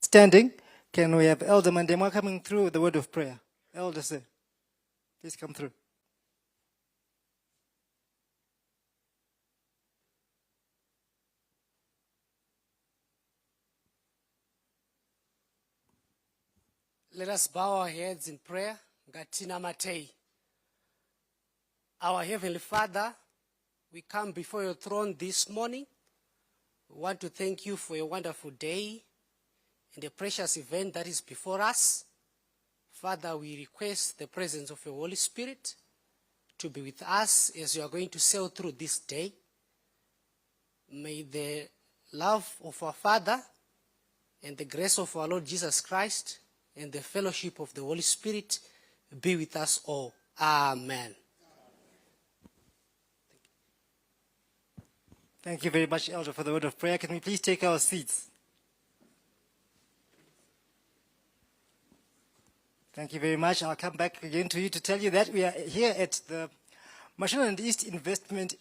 standing, can we have Elder Mandema coming through with the word of prayer? Elder, sir, please come through. Let us bow our heads in prayer. Gatina Matei. Our Heavenly Father, we come before your throne this morning. We want to thank you for a wonderful day and a precious event that is before us. Father, we request the presence of your Holy Spirit to be with us as you are going to sail through this day. May the love of our Father and the grace of our Lord Jesus Christ and the fellowship of the Holy Spirit be with us all. Amen. Thank you very much, Elder, for the word of prayer. Can we please take our seats? Thank you very much. I'll come back again to you to tell you that we are here at the Mashonaland East Investment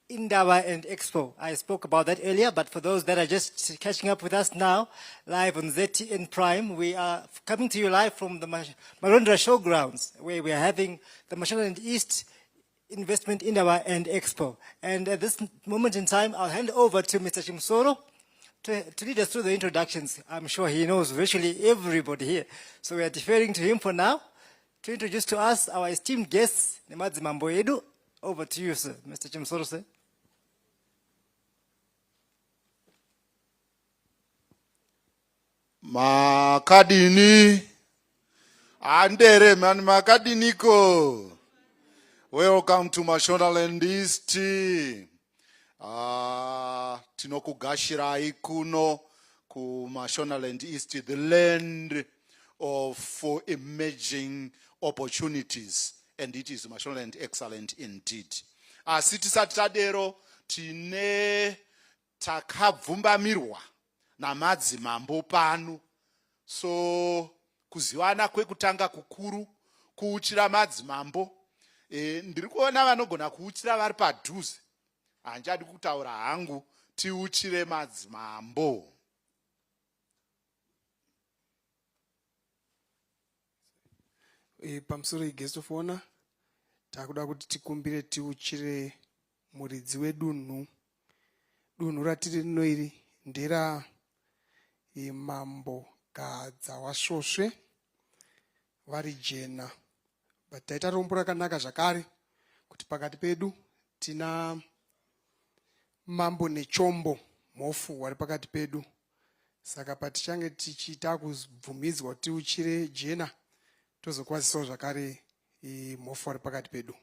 Indaba and Expo. I spoke about that earlier, but for those that are just catching up with us now, live on ZTN Prime, we are coming to you live from the Marondra Showgrounds, where we are having the Mashonaland East Investment Indaba and Expo. And at this moment in time, I'll hand over to Mr. Chimsoro to lead us through the introductions. I'm sure he knows virtually everybody here. So we are deferring to him for now to introduce to us our esteemed guests, Nemadzi Mamboedu. Over to you, sir. Mr. Chimsoro, sir. Makadini. Andere man makadiniko. Welcome to Mashonaland East. Tinokugashirai kuno ku Mashonaland East, the land of emerging opportunities, and it is Mashonaland excellent indeed. Asitisati tadero tine takabvumbamirwa namadzimambo pano, so kuziwana kwekutanga kukuru kuuchira madzimambo. Ndiri kuona vanogona kuuchira vari padhuze. Hanjadi kutaura hangu, tiuchire madzimambo. Pamusoro guest of honor, takuda kuti tikumbire tiuchire muridzi wedunhu. Dunhu ratiri rino iri ndera Mambo Gadza waSvosve vari jena. But taita rombo rakanaka zvakare kuti pakati pedu tina Mambo nechombo mhofu wari pakati pedu. Saka patichange tichiita kubvumidzwa kuti tiuchire jena, tozokwazisawo zvakare mhofu wari pakati pedu.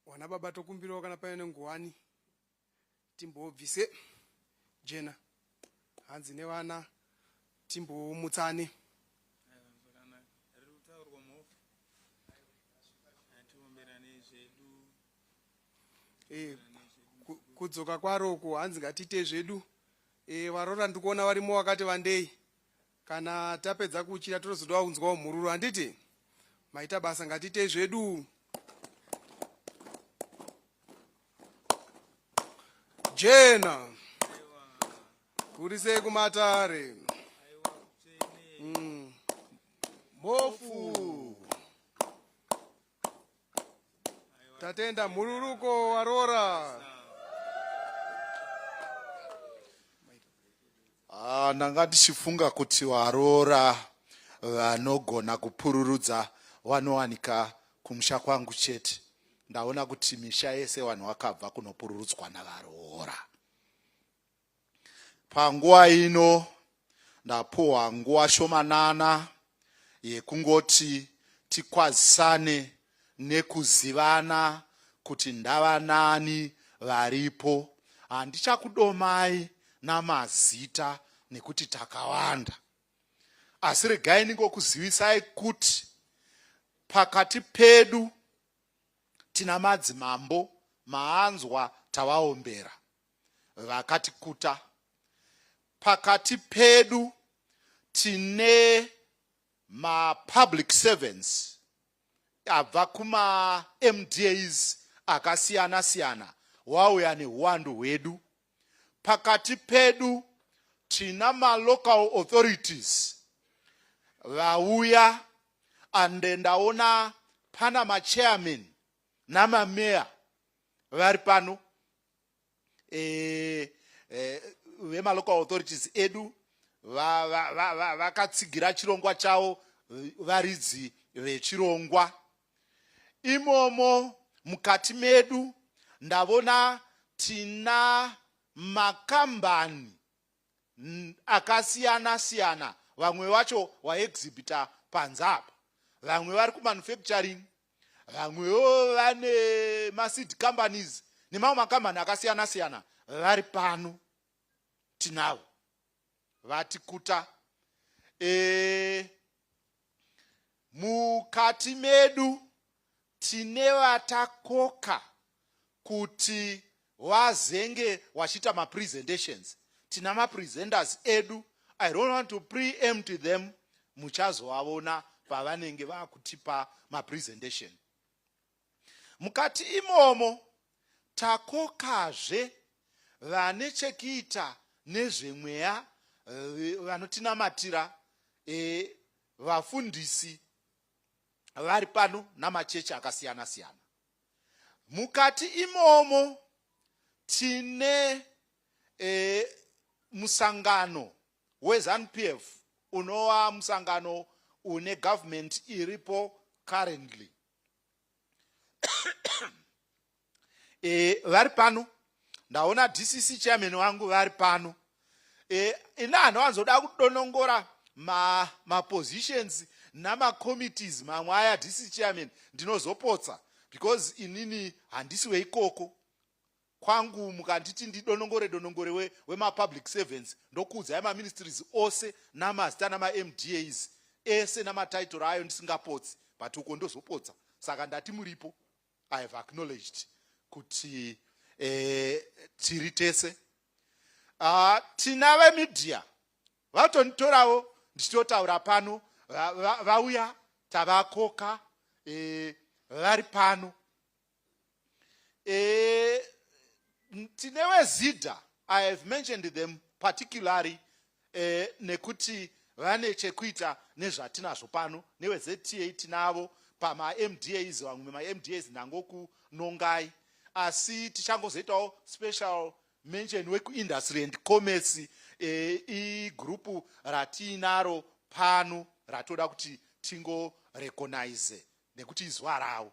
Wana baba tokumbirawo kana paine nguwani timbobvise jena. Hanzi nevana timbomutsane. Kudzoka kwaroko hanzi ngatiite zvedu. Varora ndikuona varimo wakati vandei. Kana tapedza kuchira tozoda kunzwawo mhururu, handiti? Maita basa ngatiite zvedu. Jena. Kurise kumatare. Mhofu. Tatenda mhururuko warora. Ndanga ndichifunga kuti warora vanogona kupururudza vanowanika kumusha kwangu chete. Ndaona kuti misha yese vanhu vakabva kunopururudzwa navarora. Panguva ino ndapuwa nguva shomanana yekungoti tikwazisane nekuzivana kuti ndava nani varipo. Handichakudomai namazita nekuti takawanda, asi regai ningokuzivisai kuti pakati pedu tina madzimambo maanzwa tavaombera vakatikuta. Pakati pedu tine public servants abva kuma MDAs akasiyana siyana wauya neuwandu hwedu. pakati pedu tina ma-local authorities vauya, and ndaona pana ma-chairman namameya vari pano vema-local authorities edu vakatsigira chirongwa chavo varidzi vechirongwa. Imomo mukati medu ndavona tina makambani akasiyana siyana, vamwe vacho vaexhibita panze apa, vamwe vari kumanufacturing, vamwewo vane maseed companies nemamwe makambani akasiyana siyana vari pano tinavo vatikuta. Mukati medu tine vatakoka kuti wazenge wachita ma-presentations. Tina ma-presenters edu. I don't want to preempt them. Muchazovaona pavanenge vakutipa ma-presentation. Mukati imomo takokazve vane chekuita nezvemweya vanotinamatira, vafundisi vari pano namachechi akasiyana siyana. Mukati imomo tine musangano weZANU-PF unova musangano une government iripo currently. Vari pano, ndaona DCC chairman wangu vari pano. Ina anowanzoda kudonongora ma-positions nama-committees mamwe aya DCC chairman ndinozopotsa, because inini handisi weikoko. Kwangu mukanditi ndidonongore wema-public servants, ndokuudzai ma-ministries ose namazita nama-MDAs ese namatitle ayo ndisingapotsi, but uko ndozopotsa. Saka ndati muripo, I have acknowledged kuti tiri tese. Tina vemedia vatonitorawo ndichitotaura pano, vauya tavakoka vari pano. Tine veZIDA, I have mentioned them particularly nekuti vane chekuita nezvatinazvo pano. NeveZTA tinavo, pama-MDAs, vamwe ma-MDAs nangokunongai, asi tichangozoitawo special mention weku-industry and commerce, igrupu ratinaro pano ratoda kuti tingo recognize nekuti izwa ravo.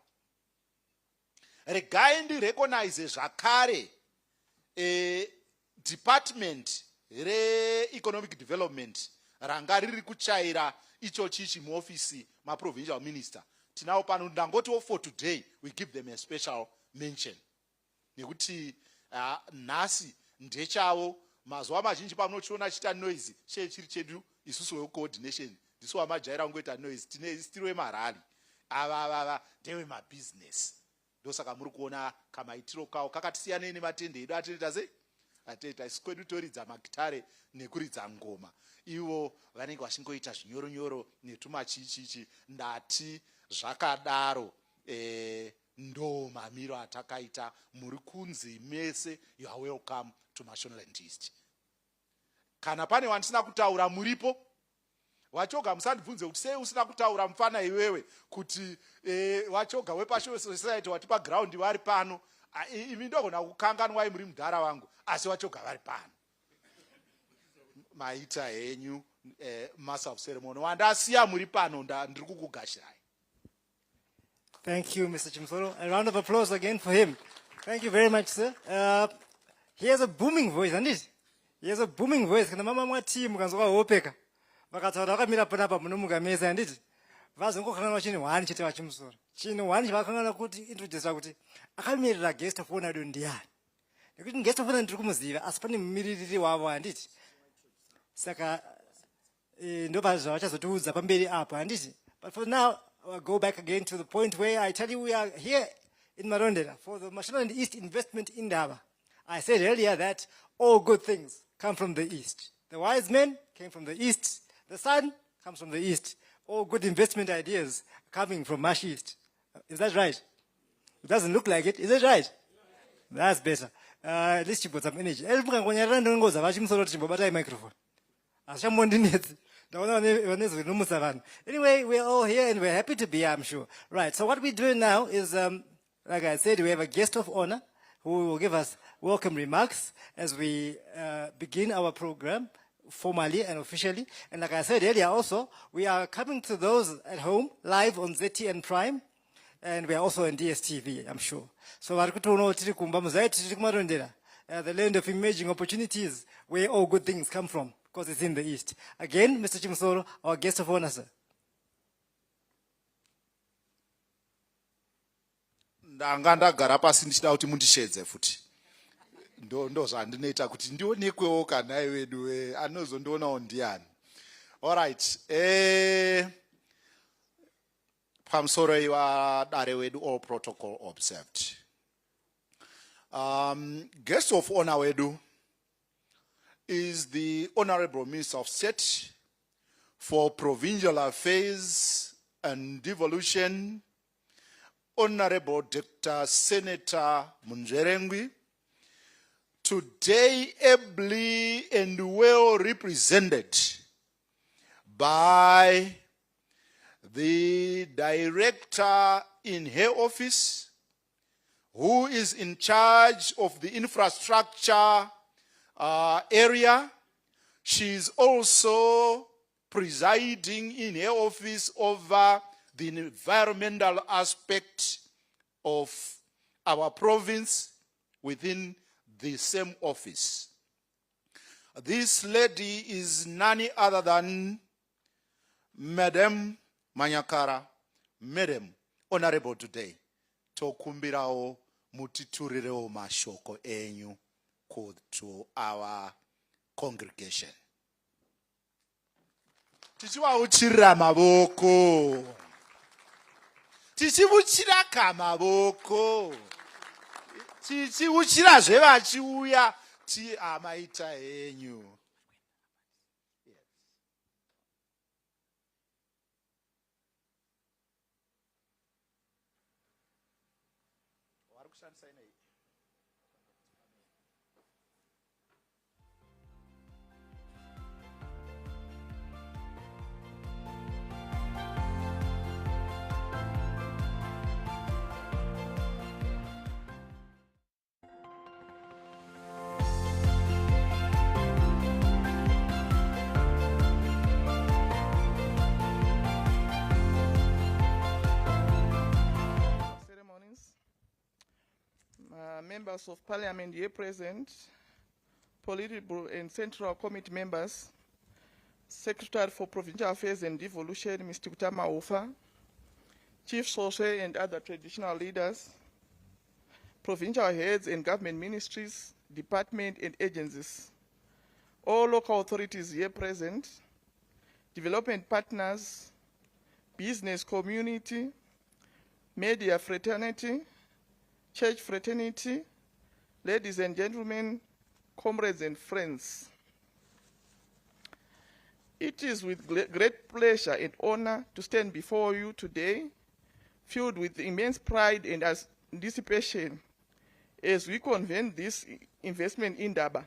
Regai ndirecognize zvakare department re-economic development ranga riri kuchaira icho chichi muofisi ma-provincial minister. Tinavo pano, ndangotiwo for today we give them a special mention. Nekuti nhasi ndechavo, mazuva mazhinji panochiona chita noise chiri chedu isusu wecoordination, ndisu wamajaira kungoita noise, tiri wemarali, ava ndewemabusiness. Ndosaka muri kuona kamaitiro kawo kakatisiyanei nematende edu atinoita sei? Atinoita isu kwedu toridza magitare nekuridza ngoma. Ivo vanenge vachingoita zvinyoronyoro netumachichichi. Ndati zvakadaro ndo mamiro atakaita. Muri kunzi mese, you are welcome to Mashonaland East. Kana pane wandisina kutaura muripo, wachoga musandibvunze kuti sei usina kutaura mufana iwewe, kuti wachoga wePassion Society watipa ground vari pano. Imi ndogona kukanganwai muri mudhara wangu, asi wachoga vari pano. Maita henyu master of ceremony wandasiya muri pano, ndiri kukugashirai. Thank you, Mr. Chimsolo. A round of applause again for him. Thank you very much, sir. He has a booming voice, isn't it? He has a booming voice. Kana mama mwati mukanzoka hopeka. Vakataura vakamira panapa munomugamesa, anditi? Vazongokangana chini wani chete vachimusoro. Chini wani chivakangana kuti introduce kuti akamirira guest of honor ndiani. Nekuti guest of honor ndiri kumuziva, asi pane mumiririri wavo, anditi? Saka ndopa zvavachazotiudza pamberi apa, anditi? But for now, I'll go back again to the point where I tell you we are here in Marondera for the Mashonaland East investment in Indaba. I said earlier that all good things come from the East. The wise men came from the East. The sun comes from the East. All good investment ideas coming from Mash East. Is that right? It doesn't look like it. Is it right? That's better. At least you got some energy. When you're running, goes a microphone. Anyway, we're all here and we're happy to be here, I'm sure. Right, so what we're doing now is, like I said, we have a guest of honor who will give us welcome remarks as we begin our program formally and officially. And like I said earlier also, we are coming to those at home live on ZTN Prime, and we are also on DSTV, I'm sure. So the land of emerging opportunities, where all good things come from, because it's in the East. Again, Mr. Chimsoro, our guest of honor, sir. ndanga ndagara pasi ndichida kuti mundishedze futi ndo zvandinoita kuti ndionekwewo kanai wedu anozondionawo ndiani. Alright, pamusoro iwadare wedu, all protocol observed. Guest of honor wedu is the Honorable Minister of State for Provincial Affairs and Devolution, Honorable Dr. Senator Munjerengwi, today ably and well represented by the Director in her office, who is in charge of the infrastructure area. She is also presiding in her office over the environmental aspect of our province within the same office. This lady is none other than Madam Manyakara. Madam, honorable today, tokumbirao mutiturireo mashoko enyu to our congregation. Tichiwauchirira maboko. Tichivuchira kamaboko. Tichivuchira zvevachiuya ti amaita enyu. Members of Parliament here present, political and central committee members, Secretary for Provincial Affairs and Devolution, Mr. Kutama Ufa, Chief Social and other traditional leaders, provincial heads and government ministries, departments and agencies, all local authorities here present, development partners, business community, media fraternity, church fraternity, ladies and gentlemen, comrades and friends. It is with great pleasure and honor to stand before you today, filled with immense pride and anticipation as we convene this investment in Indaba,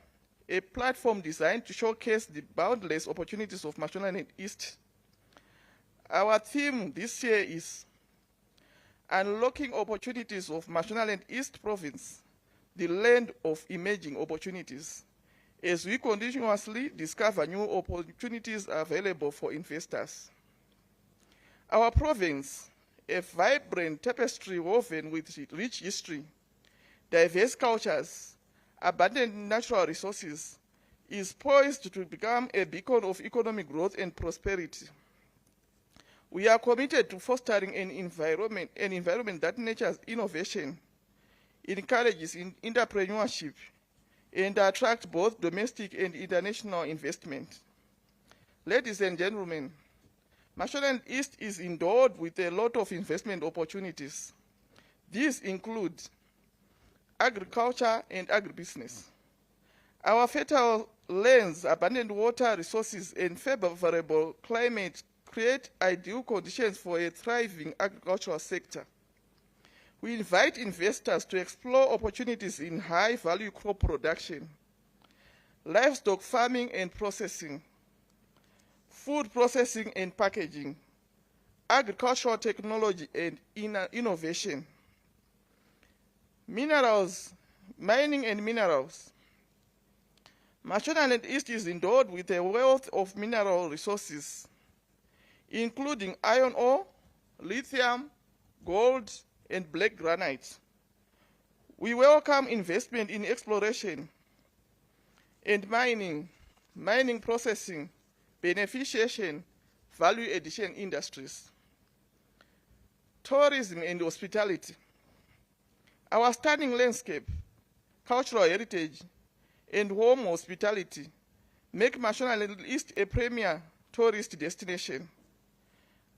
a platform designed to showcase the boundless opportunities of Mashonaland East. Our theme this year is Unlocking Opportunities of Mashonaland East Province, the land of emerging opportunities, as we continuously discover new opportunities available for investors. Our province, a vibrant tapestry woven with rich history, diverse cultures, abundant natural resources, is poised to become a beacon of economic growth and prosperity. We are committed to fostering an environment that nurtures innovation, encourages entrepreneurship, and attracts both domestic and international investment. Ladies and gentlemen, Mashonaland East is endowed with a lot of investment opportunities. These include agriculture and agribusiness. Our fertile lands, abundant water resources, and favorable climate create ideal conditions for a thriving agricultural sector. We invite investors to explore opportunities in high-value crop production, livestock farming and processing, food processing and packaging, agricultural technology and innovation, minerals, mining and minerals. Mashonaland East is endowed with a wealth of mineral resources, including iron ore, lithium, gold, and black granite. We welcome investment in exploration and mining processing, beneficiation, value addition industries, tourism and hospitality. Our stunning landscape, cultural heritage, and warm hospitality make Mashonaland East a premier tourist destination.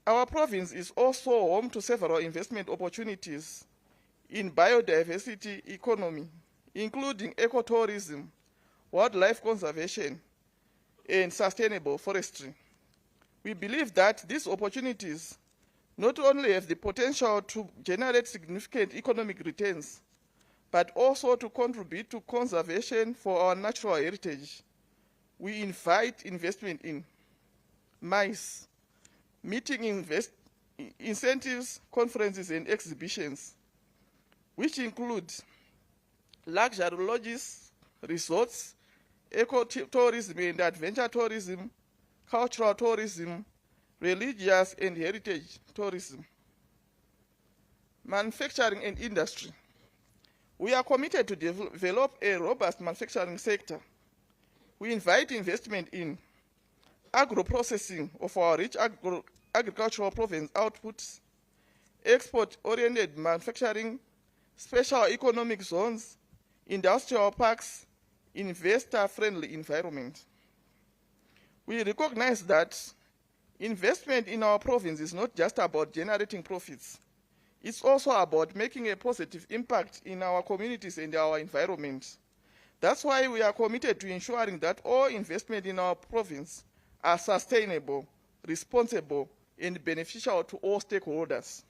Our province is also home to several investment opportunities in biodiversity economy, including ecotourism, wildlife conservation, and sustainable forestry. We believe that these opportunities not only have the potential to generate significant economic returns, but also to contribute to conservation for our natural heritage. We invite investment in MICE, meeting incentives, conferences, and exhibitions, which include luxury lodges, resorts, eco-tourism and adventure tourism, cultural tourism, religious and heritage tourism. Manufacturing and industry. We are committed to develop a robust manufacturing sector. We invite investment in agro-processing of our rich agricultural province outputs, export-oriented manufacturing, special economic zones, industrial parks, investor-friendly environment. We recognize that investment in our province is not just about generating profits. It's also about making a positive impact in our communities and our environment. That's why we are committed to ensuring that all investment in our province are sustainable, responsible, and beneficial to all stakeholders.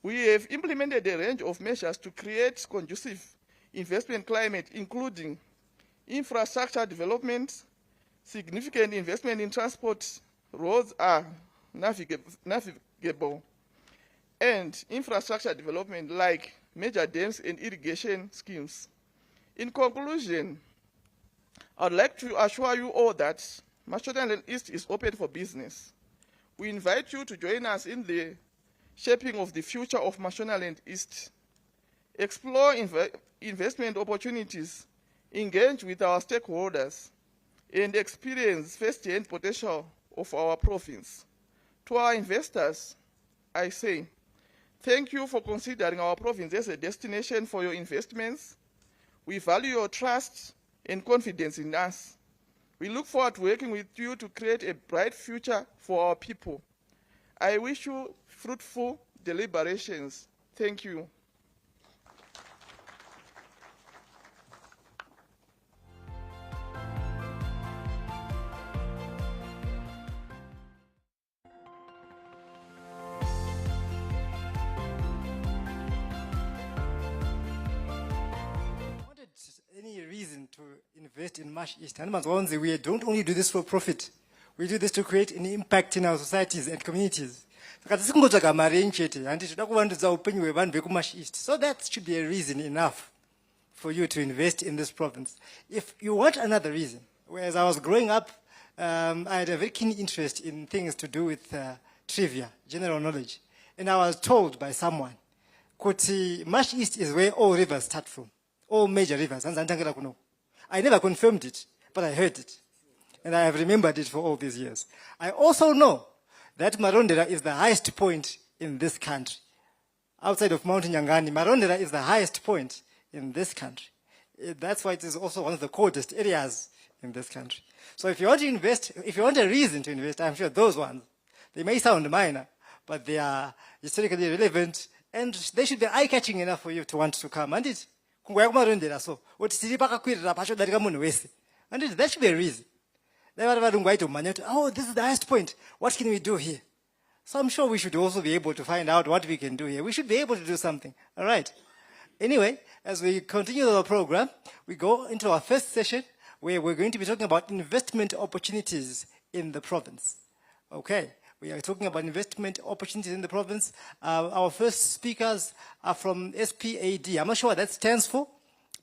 We have implemented a range of measures to create conducive investment climate, including infrastructure development, significant investment in transport, roads are navigable, and infrastructure development like major dams and irrigation schemes. In conclusion, I'd like to assure you all that Mashonaland East is open for business. We invite you to join us in the shaping of the future of Mashonaland East. Explore investment opportunities, engage with our stakeholders, and experience first-hand potential of our province. To our investors, I say, thank you for considering our province as a destination for your investments. We value your trust and confidence in us. We look forward to working with you to create a bright future for our people. I wish you fruitful deliberations. Thank you. Any reason to invest in Mash East? And we don't only do this for profit. We do this to create an impact in our societies and communities. So that should be a reason enough for you to invest in this province. If you want another reason, whereas I was growing up, I had a very keen interest in things to do with trivia, general knowledge. And I was told by someone, Mash East is where all rivers start from. All major rivers. I never confirmed it, but I heard it. And I have remembered it for all these years. I also know that Marondera is the highest point in this country. Outside of Mount Nyangani, Marondera is the highest point in this country. That's why it is also one of the coldest areas in this country. So if you want to invest, if you want a reason to invest, I'm sure those ones, they may sound minor, but they are historically relevant, and they should be eye-catching enough for you to want to come. And it. And that should be a reason. Oh, this is the highest point. What can we do here? So I'm sure we should also be able to find out what we can do here. We should be able to do something. All right. Anyway, as we continue our program, we go into our first session where we're going to be talking about investment opportunities in the province. Okay, we are talking about investment opportunities in the province. Our first speakers are from SPAD. I'm not sure what that stands for,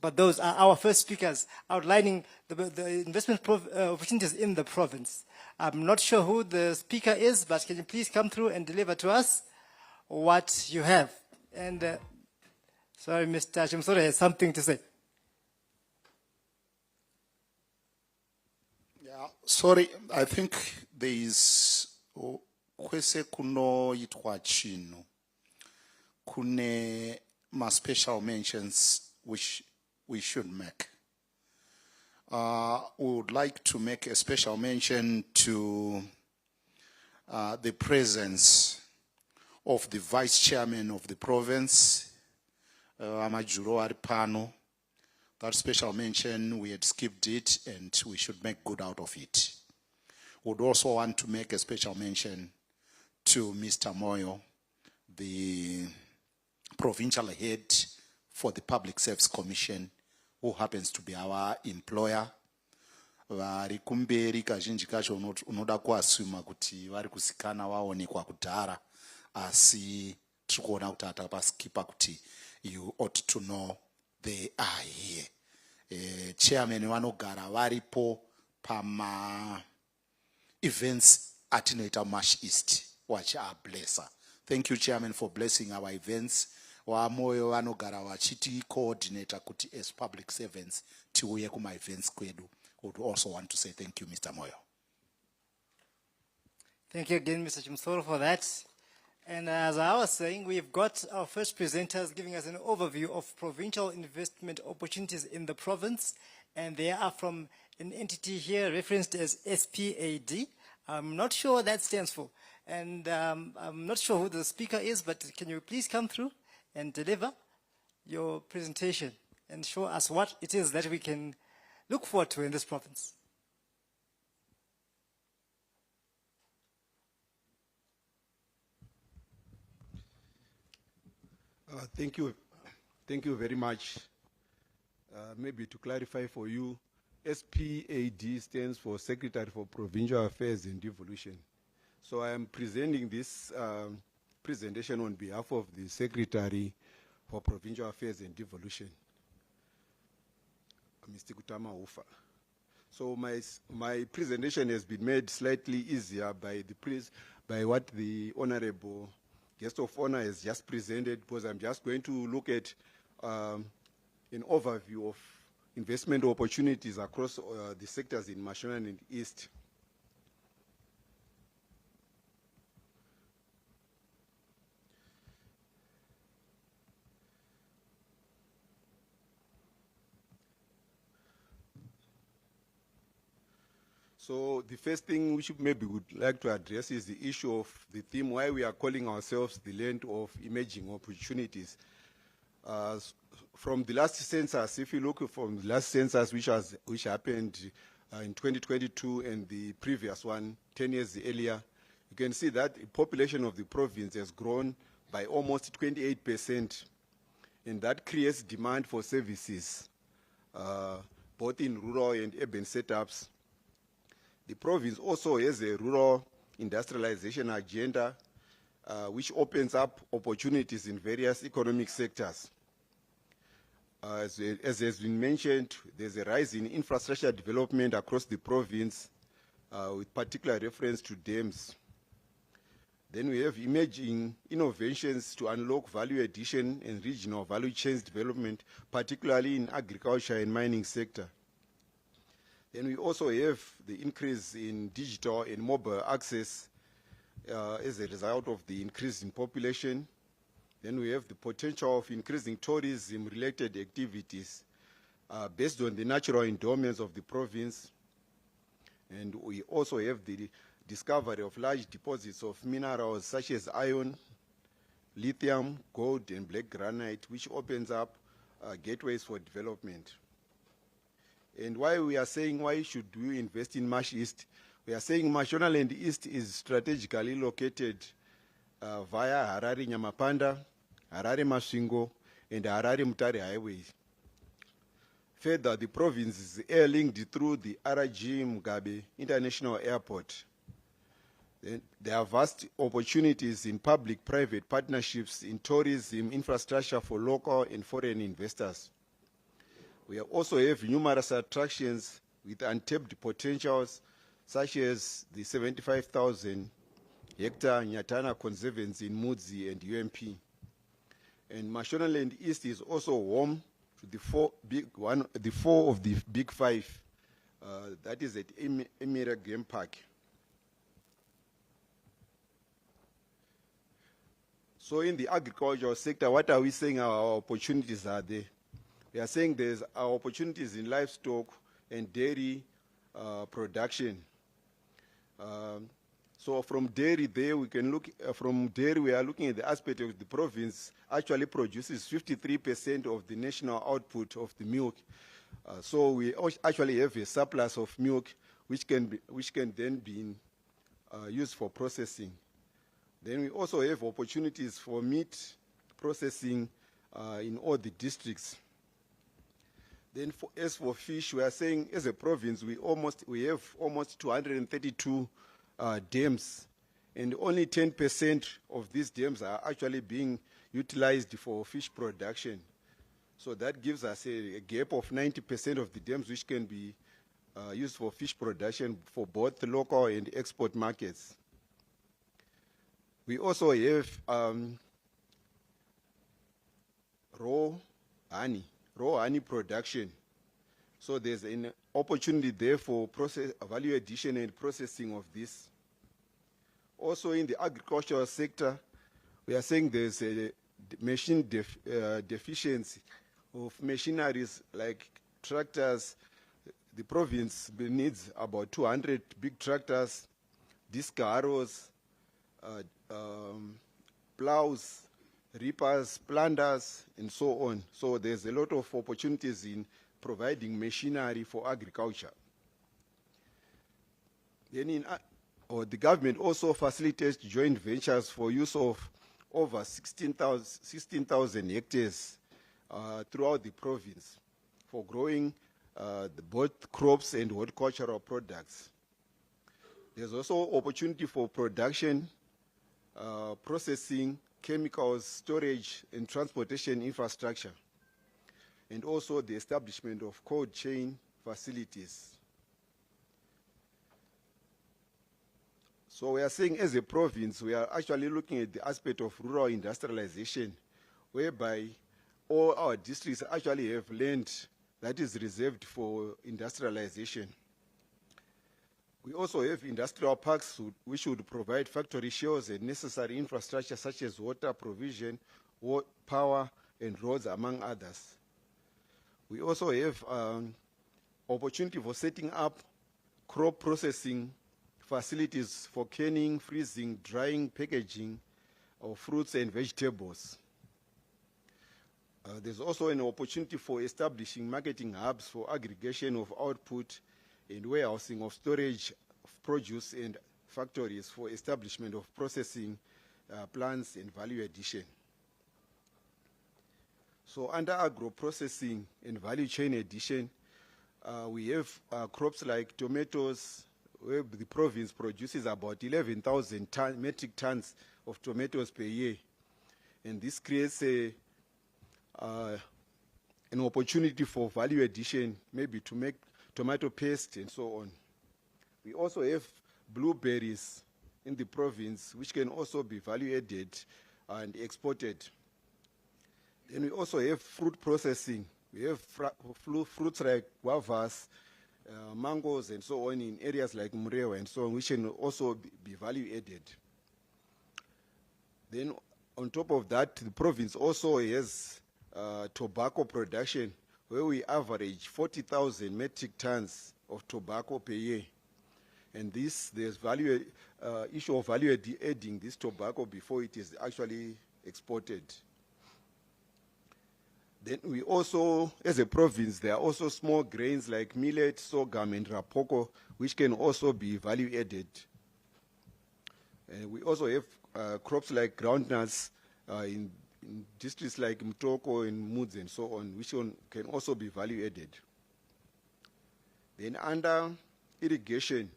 but those are our first speakers outlining the investment opportunities in the province. I'm not sure who the speaker is, but can you please come through and deliver to us what you have? And sorry, Mr. Chimsore has something to say. Yeah, sorry, I think there is kwese kunoitwa chino kune special mentions which we should make. We would like to make a special mention to the presence of the vice chairman of the province, Amajuro Aripano. That special mention, we had skipped it and we should make good out of it. We would also want to make a special mention to Mr. Moyo, the provincial head for the Public Service Commission, who happens to be our employer. Vari kumberi kazhinji kacho unoda kuasuma kuti vari kusikana vaonekwa kudhara, asi tiri kuona kuti atapaskipa kuti you ought to know they are here. Chairman vanogara varipo pama events atinoita Mash East, vachiablessa. Thank you, Chairman, for blessing our events. Wamoyo vanogara vachiti coordinator kuti as public servants tiuye kuma events kwedu. Would also want to say thank you, Mr. Moyo. Thank you again, Mr. Chimsoro, for that. And as I was saying, we've got our first presenters giving us an overview of provincial investment opportunities in the province. And they are from an entity here referenced as SPAD. I'm not sure what that stands for. And I'm not sure who the speaker is, but can you please come through and deliver your presentation and show us what it is that we can look forward to in this province? Thank you. Thank you very much. Maybe to clarify for you, SPAD stands for Secretary for Provincial Affairs and Devolution. So I am presenting this presentation on behalf of the Secretary for Provincial Affairs and Devolution, Mr. Kutama Ufa. So my presentation has been made slightly easier by what the Honorable Guest of Honor has just presented, because I'm just going to look at an overview of investment opportunities across the sectors in Mashonaland East. So the first thing we should maybe would like to address is the issue of the theme why we are calling ourselves the land of emerging opportunities. From the last census, if you look from the last census which happened in 2022 and the previous one 10 years earlier, you can see that the population of the province has grown by almost 28%, and that creates demand for services, both in rural and urban setups. The province also has a rural industrialization agenda, which opens up opportunities in various economic sectors. As has been mentioned, there's a rise in infrastructure development across the province, with particular reference to dams. Then we have emerging innovations to unlock value addition and regional value chains development, particularly in agriculture and mining sector. Then we also have the increase in digital and mobile access as a result of the increase in population. Then we have the potential of increasing tourism-related activities based on the natural endowments of the province. And we also have the discovery of large deposits of minerals such as iron, lithium, gold, and black granite, which opens up gateways for development. And why we are saying why should we invest in Mash East? We are saying Mashonaland East is strategically located via Harare Nyamapanda, Harare Masvingo, and Harare Mutare Highway. Further, the province is air-linked through the RG Mugabe International Airport. Then there are vast opportunities in public-private partnerships in tourism infrastructure for local and foreign investors. We also have numerous attractions with untapped potentials, such as the 75,000-hectare Nyatana Conservancy in Mudzi and UMP. And Mashonaland East is also home to the four of the big five. That is at Emira Game Park. So in the agricultural sector, what are we saying our opportunities are there? We are saying there's our opportunities in livestock and dairy production. So from dairy there, we can look, from dairy we are looking at the aspect of the province actually produces 53% of the national output of the milk. So we actually have a surplus of milk which can then be used for processing. Then we also have opportunities for meat processing in all the districts. Then as for fish, we are saying as a province we have almost 232 dams, and only 10% of these dams are actually being utilized for fish production. So that gives us a gap of 90% of the dams which can be used for fish production for both local and export markets. We also have raw honey production. So there's an opportunity there for value addition and processing of this. Also in the agricultural sector, we are saying there's a machine deficiency of machineries like tractors. The province needs about 200 big tractors, disc harrows, plows, reapers, planters, and so on. So there's a lot of opportunities in providing machinery for agriculture. Then the government also facilitates joint ventures for use of over 16,000 hectares throughout the province for growing both crops and horticultural products. There's also opportunity for production, processing, chemicals, storage, and transportation infrastructure, and also the establishment of cold chain facilities. So we are saying as a province, we are actually looking at the aspect of rural industrialization, whereby all our districts actually have land that is reserved for industrialization. We also have industrial parks which would provide factory shells and necessary infrastructure such as water provision, power, and roads, among others. We also have opportunity for setting up crop processing facilities for canning, freezing, drying, packaging of fruits and vegetables. There's also an opportunity for establishing marketing hubs for aggregation of output and warehousing of storage of produce, and factories for establishment of processing plants and value addition. So under agro-processing and value chain addition, we have crops like tomatoes, where the province produces about 11,000 metric tons of tomatoes per year. And this creates an opportunity for value addition, maybe to make tomato paste and so on. We also have blueberries in the province, which can also be value added and exported. Then we also have fruit processing. We have fruits like guavas, mangoes, and so on in areas like Murewa and so on, which can also be value added. Then on top of that, the province also has tobacco production, where we average 40,000 metric tons of tobacco per year. And there's issue of value adding this tobacco before it is actually exported. Then we also, as a province, there are also small grains like millet, sorghum, and rapoko, which can also be value added. And we also have crops like groundnuts in districts like Mtoko and Moods and so on, which can also be value added. Then under irrigation,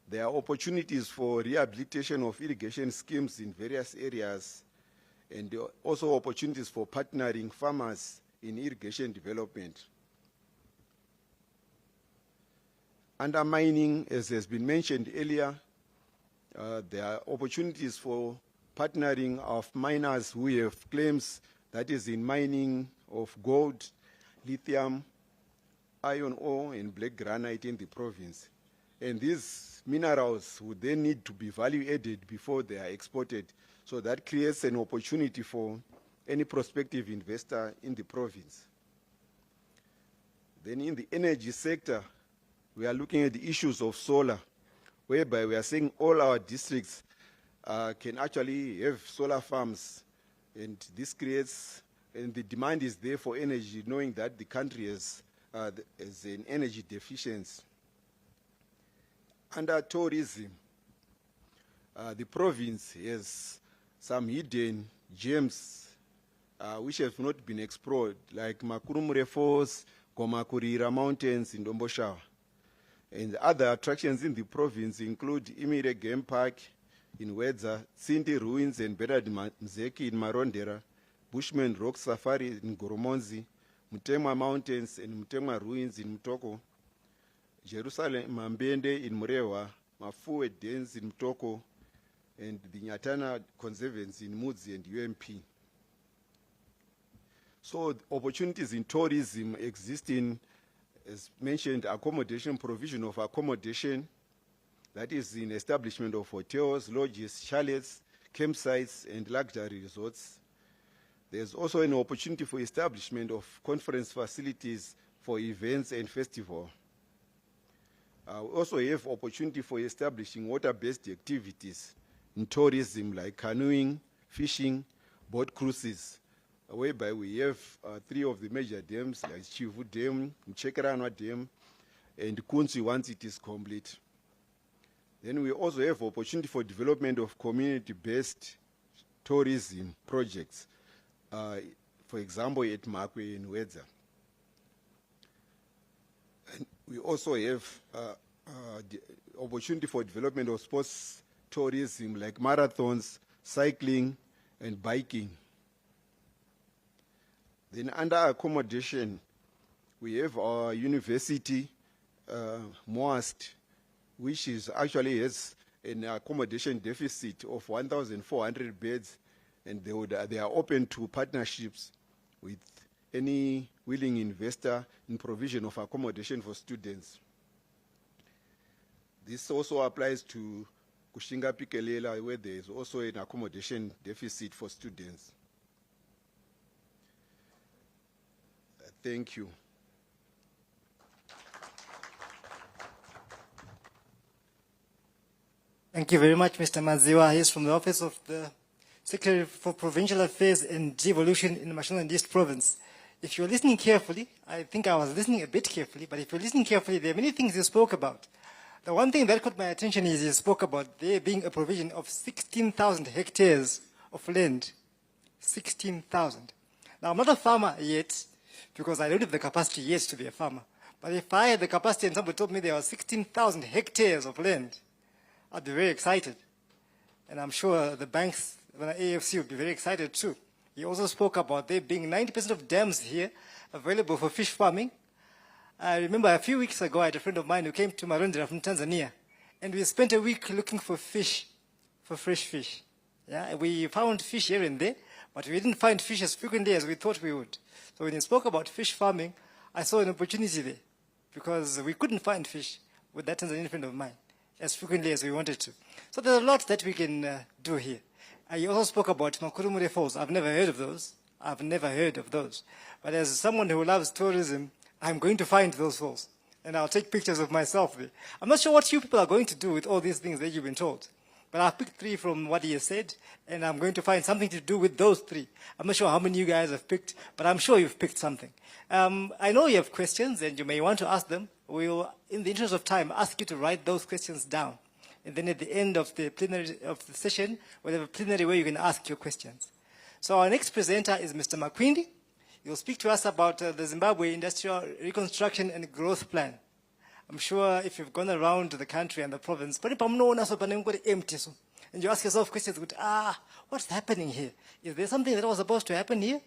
there are opportunities for rehabilitation of irrigation schemes in various areas, and also opportunities for partnering farmers in irrigation development. Under mining, as has been mentioned earlier, there are opportunities for partnering of miners who have claims, that is in mining of gold, lithium, iron ore, and black granite in the province. And these minerals would then need to be value added before they are exported. So that creates an opportunity for any prospective investor in the province. Then in the energy sector, we are looking at the issues of solar, whereby we are saying all our districts can actually have solar farms, and this creates, and the demand is there for energy, knowing that the country has an energy deficiency. Under tourism, the province has some hidden gems which have not been explored, like Makurumure Falls, Gomakurira Mountains in Domboshawa. And other attractions in the province include Imire Game Park in Wedza, Cindy Ruins and Berard Mzeki in Marondera, Bushman Rock Safari in Goromonzi, Mutemwa Mountains and Mutemwa Ruins in Mutoko, Jerusalem Mambende in Murewa, Mafue Dens in Mutoko, and the Nyatana Conservancy in Mudzi and UMP. So opportunities in tourism exist in, as mentioned, accommodation, provision of accommodation, that is in establishment of hotels, lodges, chalets, campsites, and luxury resorts. There's also an opportunity for establishment of conference facilities for events and festivals. We also have opportunity for establishing water-based activities in tourism like canoeing, fishing, boat cruises, whereby we have 3 of the major dams like Chivu Dam, Mchekeranwa Dam, and Kunzi once it is complete. Then we also have opportunity for development of community-based tourism projects, for example, at Makwe in Wedza. And we also have the opportunity for development of sports tourism like marathons, cycling, and biking. Then under accommodation, we have our university, MOAST, which is actually has an accommodation deficit of 1,400 beds, and they are open to partnerships with any willing investor in provision of accommodation for students. This also applies to Kushinga Pikelela, where there is also an accommodation deficit for students. Thank you. Thank you very much, Mr. Maziwa. He's from the Office of the Secretary for Provincial Affairs and Devolution in the Mashonaland East Province. If you're listening carefully, I think I was listening a bit carefully, but if you're listening carefully, there are many things you spoke about. The one thing that caught my attention is you spoke about there being a provision of 16,000 hectares of land. 16,000. Now, I'm not a farmer yet, because I don't have the capacity yet to be a farmer. But if I had the capacity and somebody told me there were 16,000 hectares of land, I'd be very excited. And I'm sure the banks, the AFC would be very excited too. He also spoke about there being 90% of dams here available for fish farming. I remember a few weeks ago I had a friend of mine who came to Marondera from Tanzania, and we spent a week looking for fish, for fresh fish. Yeah, we found fish here and there, but we didn't find fish as frequently as we thought we would. So when he spoke about fish farming, I saw an opportunity there, because we couldn't find fish with that Tanzanian friend of mine as frequently as we wanted to. So there's a lot that we can do here. I also spoke about Makurumure Falls. I've never heard of those. I've never heard of those. But as someone who loves tourism, I'm going to find those falls. And I'll take pictures of myself there. I'm not sure what you people are going to do with all these things that you've been told. But I've picked 3 from what he has said, and I'm going to find something to do with those 3. I'm not sure how many you guys have picked, but I'm sure you've picked something. I know you have questions, and you may want to ask them. We'll, in the interest of time, ask you to write those questions down. And then at the end of the plenary of the session, we'll have a plenary where you can ask your questions. So our next presenter is Mr. Makwindi. He'll speak to us about the Zimbabwe Industrial Reconstruction and Growth Plan. I'm sure if you've gone around the country and the province, empty. And you ask yourself questions, what's happening here? Is there something that was supposed to happen here?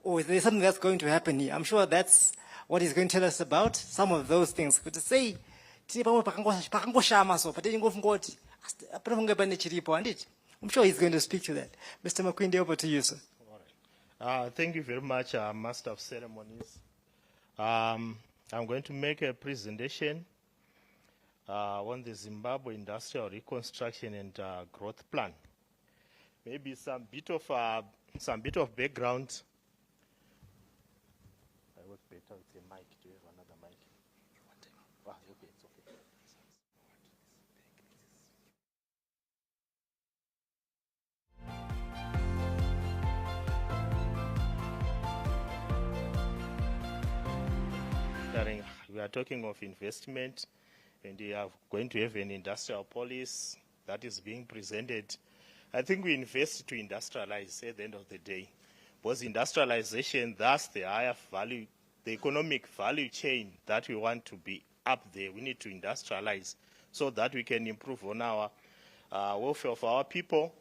Or is there something that's going to happen here? I'm sure that's what he's going to tell us about, some of those things. But to say, I'm sure he's going to speak to that. Mr. Makwindi, over to you, sir. Thank you very much, Master of Ceremonies. I'm going to make a presentation on the Zimbabwe Industrial Reconstruction and Growth Plan. Maybe some bit of background. I work better with a mic. Do you have another mic? Okay, it's okay. We are talking of investment, and we are going to have an industrial policy that is being presented. I think we invest to industrialize at the end of the day, because industrialization, that's the higher value, the economic value chain that we want to be up there. We need to industrialize so that we can improve on our welfare of our people,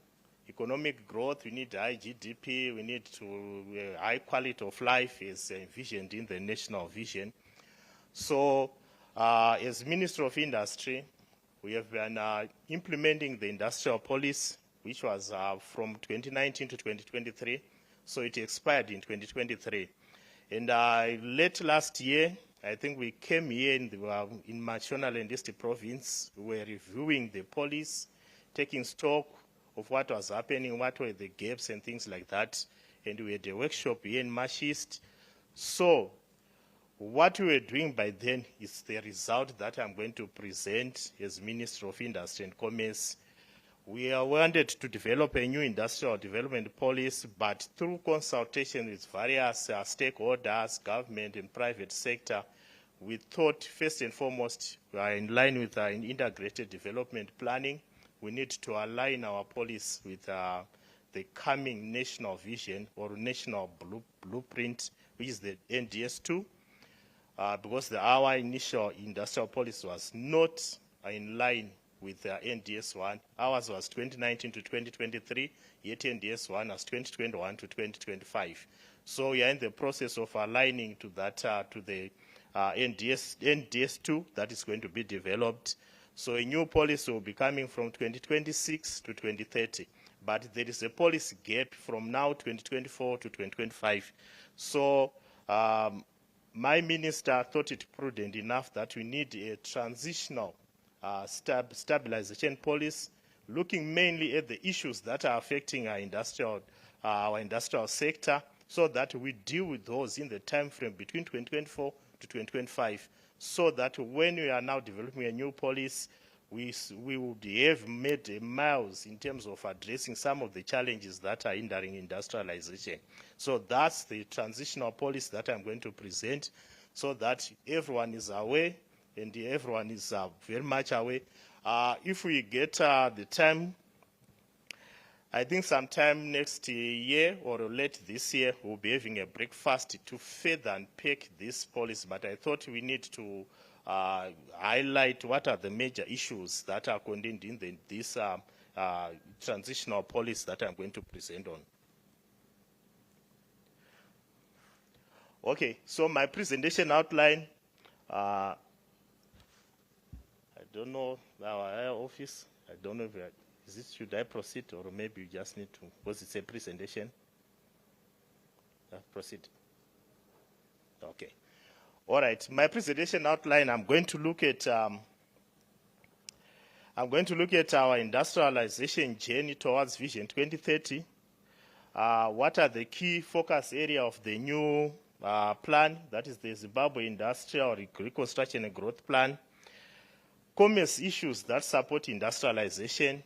economic growth. We need high GDP, we need to high quality of life as envisioned in the national vision. So, as Minister of Industry, we have been implementing the industrial policy, which was from 2019 to 2023. So it expired in 2023. And late last year, I think we came here in Mashonaland East Province. We were reviewing the policy, taking stock of what was happening, what were the gaps and things like that. And we had a workshop here in Mash East. So, what we were doing by then is the result that I'm going to present as Minister of Industry and Commerce. We wanted to develop a new industrial development policy, but through consultation with various stakeholders, government and private sector, we thought first and foremost, we are in line with our integrated development planning. We need to align our policy with the coming national vision or national blueprint, which is the NDS2. Because our initial industrial policy was not in line with the NDS1. Ours was 2019 to 2023, yet NDS1 was 2021 to 2025. So we are in the process of aligning to that, to the NDS2 that is going to be developed. So a new policy will be coming from 2026 to 2030. But there is a policy gap from now 2024 to 2025. So my minister thought it prudent enough that we need a transitional stabilization policy, looking mainly at the issues that are affecting our industrial sector, so that we deal with those in the time frame between 2024 to 2025, so that when we are now developing a new policy, we would have made miles in terms of addressing some of the challenges that are hindering industrialization. So that's the transitional policy that I'm going to present, so that everyone is aware and everyone is very much aware. If we get the time, I think sometime next year or late this year, we'll be having a breakfast to further unpack this policy. But I thought we need to highlight what are the major issues that are contained in this transitional policy that I'm going to present on. Okay, so my presentation outline, I don't know our office, I don't know if should I proceed or maybe you just need to, because it's a presentation. Proceed. Okay. All right, my presentation outline, I'm going to look at our industrialization journey towards Vision 2030. What are the key focus area of the new plan, that is the Zimbabwe Industrial Reconstruction and Growth Plan. Commerce issues that support industrialization,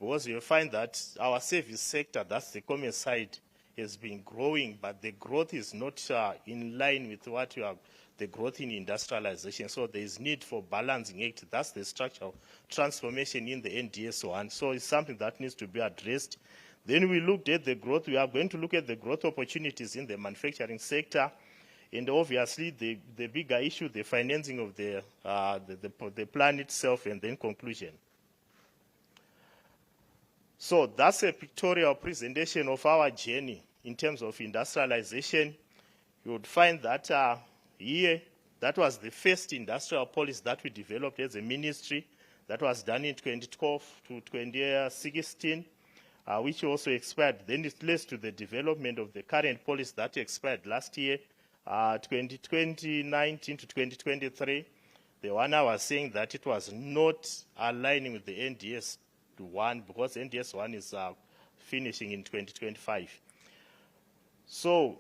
because you'll find that our service sector, that's the commerce side, has been growing, but the growth is not in line with what the growth in industrialization. So there is need for balancing act. That's the structural transformation in the NDS1. So it's something that needs to be addressed. Then we looked at the growth. We are going to look at the growth opportunities in the manufacturing sector. And obviously, the bigger issue, the financing of the plan itself, and then conclusion. So that's a pictorial presentation of our journey in terms of industrialization. You would find that here, that was the first industrial policy that we developed as a ministry. That was done in 2012 to 2016, which also expired. Then it leads to the development of the current policy that expired last year, 2019 to 2023. The one I was saying that it was not aligning with the NDS1 because NDS1 is finishing in 2025. So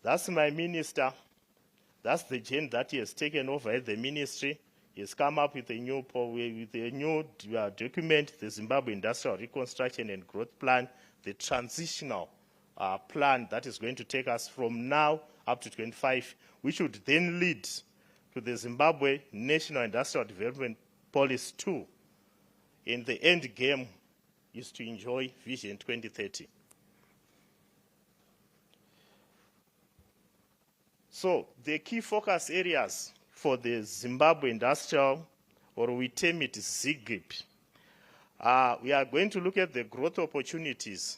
that's my minister. That's the journey that he has taken over at the ministry. He has come up with a new document, the Zimbabwe Industrial Reconstruction and Growth Plan, the transitional plan that is going to take us from now up to 25, which would then lead to the Zimbabwe National Industrial Development Policy 2. And the end game is to enjoy Vision 2030. So the key focus areas for the Zimbabwe industrial, or we term it ZIGIP, we are going to look at the growth opportunities.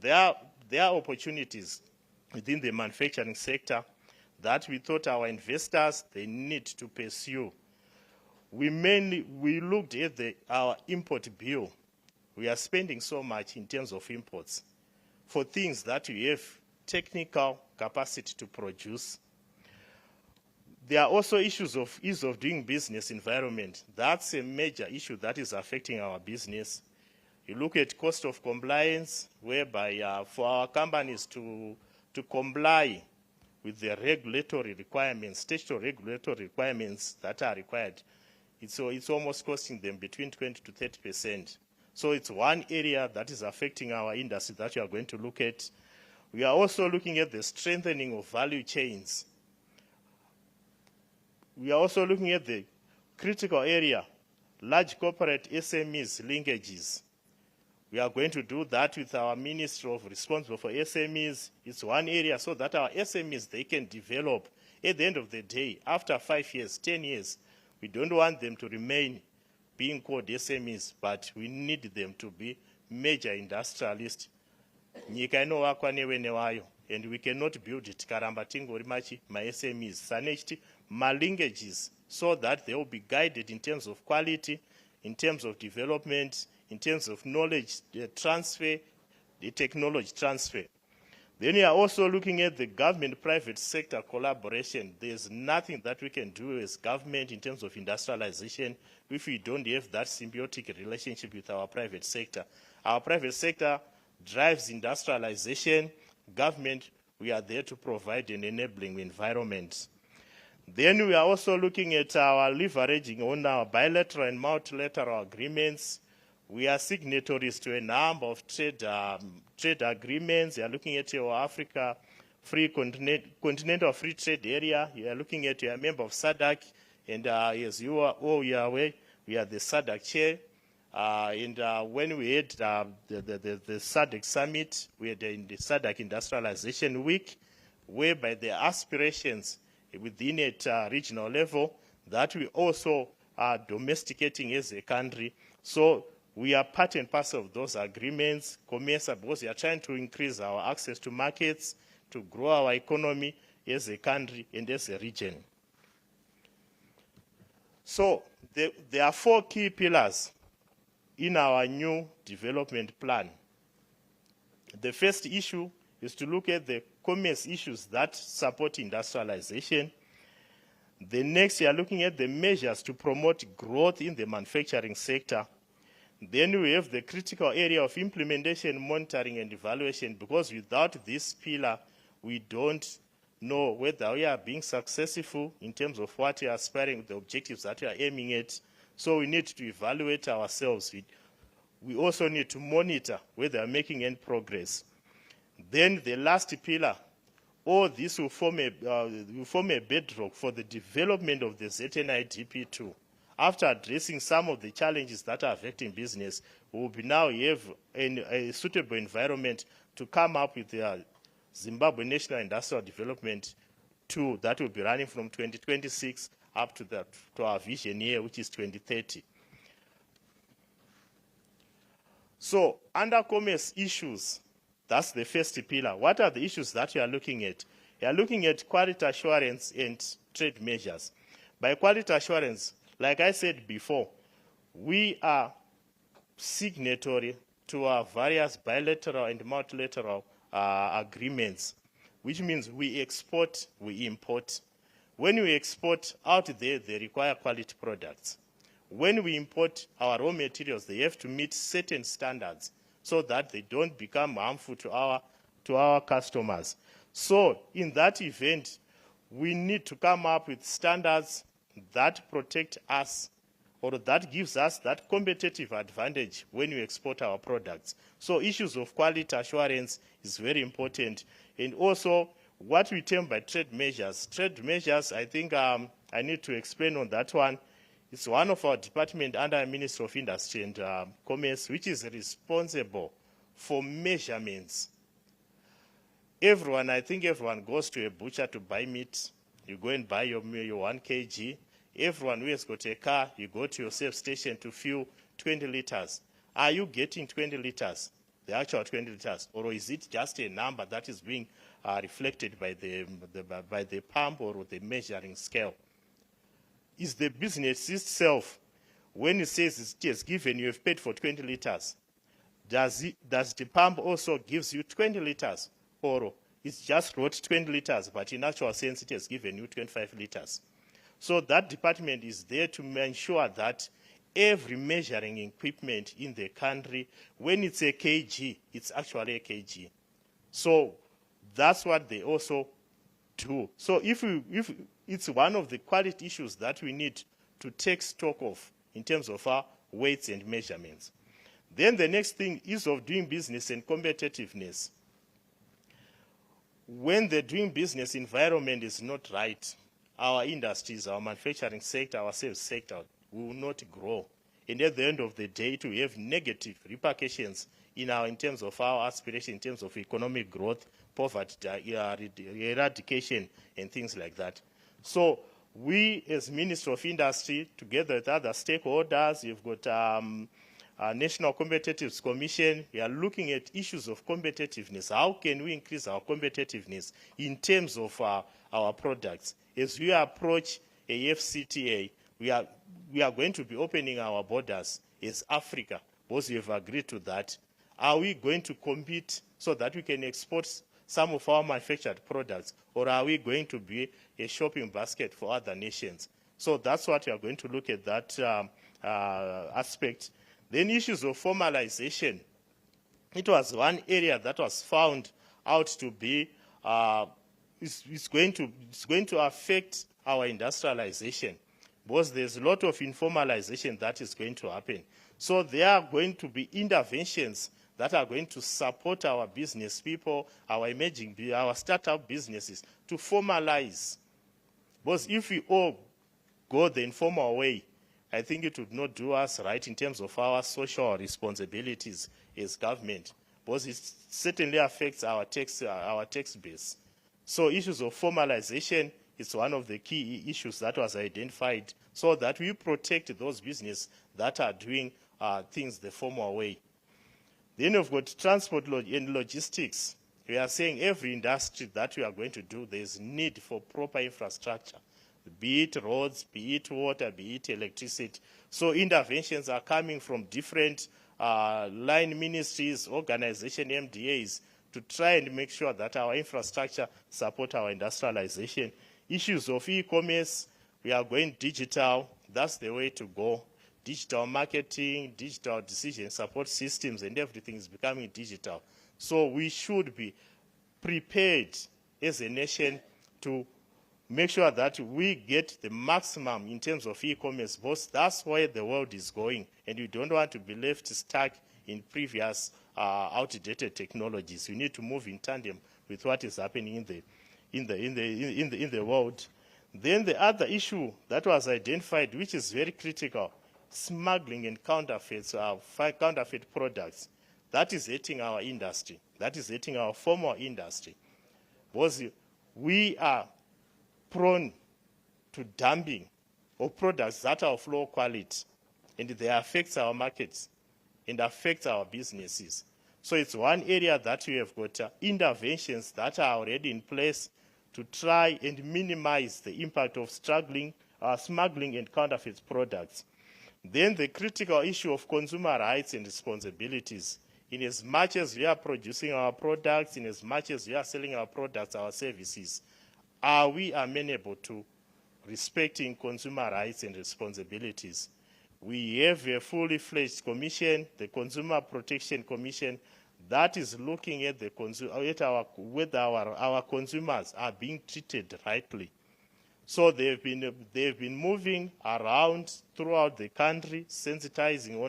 There are opportunities within the manufacturing sector that we thought our investors, they need to pursue. We looked at our import bill. We are spending so much in terms of imports for things that we have technical capacity to produce. There are also issues of ease of doing business environment. That's a major issue that is affecting our business. You look at cost of compliance, whereby for our companies to comply with the regulatory requirements, statutory regulatory requirements that are required, it's almost costing them between 20 to 30%. So it's one area that is affecting our industry that we are going to look at. We are also looking at the strengthening of value chains. We are also looking at the critical area, large corporate SMEs linkages. We are going to do that with our Ministry of Responsible for SMEs. It's one area so that our SMEs, they can develop at the end of the day, after 5 years, 10 years. We don't want them to remain being called SMEs, but we need them to be major industrialists. Nyika inovakwa newe wayo, and we cannot build it karamba tingori machi ma-SMEs. Sanechti ma-linkages, so that they will be guided in terms of quality, in terms of development, in terms of knowledge transfer, the technology transfer. Then we are also looking at the government-private sector collaboration. There's nothing that we can do as government in terms of industrialization if we don't have that symbiotic relationship with our private sector. Our private sector drives industrialization. Government, we are there to provide an enabling environment. Then we are also looking at our leveraging on our bilateral and multilateral agreements. We are signatories to a number of trade agreements. We are looking at your Africa Continental Free Trade Area. You are looking at, you are a member of SADC, and as you are all aware, we are the SADC chair. When we had the SADC summit, we had the SADC Industrialization Week, whereby the aspirations within at regional level that we also are domesticating as a country. So we are part and parcel of those agreements, COMESA, because we are trying to increase our access to markets, to grow our economy as a country and as a region. So there are 4 key pillars in our new development plan. The first issue is to look at the commerce issues that support industrialization. The next, we are looking at the measures to promote growth in the manufacturing sector. Then we have the critical area of implementation, monitoring, and evaluation, because without this pillar, we don't know whether we are being successful in terms of what we are aspiring, the objectives that we are aiming at. So we need to evaluate ourselves. We also need to monitor whether we are making any progress. Then the last pillar all this will form a bedrock for the development of the ZNIDP2. After addressing some of the challenges that are affecting business, we will now have a suitable environment to come up with the Zimbabwe National Industrial Development 2 that will be running from 2026 up to our vision year, which is 2030. So, under commerce issues, that's the first pillar. What are the issues that you are looking at? You are looking at quality assurance and trade measures. By quality assurance, like I said before, we are signatory to our various bilateral and multilateral agreements, which means we export, we import. When we export out there, they require quality products. When we import our raw materials, they have to meet certain standards so that they don't become harmful to our customers. So in that event, we need to come up with standards that protect us, or that gives us that competitive advantage when we export our products. So issues of quality assurance is very important. And also what we term by trade measures. Trade measures, I think I need to explain on that one. It's one of our department under Ministry of Industry and Commerce, which is responsible for measurements. I think everyone goes to a butcher to buy meat. You go and buy your 1 kg. Everyone who has got a car, you go to your safe station to fill 20 liters. Are you getting 20 liters, the actual 20 liters, or is it just a number that is being reflected by the pump or the measuring scale? Is the business itself, when it says it has given you have paid for 20 liters, does the pump also gives you 20 liters, or it's just wrote 20 liters, but in actual sense it has given you 25 liters? So that department is there to ensure that every measuring equipment in the country, when it's a kg, it's actually a kg. So that's what they also do. So if it's one of the quality issues that we need to take stock of in terms of our weights and measurements. Then the next thing is of doing business and competitiveness. When the doing business environment is not right, our industries, our manufacturing sector, our sales sector will not grow. And at the end of the day, we have negative repercussions in terms of our aspiration, in terms of economic growth, poverty eradication, and things like that. So we, as Ministry of Industry, together with other stakeholders, you've got National Competitiveness Commission, we are looking at issues of competitiveness. How can we increase our competitiveness in terms of our products? As we approach a FCTA, we are going to be opening our borders as Africa, because we have agreed to that. Are we going to compete so that we can export some of our manufactured products, or are we going to be a shopping basket for other nations? So that's what we are going to look at, that aspect. Then issues of formalization. It was one area that was found out to be it's going to affect our industrialization, because there's a lot of informalization that is going to happen. So there are going to be interventions that are going to support our business people, our startup businesses to formalize. Because if we all go the informal way, I think it would not do us right in terms of our social responsibilities as government, because it certainly affects our tax base. So issues of formalization is one of the key issues that was identified, so that we protect those businesses that are doing things the formal way. Then we've got transport and logistics. We are saying every industry that we are going to do, there's need for proper infrastructure, be it roads, be it water, be it electricity. So interventions are coming from different line ministries, organization, MDAs, to try and make sure that our infrastructure support our industrialization. Issues of e-commerce, we are going digital. That's the way to go. Digital marketing, digital decision support systems, and everything is becoming digital. So we should be prepared as a nation to make sure that we get the maximum in terms of e-commerce, because that's where the world is going, and you don't want to be left stuck in previous outdated technologies. We need to move in tandem with what is happening in the world. Then the other issue that was identified, which is very critical, smuggling and counterfeit products. That is hitting our industry. That is hitting our formal industry. Because we are prone to dumping of products that are of low quality, and they affect our markets and affect our businesses. So it's one area that we have got interventions that are already in place to try and minimize the impact of smuggling and counterfeit products. Then the critical issue of consumer rights and responsibilities. In as much as we are producing our products, in as much as we are selling our products, our services, are we amenable to respecting consumer rights and responsibilities? We have a fully fledged commission, the Consumer Protection Commission, that is looking at whether our consumers are being treated rightly. So they've been moving around throughout the country, sensitizing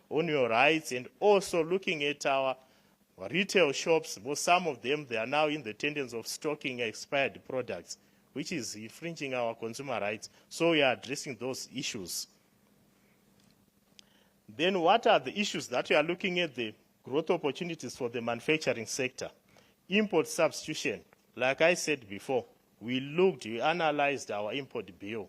on your rights, and also looking at our retail shops. Well, some of them, they are now in the tendency of stocking expired products, which is infringing our consumer rights. So we are addressing those issues. Then what are the issues that we are looking at? The growth opportunities for the manufacturing sector. Import substitution. Like I said before, we analyzed our import bill.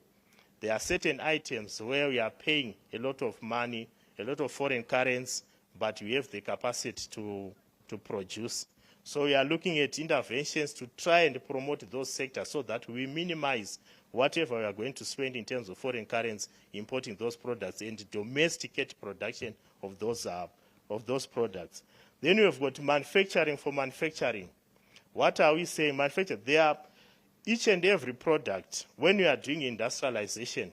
There are certain items where we are paying a lot of money, a lot of foreign currency, but we have the capacity to produce. So we are looking at interventions to try and promote those sectors so that we minimize whatever we are going to spend in terms of foreign currency importing those products and domesticate production of those products. Then we have got manufacturing for manufacturing. What are we saying? Manufacturing, each and every product, when you are doing industrialization,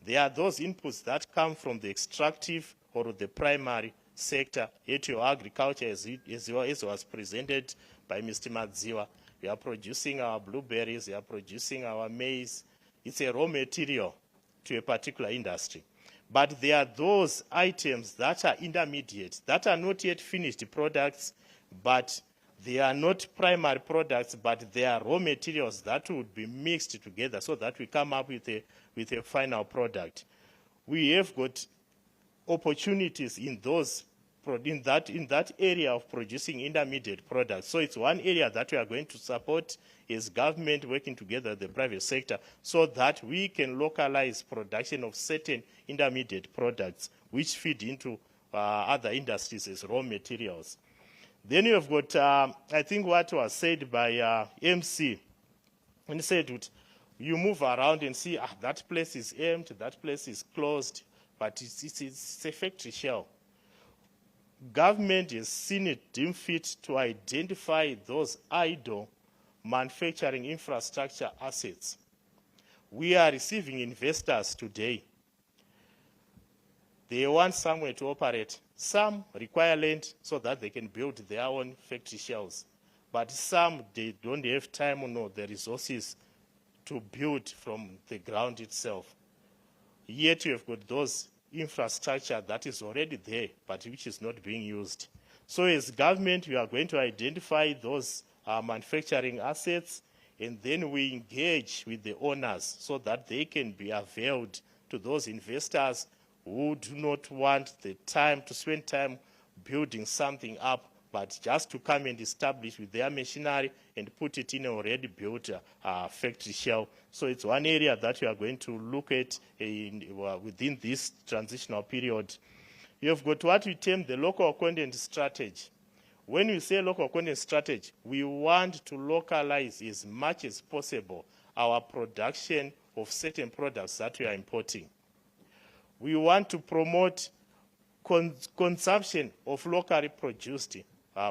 there are those inputs that come from the extractive or the primary sector at your agriculture, as was presented by Mr. Madziwa. We are producing our blueberries, we are producing our maize. It's a raw material to a particular industry. But there are those items that are intermediate, that are not yet finished products, but they are not primary products, but they are raw materials that would be mixed together so that we come up with a final product. We have got opportunities in that area of producing intermediate products. So it's one area that we are going to support as government working together with the private sector so that we can localize production of certain intermediate products which feed into other industries as raw materials. Then you have got, I think what was said by MC, when he said you move around and see that place is empty, that place is closed, but it's a factory shell. Government has seen it deemed fit to identify those idle manufacturing infrastructure assets. We are receiving investors today. They want somewhere to operate. Some require land so that they can build their own factory shells. But some, they don't have time or the resources to build from the ground itself. Yet you have got those infrastructure that is already there, but which is not being used. So as government, we are going to identify those manufacturing assets, and then we engage with the owners so that they can be availed to those investors who do not want the time to spend time building something up, but just to come and establish with their machinery and put it in an already built factory shell. So it's one area that we are going to look at within this transitional period. You have got what we term the local content strategy. When we say local content strategy, we want to localize as much as possible our production of certain products that we are importing. We want to promote consumption of locally produced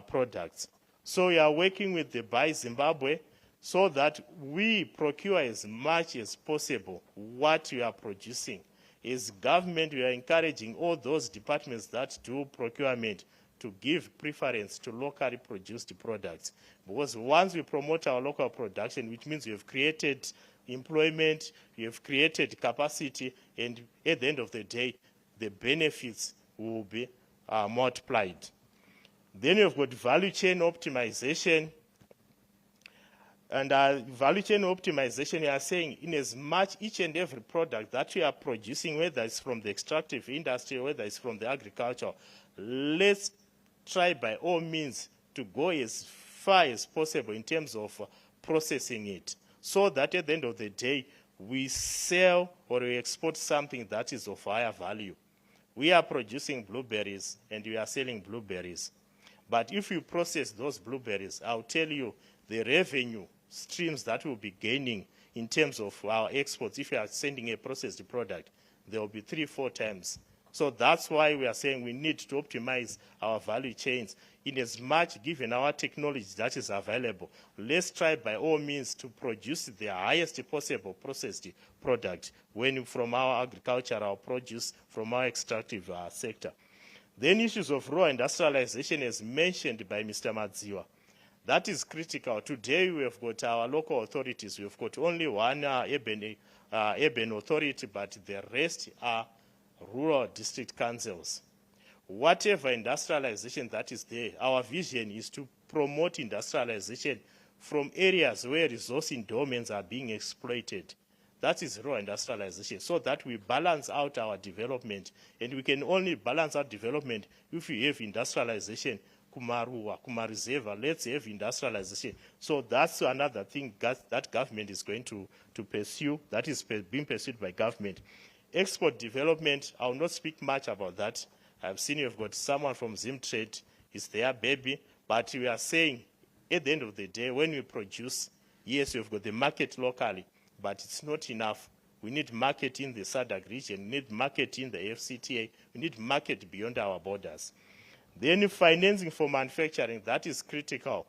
products. So we are working with the Buy Zimbabwe so that we procure as much as possible what we are producing. As government, we are encouraging all those departments that do procurement to give preference to locally produced products. Because once we promote our local production, which means we have created employment, we have created capacity, and at the end of the day, the benefits will be multiplied. Then you've got value chain optimization. And value chain optimization, we are saying in as much each and every product that we are producing, whether it's from the extractive industry, whether it's from the agriculture, let's try by all means to go as far as possible in terms of processing it, so that at the end of the day, we sell or we export something that is of higher value. We are producing blueberries and we are selling blueberries. But if you process those blueberries, I'll tell you the revenue streams that we'll be gaining in terms of our exports, if you are sending a processed product, there will be 3-4 times. So that's why we are saying we need to optimize our value chains in as much, given our technology that is available. Let's try by all means to produce the highest possible processed product when from our agricultural produce, from our extractive sector. Then issues of raw industrialization, as mentioned by Mr. Madziwa. That is critical. Today we have got our local authorities. We have got only one urban authority, but the rest are rural district councils. Whatever industrialization that is there, our vision is to promote industrialization from areas where resource endowments are being exploited. That is rural industrialization, so that we balance out our development. And we can only balance our development if we have industrialization. Kumarua, Kumarizeva, let's have industrialization. So that's another thing that government is going to pursue, that is being pursued by government. Export development, I will not speak much about that. I've seen you've got someone from Zimtrade, it's their baby, but we are saying at the end of the day, when we produce, yes, we've got the market locally, but it's not enough. We need market in the SADC region, we need market in the FCTA, we need market beyond our borders. Then financing for manufacturing, that is critical.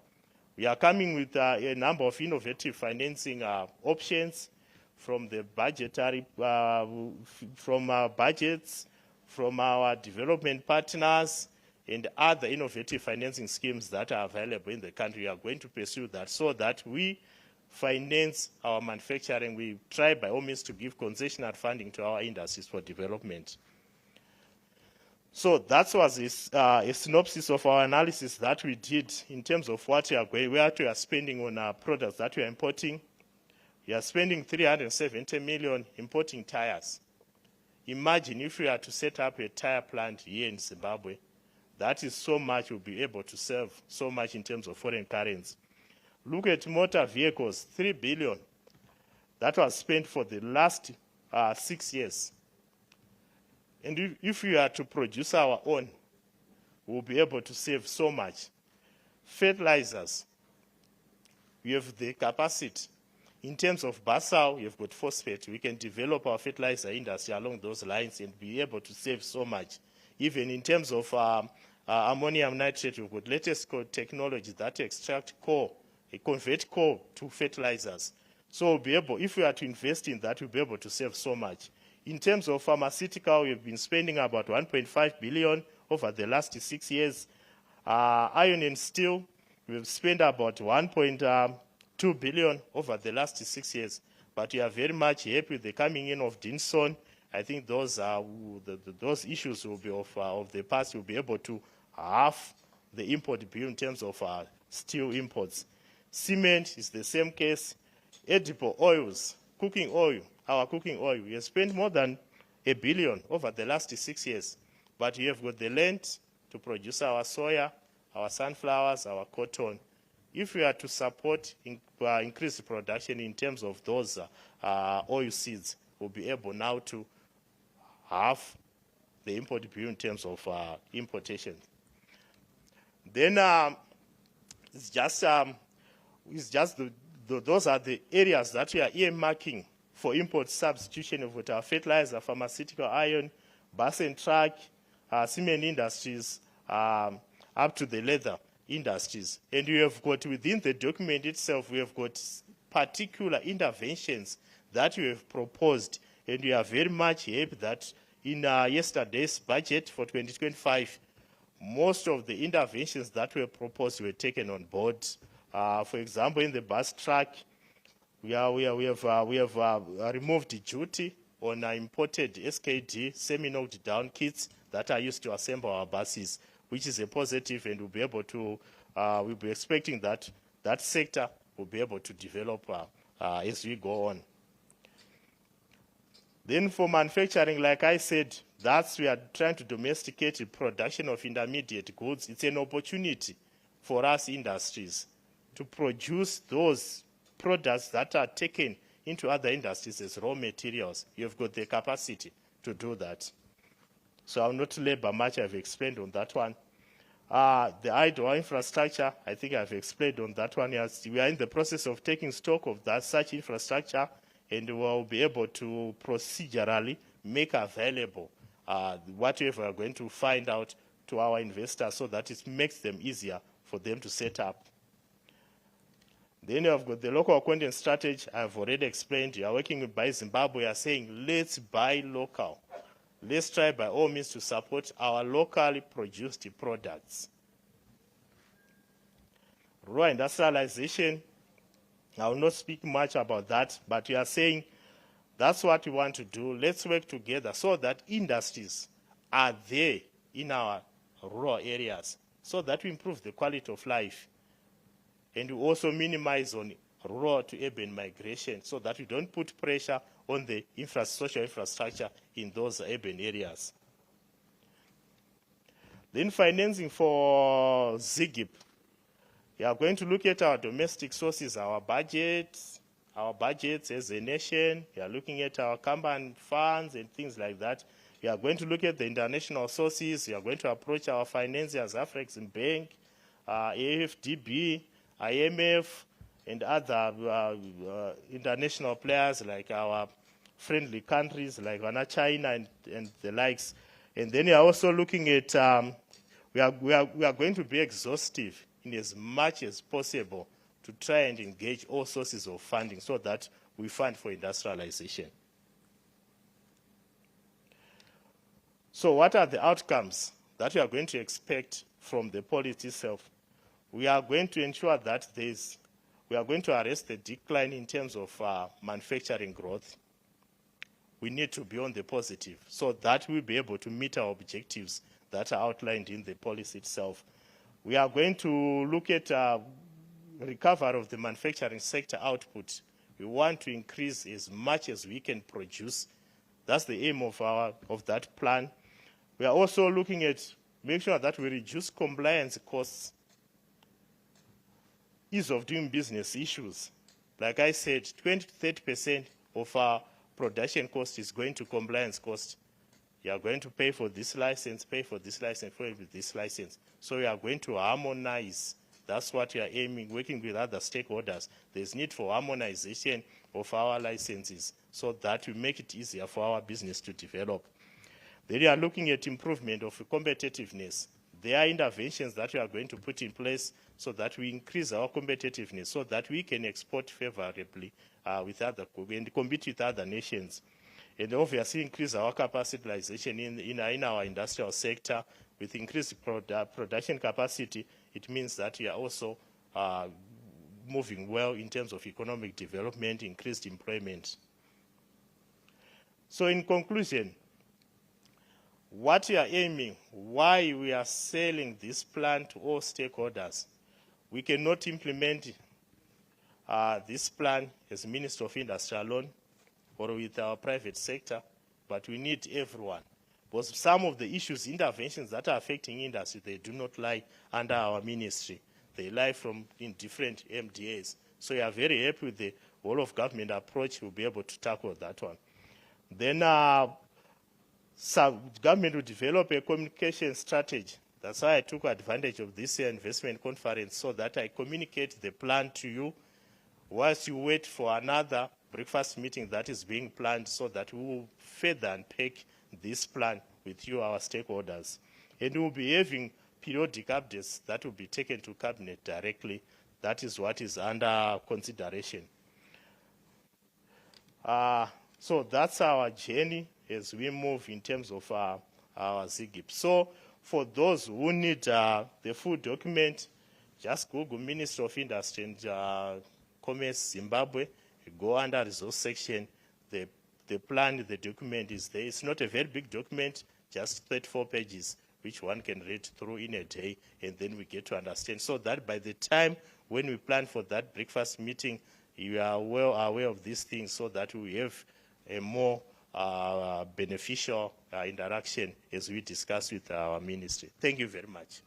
We are coming with a number of innovative financing options from the budgetary, from our budgets, from our development partners, and other innovative financing schemes that are available in the country. We are going to pursue that so that we finance our manufacturing. We try by all means to give concessional funding to our industries for development. So that was a synopsis of our analysis that we did in terms of what we are going, where we are spending on our products that we are importing. We are spending 370 million importing tires. Imagine if we are to set up a tire plant here in Zimbabwe, that is so much we'll be able to serve, so much in terms of foreign currency. Look at motor vehicles, 3 billion. That was spent for the last 6 years. And if we are to produce our own, we'll be able to save so much. Fertilizers, we have the capacity. In terms of basal, we have got phosphate. We can develop our fertilizer industry along those lines and be able to save so much. Even in terms of ammonium nitrate, we've got latest technology that extract coal, convert coal to fertilizers. So we'll be able, if we are to invest in that, we'll be able to save so much. In terms of pharmaceutical, we've been spending about 1.5 billion over the last 6 years. Iron and steel, we've spent about 1.2 billion over the last 6 years. But we are very much happy with the coming in of Dinson. I think those those issues will be of the past. We'll be able to halve the import bill in terms of steel imports. Cement is the same case. Edible oils, cooking oil, our cooking oil, we have spent more than $1 billion over the last 6 years. But we have got the land to produce our soya, our sunflowers, our cotton. If we are to support increased production in terms of those oil seeds, we'll be able now to halve the import bill in terms of importation. Then it's just those are the areas that we are earmarking for import substitution of our fertilizer, pharmaceutical, iron, bus and truck, cement industries, up to the leather industries. And we have got within the document itself, we have got particular interventions that we have proposed. And we are very much happy that in yesterday's budget for 2025, most of the interventions that were proposed were taken on board. For example, in the bus truck, we have removed the duty on imported SKD semi-knocked down kits that are used to assemble our buses, which is a positive, and we'll be able to, we'll be expecting that that sector we'll be able to develop as we go on. Then for manufacturing, like I said, we are trying to domesticate the production of intermediate goods. It's an opportunity for us industries to produce those products that are taken into other industries as raw materials. You've got the capacity to do that. So I'll not labor much. I've explained on that one. The idle infrastructure, I think I've explained on that one. Yes, we are in the process of taking stock of such infrastructure, and we'll be able to procedurally make available whatever we're going to find out to our investors so that it makes them easier for them to set up. Then you've got the local content strategy. I've already explained. You are working with Buy Zimbabwe. You are saying, let's buy local. Let's try by all means to support our locally produced products. Rural industrialization, I will not speak much about that, but we are saying that's what we want to do. Let's work together so that industries are there in our rural areas so that we improve the quality of life. And we also minimize on rural to urban migration so that we don't put pressure on the social infrastructure in those urban areas. Then financing for ZIGIP. We are going to look at our domestic sources, our budgets as a nation. We are looking at our combined funds and things like that. We are going to look at the international sources. We are going to approach our financiers, Afrexim Bank, AFDB, IMF, and other international players like our friendly countries like China and the likes. And then we are also looking at, we are going to be exhaustive in as much as possible to try and engage all sources of funding so that we fund for industrialization. So what are the outcomes that we are going to expect from the policy itself? We are going to ensure that we are going to arrest the decline in terms of manufacturing growth. We need to be on the positive so that we'll be able to meet our objectives that are outlined in the policy itself. We are going to look at recovery of the manufacturing sector output. We want to increase as much as we can produce. That's the aim of that plan. We are also looking at making sure that we reduce compliance costs, ease of doing business issues. Like I said, 20 to 30% of our production cost is going to compliance cost. You are going to pay for this license, pay for this license, pay for this license. So we are going to harmonize. That's what we are aiming, working with other stakeholders. There's need for harmonization of our licenses so that we make it easier for our business to develop. Then we are looking at improvement of competitiveness. There are interventions that we are going to put in place so that we increase our competitiveness, so that we can export favorably and compete with other nations. And obviously increase our capacitization in our industrial sector. With increased production capacity, it means that we are also moving well in terms of economic development, increased employment. So in conclusion, what we are aiming, why we are selling this plan to all stakeholders, we cannot implement this plan as Minister of Industry alone or with our private sector, but we need everyone. Because some of the issues, interventions that are affecting industry, they do not lie under our ministry. They lie in different MDAs. So we are very happy with the whole of government approach. We'll be able to tackle that one. Then government will develop a communication strategy. That's why I took advantage of this investment conference so that I communicate the plan to you whilst you wait for another breakfast meeting that is being planned so that we will further unpack this plan with you, our stakeholders. And we will be having periodic updates that will be taken to Cabinet directly. That is what is under consideration. So that's our journey as we move in terms of our ZIGIP. So for those who need the full document, just Google Ministry of Industry and Commerce Zimbabwe, go under resource section. The plan, the document is there. It's not a very big document, just 34 pages, which one can read through in a day, and then we get to understand so that by the time when we plan for that breakfast meeting, you are well aware of these things so that we have a more beneficial interaction as we discuss with our ministry. Thank you very much.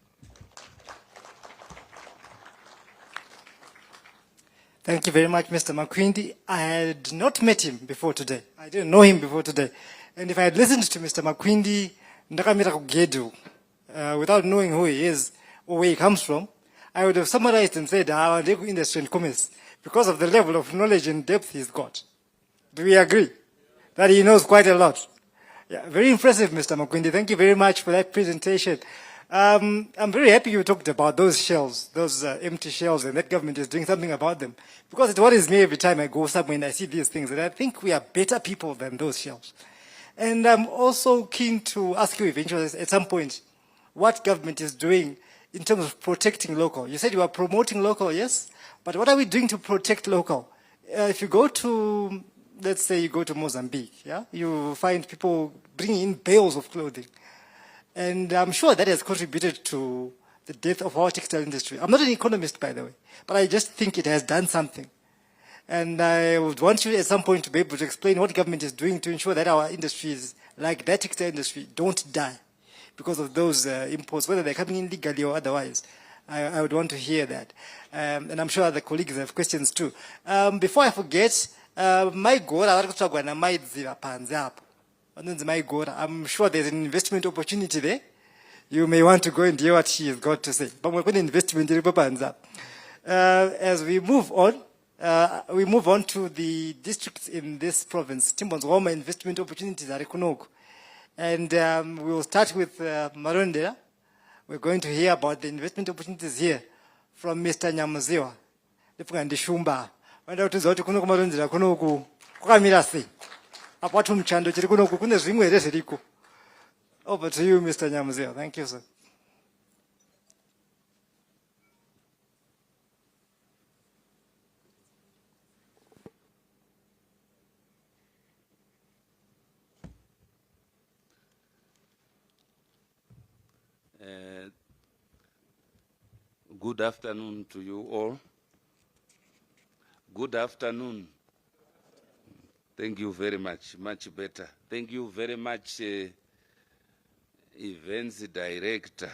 Thank you very much, Mr. Makwindi. I had not met him before today. I didn't know him before today. And if I had listened to Mr. Makwindi ndakamira kugedu, without knowing who he is or where he comes from, I would have summarized and said, industry and commerce, because of the level of knowledge and depth he's got. Do we agree? That he knows quite a lot. Yeah, very impressive, Mr. Makwindi. Thank you very much for that presentation. I'm very happy you talked about those shells, those empty shells, and that government is doing something about them. Because it worries me every time I go somewhere and I see these things, and I think we are better people than those shells. And I'm also keen to ask you eventually, at some point, what government is doing in terms of protecting local. You said you are promoting local, yes? But what are we doing to protect local? If you go to, let's say you go to Mozambique, yeah? You find people bringing in bales of clothing. And I'm sure that has contributed to the death of our textile industry. I'm not an economist, by the way, but I just think it has done something. And I would want you at some point to be able to explain what government is doing to ensure that our industries, like that textile industry, don't die because of those imports, whether they're coming in legally or otherwise. I would want to hear that. And I'm sure the colleagues have questions too. Before I forget, my goal, I'm sure there's an investment opportunity there. You may want to go and hear what she has got to say. But we're going to investment as we move on to the districts in this province. Timbon's Roma investment opportunities are Kunoku. And we'll start with Marondera. We're going to hear about the investment opportunities here from Mr. Nyamuziwa. Shumba. Over to you, Mr. Nyamuziwa. Thank you, sir. Good afternoon to you all. Good afternoon. Thank you very much, much better. Thank you very much, Events Director,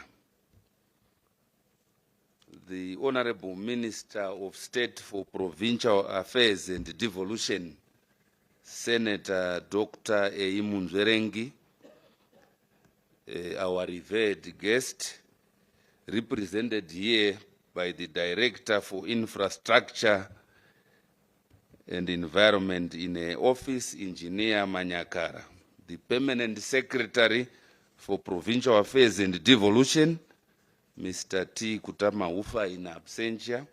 the Honorable Minister of State for Provincial Affairs and Devolution, Senator Dr. Eimunzwerengi, our revered guest, represented here by the Director for Infrastructure and Environment in Office, Engineer Manyakara, the Permanent Secretary for Provincial Affairs and Devolution, Mr. T. Kutama Ufa in absentia,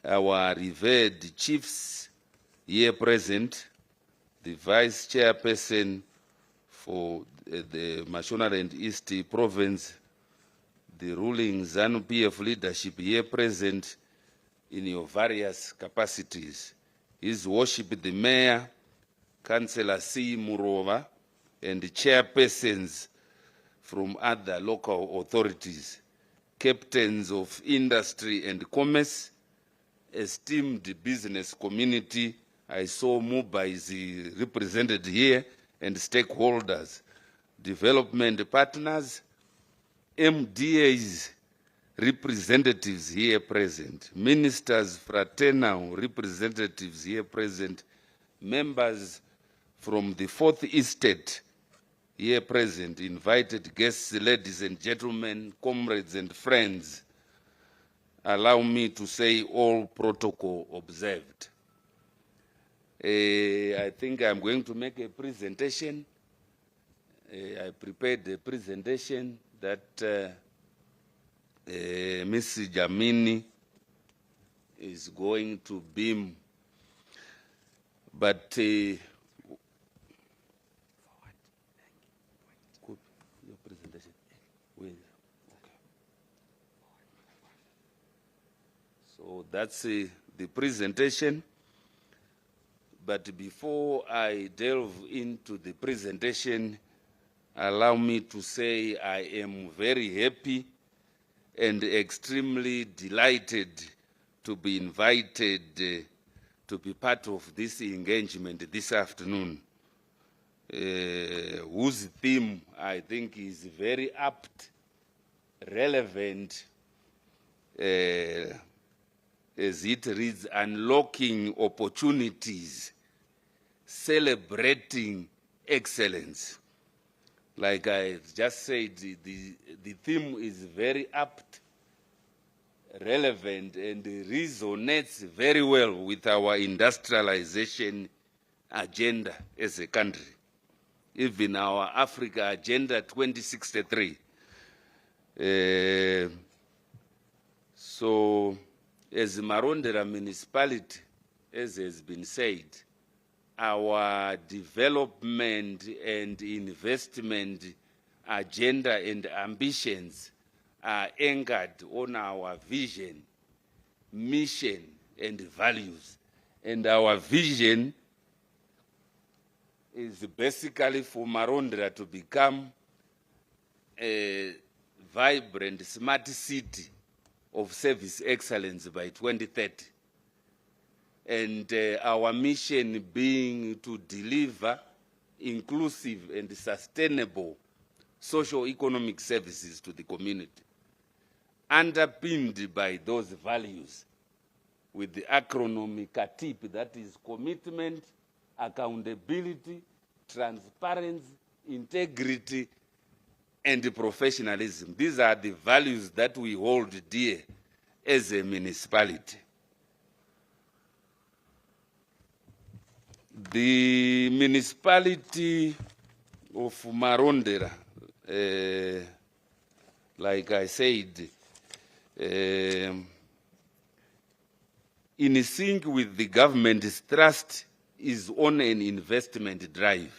our revered chiefs here present, the Vice Chairperson for the Mashonaland East Province, the ruling ZANU-PF leadership here present, in your various capacities. His Worship the Mayor, Councillor C. Murova, and the chairpersons from other local authorities, captains of industry and commerce, esteemed business community. I saw MUBA is represented here, and stakeholders, development partners, MDAs, representatives here present, ministers, fraternal representatives here present, members from the Fourth Estate here present, invited guests, ladies and gentlemen, comrades and friends. Allow me to say all protocol observed. I think I'm going to make a presentation. I prepared a presentation that Ms. Jamini is going to beam, but your presentation. Okay. So that's the presentation. But before I delve into the presentation, allow me to say I am very happy and extremely delighted to be invited to be part of this engagement this afternoon, whose theme I think is very apt, relevant, as it reads, unlocking opportunities, celebrating excellence. Like I just said, the theme is very apt, relevant, and resonates very well with our industrialization agenda as a country, even our Africa Agenda 2063. So, as Marondera municipality, as has been said, our development and investment agenda and ambitions are anchored on our vision, mission, and values. And our vision is basically for Marondera to become a vibrant, smart city of service excellence by 2030. And our mission being to deliver inclusive and sustainable socio-economic services to the community, underpinned by those values with the acronym CATIP, that is commitment, accountability, transparency, integrity, and professionalism. These are the values that we hold dear as a municipality. The municipality of Marondera, like I said, in sync with the government's thrust, is on an investment drive,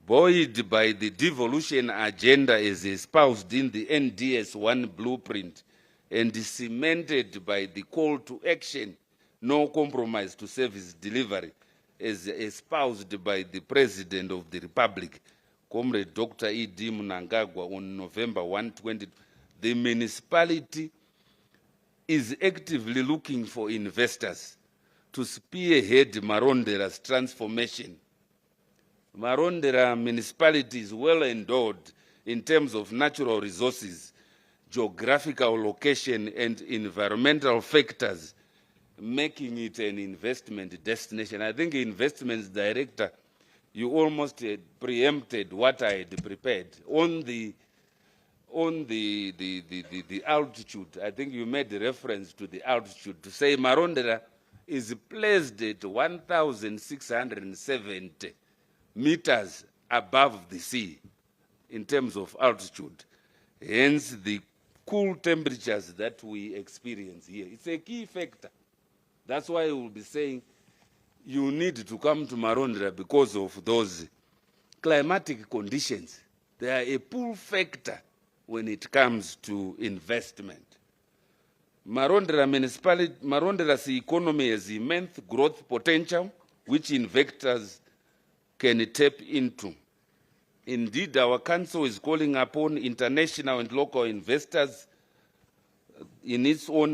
buoyed by the devolution agenda as espoused in the NDS-1 blueprint and cemented by the call to action, no compromise to service delivery, as espoused by the President of the Republic, Comrade Dr. E.D. Mnangagwa, on November 1, 2020. The municipality is actively looking for investors to spearhead Marondera's transformation. Marondera municipality is well endowed in terms of natural resources, geographical location, and environmental factors, making it an investment destination. I think Investments Director, you almost preempted what I had prepared. On the altitude, I think you made reference to the altitude to say Marondera is placed at 1,670 meters above the sea in terms of altitude. Hence the cool temperatures that we experience here. It's a key factor. That's why we'll be saying you need to come to Marondera because of those climatic conditions. They are a pull factor when it comes to investment. Marondera municipality, Marondera's economy has immense growth potential, which investors can tap into. Indeed, our council is calling upon international and local investors in its own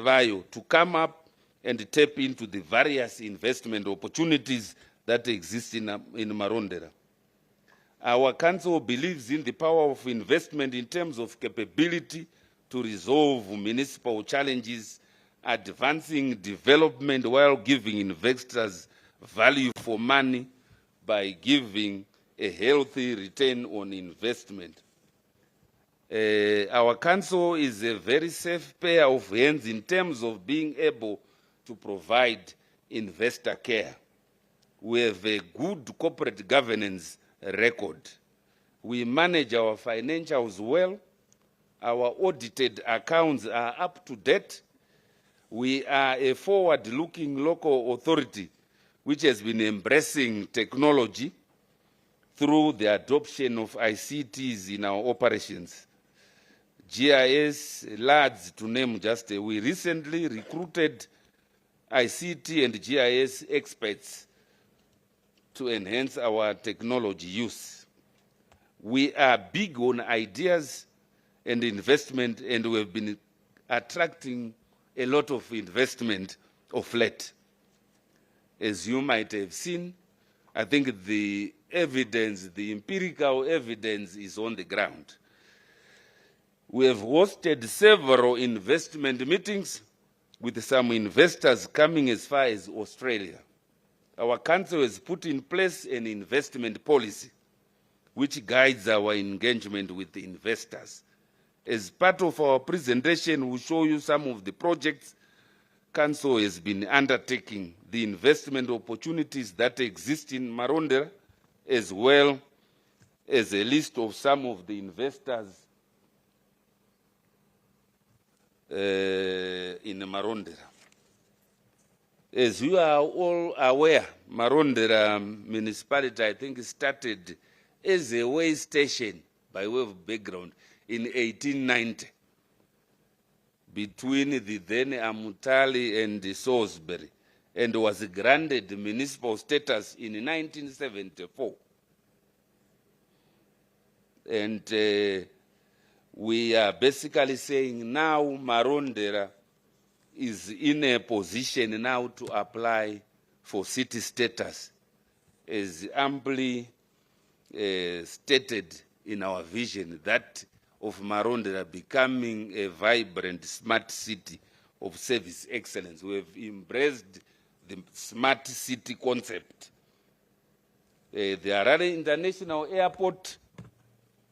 vayo to come up and tap into the various investment opportunities that exist in Marondera. Our council believes in the power of investment in terms of capability to resolve municipal challenges, advancing development while giving investors value for money by giving a healthy return on investment. Our council is a very safe pair of hands in terms of being able to provide investor care. We have a good corporate governance record. We manage our financials well. Our audited accounts are up to date. We are a forward-looking local authority which has been embracing technology through the adoption of ICTs in our operations. GIS, LADS, to name just a, we recently recruited ICT and GIS experts to enhance our technology use. We are big on ideas and investment, and we have been attracting a lot of investment of late. As you might have seen, I think the evidence, the empirical evidence is on the ground. We have hosted several investment meetings with some investors coming as far as Australia. Our council has put in place an investment policy which guides our engagement with the investors. As part of our presentation, we'll show you some of the projects Council has been undertaking, the investment opportunities that exist in Marondera, as well as a list of some of the investors in Marondera. As you are all aware, Marondera municipality, I think, started as a way station, by way of background, in 1890, between the then Amutali and the Salisbury, and was granted municipal status in 1974. And we are basically saying now Marondera is in a position now to apply for city status, as amply stated in our vision, that of Marondera becoming a vibrant smart city of service excellence. We have embraced the smart city concept. The Harare International Airport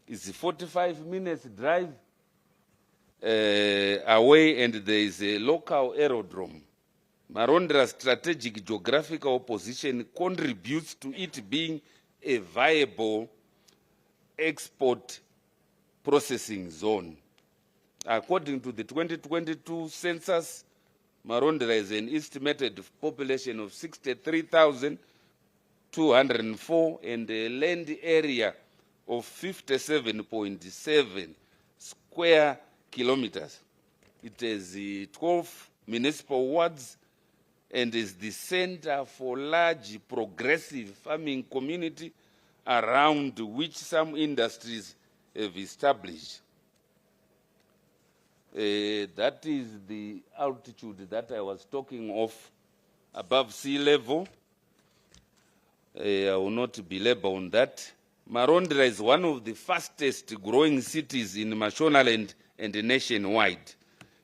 is a 45 minutes drive away, and there is a local aerodrome. Marondera's strategic geographical position contributes to it being a viable export processing zone. According to the 2022 census, Marondera has an estimated population of 63,204 and a land area of 57.7 square kilometers. It has 12 municipal wards and is the center for large progressive farming community around which some industries have established. That is the altitude that I was talking of, above sea level. I will not belabor on that. Marondera is one of the fastest growing cities in Mashonaland and nationwide.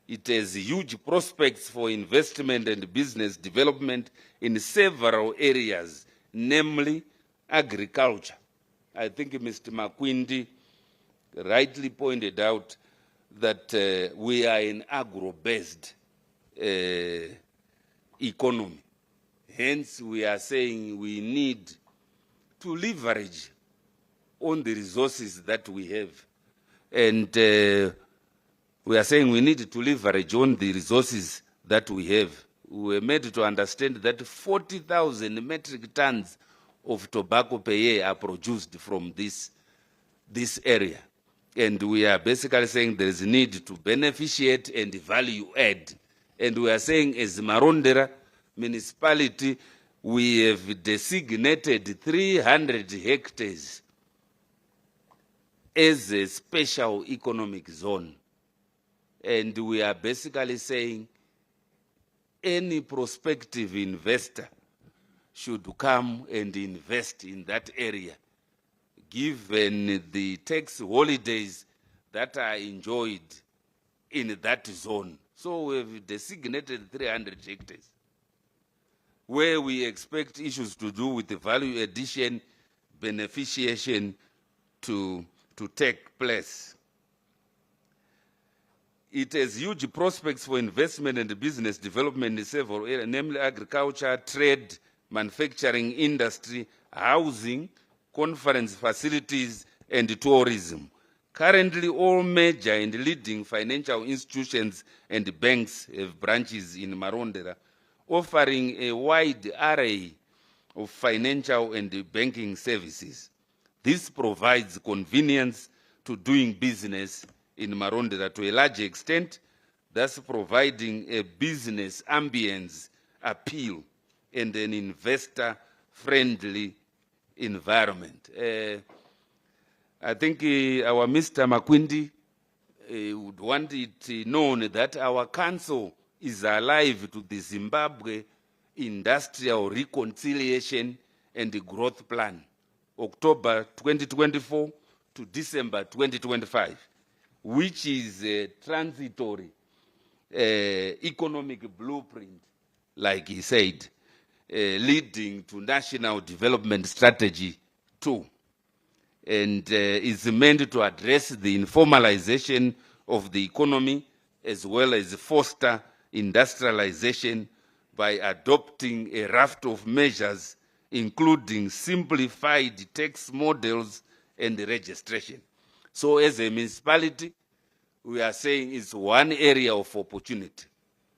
It has huge prospects for investment and business development in several areas, namely agriculture. I think Mr. Makwindi rightly pointed out that we are an agro-based economy. Hence, we are saying we need to leverage on the resources that we have. And we are saying we need to leverage on the resources that we have. We were made to understand that 40,000 metric tons of tobacco per year are produced from this area. And we are basically saying there is a need to beneficiate and value add. And we are saying as Marondera municipality, we have designated 300 hectares as a special economic zone. And we are basically saying any prospective investor should come and invest in that area, given the tax holidays that are enjoyed in that zone. So we have designated 300 hectares, where we expect issues to do with the value addition, beneficiation to take place. It has huge prospects for investment and business development in several areas, namely agriculture, trade, manufacturing industry, housing, conference facilities, and tourism. Currently, all major and leading financial institutions and banks have branches in Marondera, offering a wide array of financial and banking services. This provides convenience to doing business in Marondera to a large extent, thus providing a business ambience appeal and an investor-friendly environment. I think our Mr. Makwindi would want it known that our council is alive to the Zimbabwe Industrial Reconciliation and Growth Plan, October 2024 to December 2025, which is a transitory economic blueprint, like he said, leading to National Development Strategy 2, and is meant to address the informalization of the economy as well as foster industrialization by adopting a raft of measures, including simplified tax models and registration. So as a municipality, we are saying it's one area of opportunity,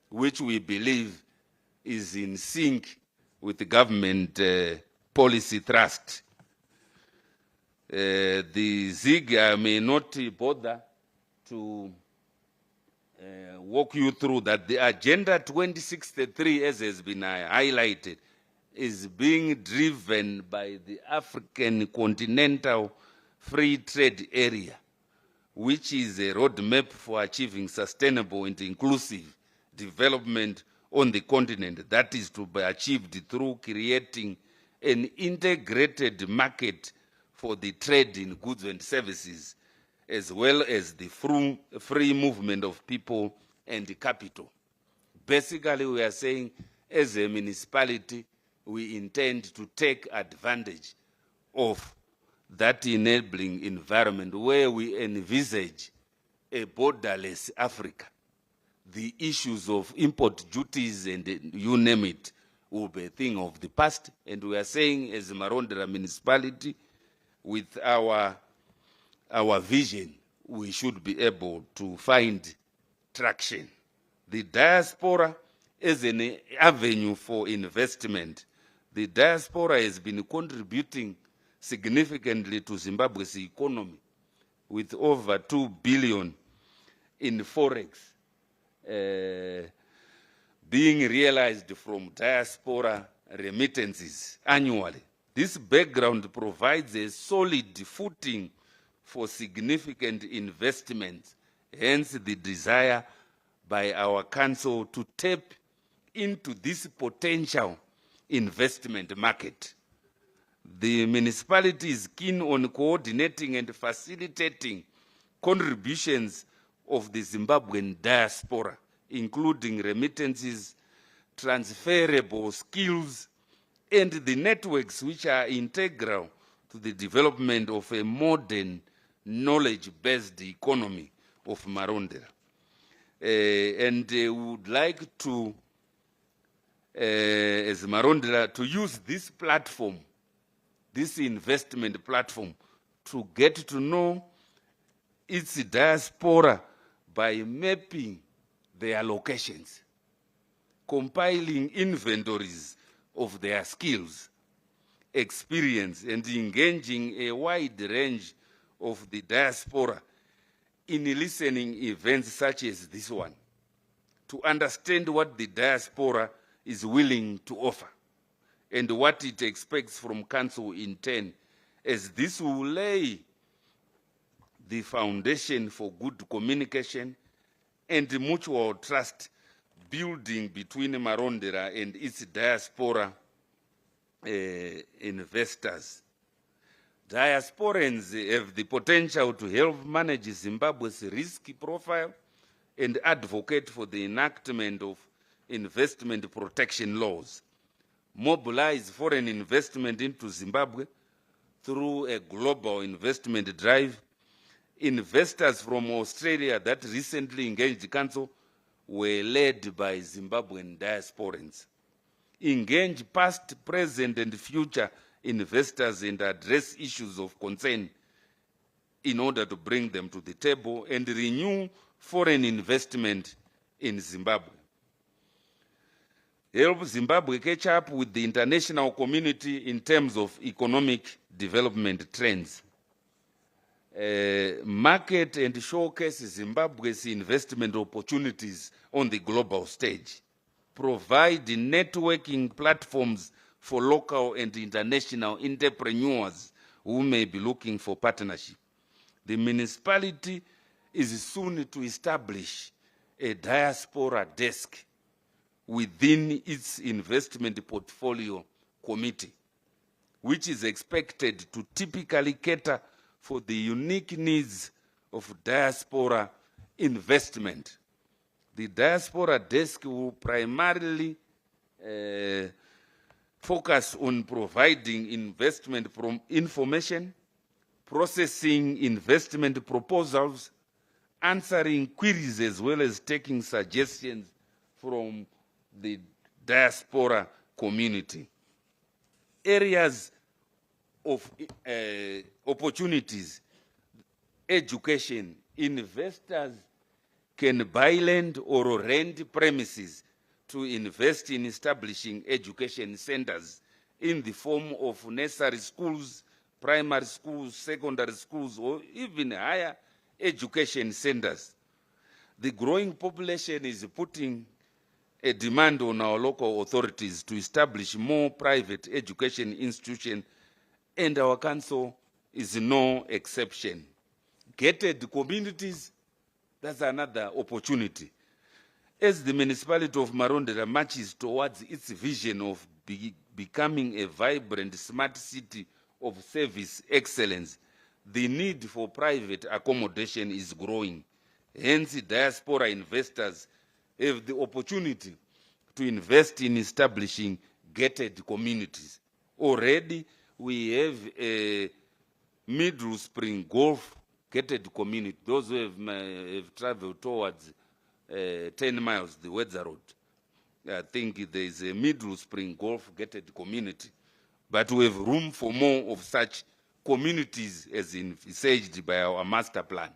which we believe is in sync with the government policy thrust. The ZIG, I may not bother to walk you through that. The Agenda 2063, as has been highlighted, is being driven by the African Continental Free Trade Area, which is a roadmap for achieving sustainable and inclusive development on the continent that is to be achieved through creating an integrated market for the trade in goods and services, as well as the free movement of people and capital. Basically, we are saying, as a municipality, we intend to take advantage of that enabling environment where we envisage a borderless Africa. The issues of import duties and you name it will be a thing of the past. And we are saying, as Marondera municipality, with our vision, we should be able to find traction. The diaspora is an avenue for investment. The diaspora has been contributing significantly to Zimbabwe's economy with over 2 billion in forex being realized from diaspora remittances annually. This background provides a solid footing for significant investments, hence the desire by our council to tap into this potential investment market. The municipality is keen on coordinating and facilitating contributions of the Zimbabwean diaspora, including remittances, transferable skills, and the networks which are integral to the development of a modern, knowledge-based economy of Marondera. And we would like to, as Marondera, to use this platform, this investment platform, to get to know its diaspora by mapping their locations, compiling inventories of their skills, experience, and engaging a wide range of the diaspora in listening events such as this one, to understand what the diaspora is willing to offer and what it expects from council in turn, as this will lay the foundation for good communication and mutual trust building between Marondera and its diaspora investors. Diasporans have the potential to help manage Zimbabwe's risk profile and advocate for the enactment of investment protection laws, mobilize foreign investment into Zimbabwe through a global investment drive. Investors from Australia that recently engaged the council were led by Zimbabwean diasporans. Engage past, present, and future investors and address issues of concern in order to bring them to the table and renew foreign investment in Zimbabwe. Help Zimbabwe catch up with the international community in terms of economic development trends. Market and showcase Zimbabwe's investment opportunities on the global stage. Provide networking platforms for local and international entrepreneurs who may be looking for partnership. The municipality is soon to establish a diaspora desk within its investment portfolio committee, which is expected to typically cater for the unique needs of diaspora investment. The diaspora desk will primarily focus on providing investment information, processing investment proposals, answering queries, as well as taking suggestions from the diaspora community. Areas of opportunities: education. Investors can buy land or rent premises to invest in establishing education centers in the form of nursery schools, primary schools, secondary schools, or even higher education centers. The growing population is putting a demand on our local authorities to establish more private education institutions, and our council is no exception. Gated communities, that's another opportunity. As the municipality of Marondera marches towards its vision of becoming a vibrant smart city of service excellence, the need for private accommodation is growing. Hence, diaspora investors have the opportunity to invest in establishing gated communities. Already, we have a Middle Spring Golf gated community. Those who have traveled towards 10 miles, the Wedza Road, I think there is a Middle Spring Golf gated community. But we have room for more of such communities as envisaged by our master plan.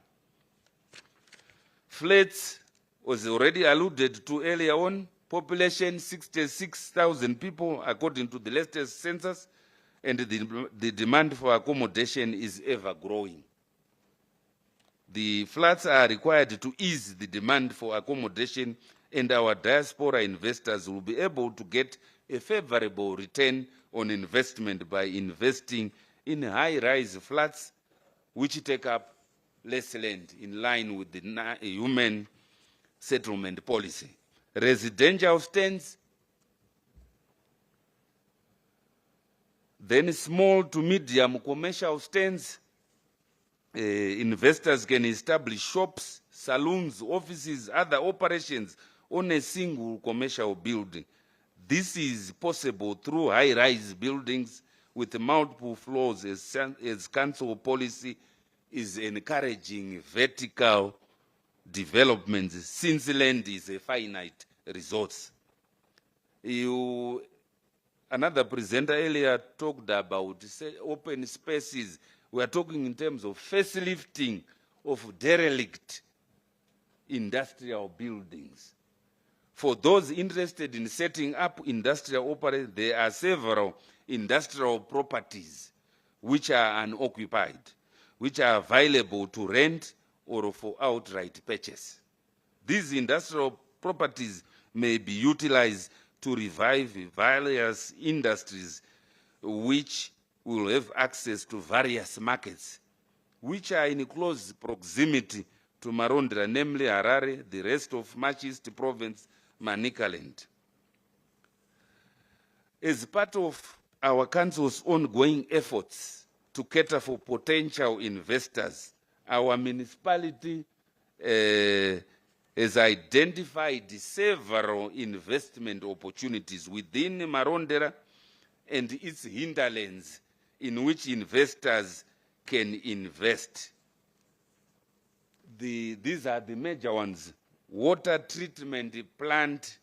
Flats was already alluded to earlier on. Population 66,000 people according to the latest census, and the demand for accommodation is ever growing. The flats are required to ease the demand for accommodation, and our diaspora investors will be able to get a favorable return on investment by investing in high-rise flats which take up less land in line with the human settlement policy. Residential stands, then small to medium commercial stands. Investors can establish shops, saloons, offices, other operations on a single commercial building. This is possible through high-rise buildings with multiple floors, as council policy is encouraging vertical development, since land is a finite resource. Another presenter earlier talked about open spaces. We are talking in terms of facelifting of derelict industrial buildings. For those interested in setting up industrial operations, there are several industrial properties which are unoccupied, which are available to rent or for outright purchase. These industrial properties may be utilized to revive various industries which will have access to various markets, which are in close proximity to Marondera, namely Harare, the rest of Machist Province, Manicaland. As part of our council's ongoing efforts to cater for potential investors, our municipality has identified several investment opportunities within Marondera and its hinterlands in which investors can invest. These are the major ones. Water treatment plant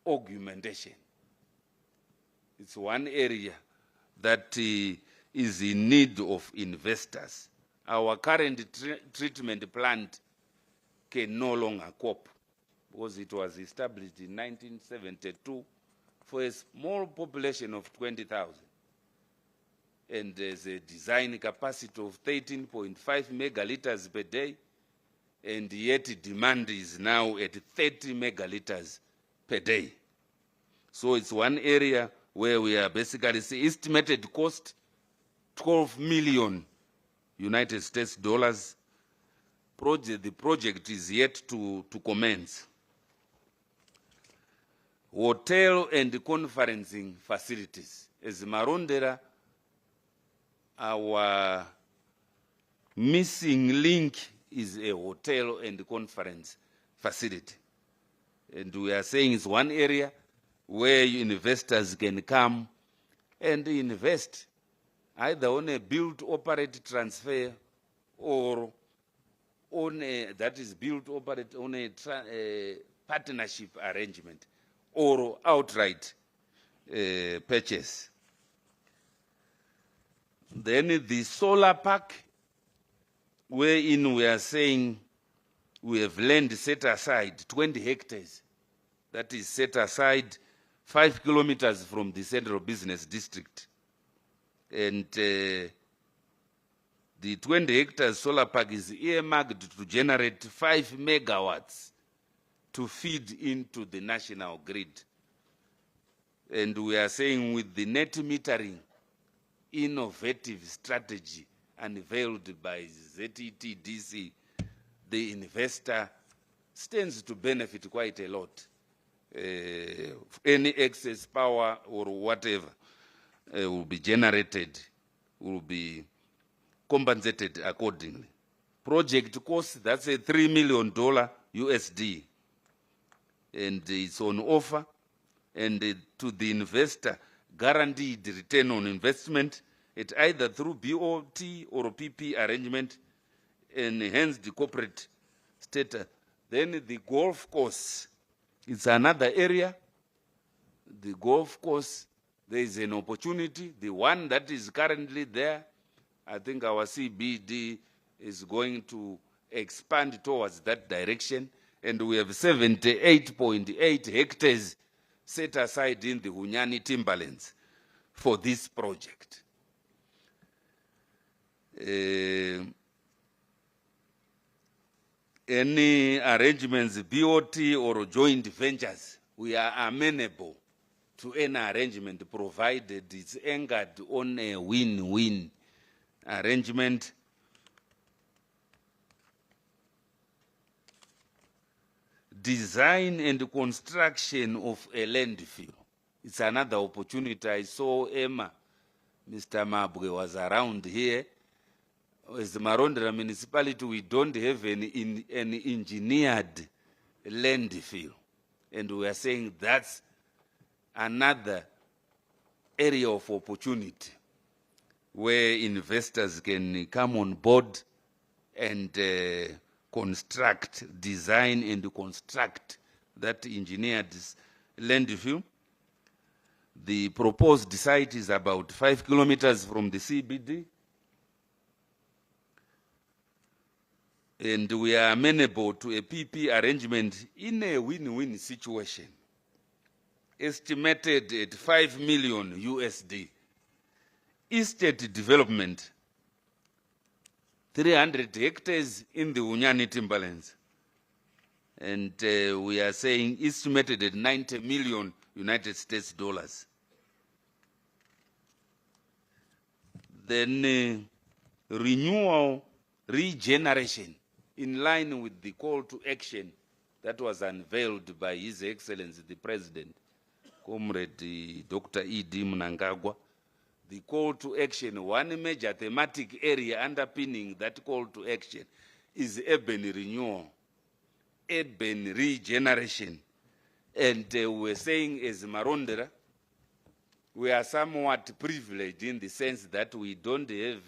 augmentation. It's one area that is in need of investors. Our current treatment plant can no longer cope because it was established in 1972 for a small population of 20,000. And there's a design capacity of 13.5 megaliters per day, and yet demand is now at 30 megaliters per day. So it's one area where we are basically estimated cost $12 million United States dollars, the project is yet to commence. Hotel and conferencing facilities. As Marondera, our missing link is a hotel and conference facility. And we are saying it's one area where investors can come and invest, either on a build, operate, transfer, or on a, that is build, operate, on a partnership arrangement, or outright purchase. Then the solar park, wherein we are saying we have land set aside, 20 hectares, that is set aside 5 kilometers from the central business district. And the 20 hectares solar park is earmarked to generate 5 megawatts to feed into the national grid. And we are saying with the net metering innovative strategy unveiled by ZETDC, the investor stands to benefit quite a lot. Any excess power or whatever will be generated, will be compensated accordingly. Project cost, that's a $3 million USD. And it's on offer. And to the investor, guaranteed return on investment, it either through BOT or PP arrangement, enhance the corporate status. Then the golf course, it's another area. The golf course, there is an opportunity. The one that is currently there, I think our CBD is going to expand towards that direction. And we have 78.8 hectares set aside in the Hunyani timberlands for this project. Any arrangements, BOT or joint ventures, we are amenable to any arrangement provided it's anchored on a win-win arrangement. Design and construction of a landfill. It's another opportunity. I saw Emma, Mr. Mabwe was around here. As the Marondera municipality, we don't have an engineered landfill. And we are saying that's another area of opportunity where investors can come on board and construct, design and construct that engineered landfill. The proposed site is about 5 kilometers from the CBD. And we are amenable to a PP arrangement in a win-win situation, estimated at 5 million USD. Estate development, 300 hectares in the Hunyani timberlands. And we are saying estimated at 90 million United States dollars. Then renewal, regeneration, in line with the call to action that was unveiled by His Excellency the President, Comrade Dr. E.D. Mnangagwa. The call to action, one major thematic area underpinning that call to action is urban renewal, urban regeneration. And we're saying as Marondera, we are somewhat privileged in the sense that we don't have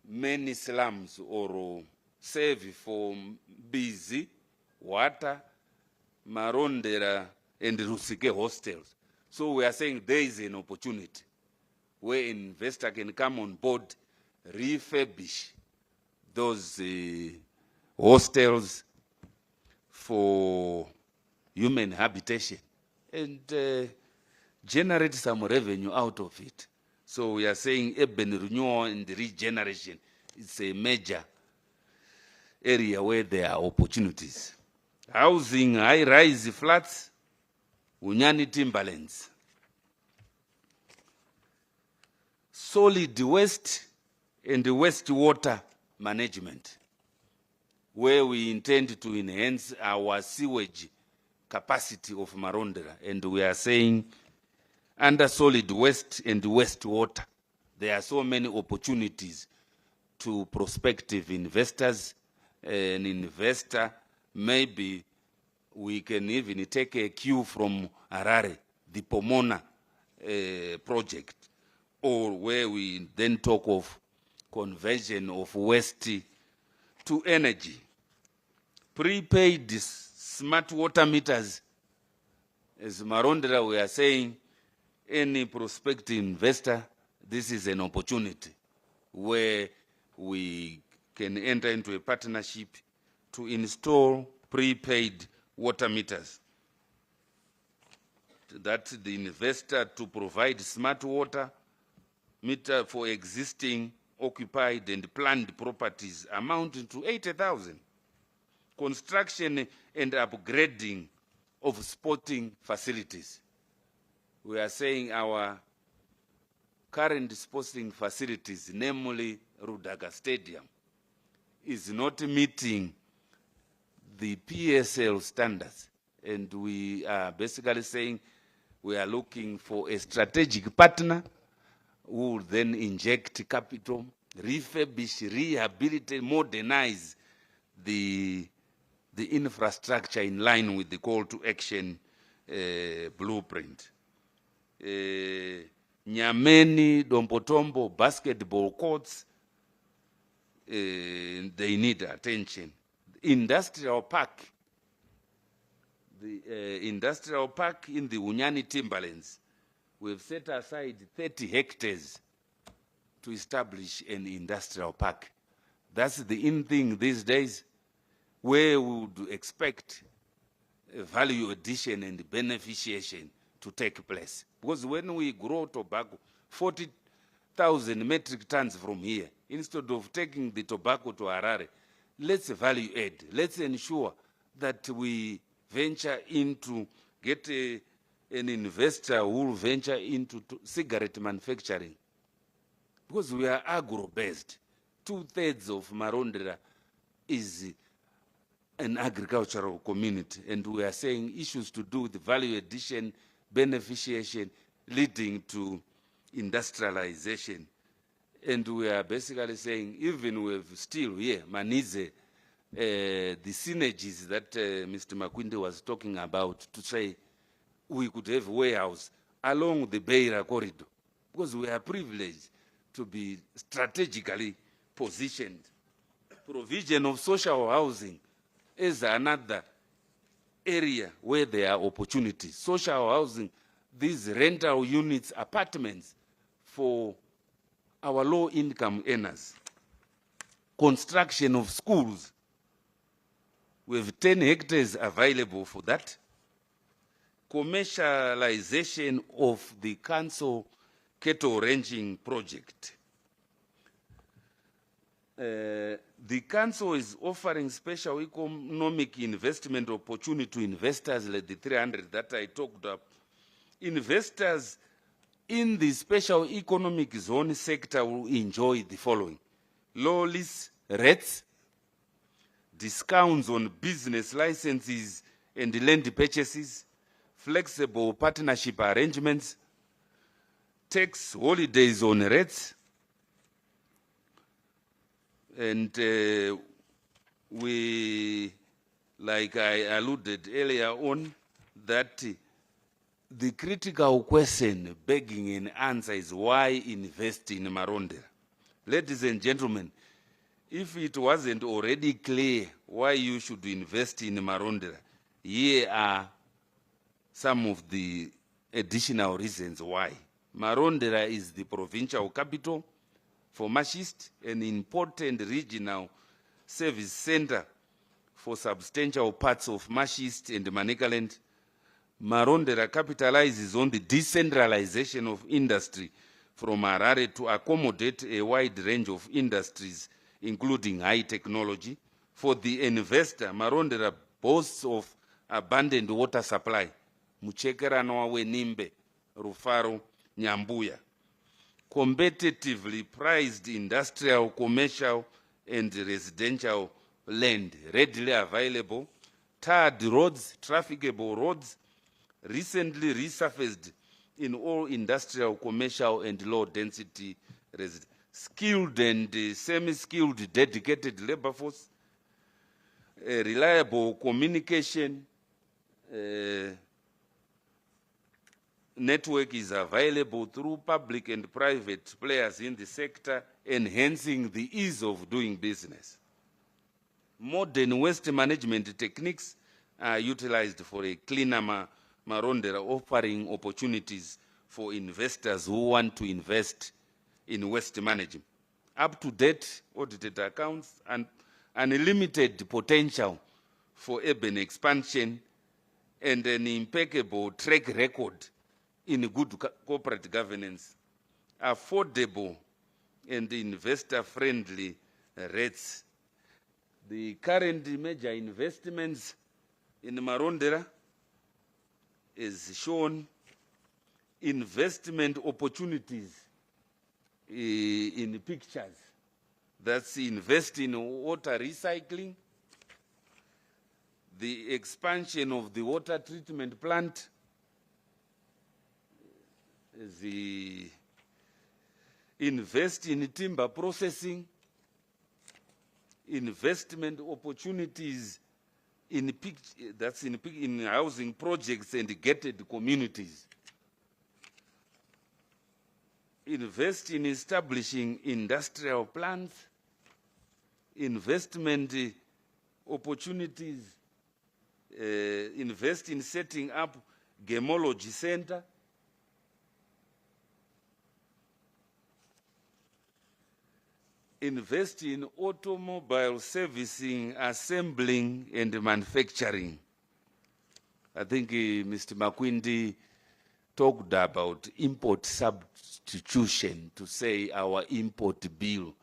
many slums or save for busy, water, Marondera, and Rusike hostels. So we are saying there is an opportunity where an investor can come on board, refurbish those hostels for human habitation, and generate some revenue out of it. So we are saying urban renewal and regeneration is a major area where there are opportunities. Housing, high-rise flats, Hunyani timberlands. Solid waste and wastewater management. where we intend to enhance our sewage capacity of Marondera. And we are saying under solid waste and wastewater, there are so many opportunities to prospective investors. An investor, maybe we can even take a cue from Harare, the Pomona project, or where we then talk of conversion of waste to energy. Prepaid smart water meters, as Marondera we are saying, any prospective investor, this is an opportunity where we can enter into a partnership to install prepaid water meters. That the investor to provide smart water meter for existing occupied and planned properties amounting to 80,000. Construction and upgrading of sporting facilities. We are saying our current sporting facilities, namely Rudaga Stadium, is not meeting the PSL standards. And we are basically saying we are looking for a strategic partner who will then inject capital, refurbish, rehabilitate, modernize the infrastructure in line with the call to action blueprint. Nyameni, Dompotombo, basketball courts, they need attention. Industrial park, the industrial park in the Unyani Timberlands, we've set aside 30 hectares to establish an industrial park. That's the in thing these days, where we would expect value addition and beneficiation to take place. Because when we grow tobacco, 40,000 metric tons from here, instead of taking the tobacco to Harare, let's value add. Let's ensure that we venture into, get an investor who will venture into cigarette manufacturing. Because we are agro-based. 2/3 of Marondera is an agricultural community, and we are saying issues to do with value addition, beneficiation, leading to industrialization. And we are basically saying, even with still here, Manize, the synergies that Mr. Makwinde was talking about, to say we could have warehouse along the Beira corridor, because we are privileged to be strategically positioned. Provision of social housing is another area where there are opportunities. Social housing, these rental units, apartments for our low-income earners. Construction of schools. We have 10 hectares available for that. Commercialization of the council cattle ranching project. The council is offering special economic investment opportunity to investors like the 300 that I talked about. Investors in the special economic zone sector will enjoy the following: low lease rates, discounts on business licenses and land purchases, flexible partnership arrangements, tax holidays on rates, and we, like I alluded earlier on, that the critical question begging an answer is why invest in Marondera? Ladies and gentlemen, if it wasn't already clear why you should invest in Marondera, here are some of the additional reasons why. Marondera is the provincial capital for Mashist, an important regional service center for substantial parts of Mashist and Manicaland. Marondera capitalizes on the decentralization of industry from Harare to accommodate a wide range of industries, including high technology. For the investor, Marondera boasts of abundant water supply. Muchekerano Wenimbe, Rufaro, Nyambuya. Competitively priced industrial, commercial, and residential land readily available, tarred roads, trafficable roads, recently resurfaced in all industrial, commercial, and low-density residential, skilled and semi-skilled dedicated labor force, reliable communication network is available through public and private players in the sector, enhancing the ease of doing business. Modern waste management techniques are utilized for a cleaner Marondera, offering opportunities for investors who want to invest in waste management. Up-to-date audited accounts and unlimited potential for urban expansion, and an impeccable track record in good corporate governance, affordable and investor-friendly rates. The current major investments in Marondera is shown investment opportunities in pictures. That's invest in water recycling, the expansion of the water treatment plant, the invest in timber processing, investment opportunities in housing projects and gated communities. Invest in establishing industrial plants, investment opportunities, invest in setting up gemology center, invest in automobile servicing, assembling, and manufacturing. I think Mr. Makwindi talked about import substitution, to say our import bill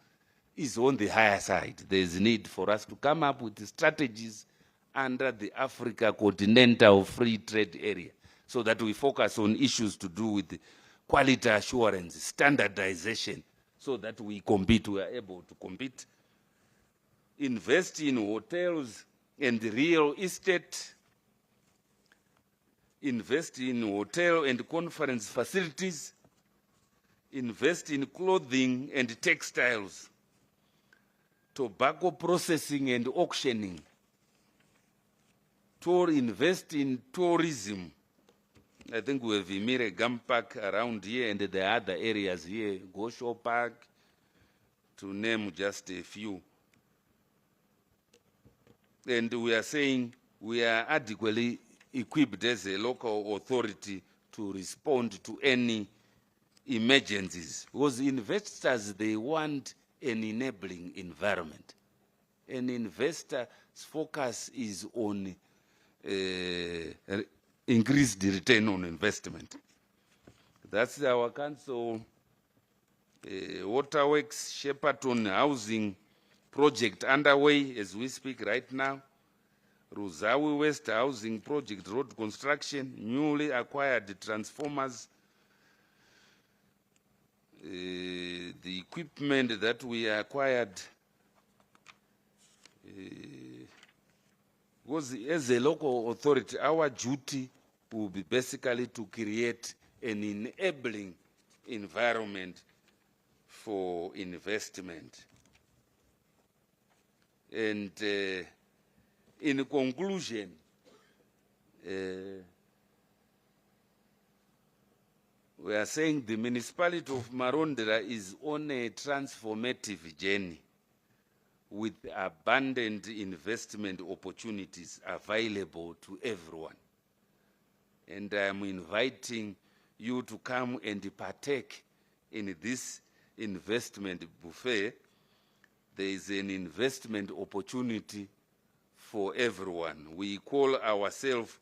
is on the higher side. There is need for us to come up with strategies under the Africa Continental Free Trade Area, so that we focus on issues to do with quality assurance, standardization, so that we compete, we are able to compete. Invest in hotels and real estate. Invest in hotel and conference facilities. Invest in clothing and textiles. Tobacco processing and auctioning. Invest in tourism. I think we have Imire Gum Park around here and the other areas here, Gosho Park, to name just a few. And we are saying we are adequately equipped as a local authority to respond to any emergencies. Because investors, they want an enabling environment. An investor's focus is on increased return on investment. That's our council. Waterworks, Shepperton housing project underway as we speak right now. Ruzawi West housing project, road construction, newly acquired transformers. The equipment that we acquired, because as a local authority, our duty will be basically to create an enabling environment for investment. And in conclusion, we are saying the municipality of Marondera is on a transformative journey with abundant investment opportunities available to everyone. And I am inviting you to come and partake in this investment buffet. There is an investment opportunity for everyone. We call ourselves